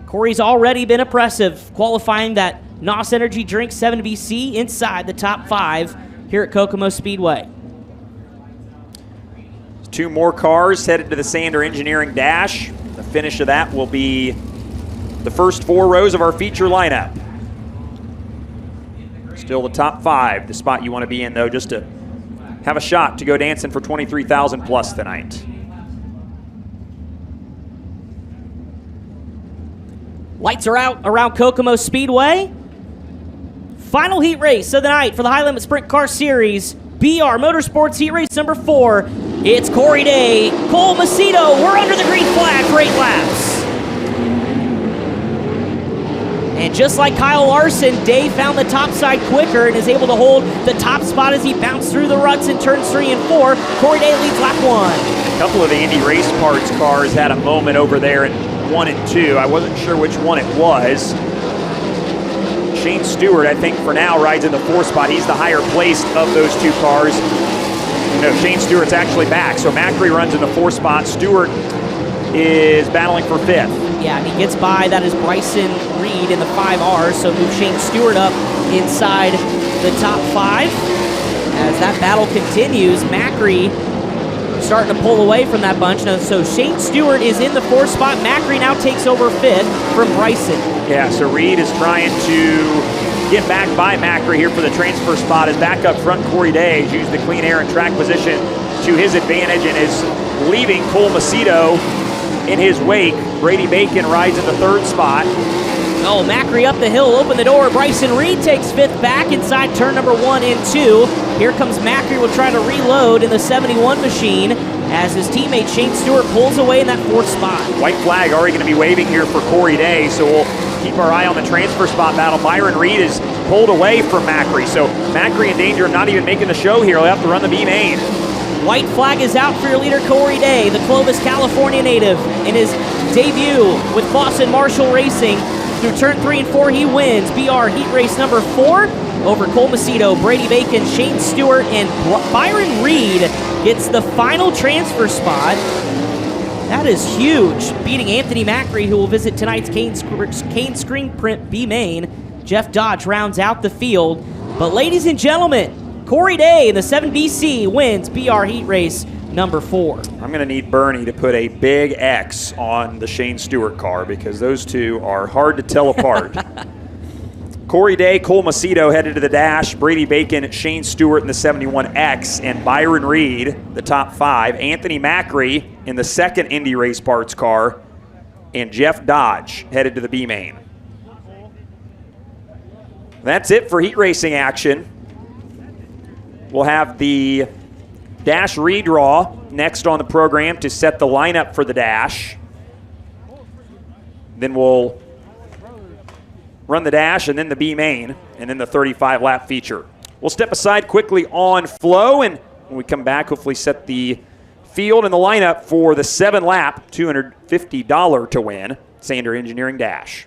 Corey's already been impressive, qualifying that NOS Energy Drink 7BC inside the top 5 here at Kokomo Speedway. 2 more cars headed to the Sander Engineering Dash. The finish of that will be the first 4 rows of our feature lineup. Still the top 5, the spot you want to be in, though, just to have a shot to go dancing for $23,000 plus tonight. Lights are out around Kokomo Speedway. Final heat race of the night for the High Limit Sprint Car Series, BR Motorsports Heat Race number 4. It's Corey Day, Cole Macedo. We're under the green flag for 8 laps. And just like Kyle Larson, Day found the top side quicker and is able to hold the top spot as he bounced through the ruts in turns 3 and 4. Corey Day leads lap 1. A couple of the Indy Race Parts cars had a moment over there in 1 and 2. I wasn't sure which one it was. Shane Stewart, I think, for now, rides in the 4th spot. He's the higher placed of those 2 cars. No, Shane Stewart's actually back. So Macri runs in the 4th spot. Stewart is battling for 5th. Yeah, he gets by. That is Bryson Reed in the 5R. So move Shane Stewart up inside the top 5. As that battle continues, Macri starting to pull away from that bunch. Now, so Shane Stewart is in the 4th spot. Macri now takes over 5th from Bryson. Yeah, so Reed is trying to get back by Macri here for the transfer spot. As back up front, Corey Day has used the clean air and track position to his advantage and is leaving Cole Macedo in his wake. Brady Bacon rides in the 3rd spot. Oh, Macri up the hill, open the door. Bryson Reed takes 5th back inside turn number 1 and 2. Here comes Macri, will try to reload in the 71 machine as his teammate Shane Stewart pulls away in that 4th spot. White flag already going to be waving here for Corey Day, so we'll keep our eye on the transfer spot battle. Byron Reed is pulled away from Macri, so Macri in danger of not even making the show here. He'll have to run the B main. White flag is out for your leader, Corey Day, the Clovis, California native. In his debut with Boston Marshall Racing, through turn 3 and 4, he wins BR Heat Race number 4 over Cole Macedo, Brady Bacon, Shane Stewart, and Byron Reed gets the final transfer spot. That is huge, beating Anthony Macri, who will visit tonight's Kane Screen Print B main. Jeff Dodge rounds out the field. But ladies and gentlemen, Corey Day in the 7BC wins BR Heat Race number 4. I'm going to need Bernie to put a big X on the Shane Stewart car because those 2 are hard to tell apart. Corey Day, Cole Macedo headed to the dash. Brady Bacon, Shane Stewart in the 71X, and Byron Reed, the top 5. Anthony Macri in the 2nd Indy Race Parts car, and Jeff Dodge headed to the B main. That's it for heat racing action. We'll have the dash redraw next on the program to set the lineup for the dash. Then we'll run the dash and then the B main and then the 35-lap feature. We'll step aside quickly on flow, and when we come back, hopefully set the field and the lineup for the 7-lap $250 to win Sander Engineering Dash.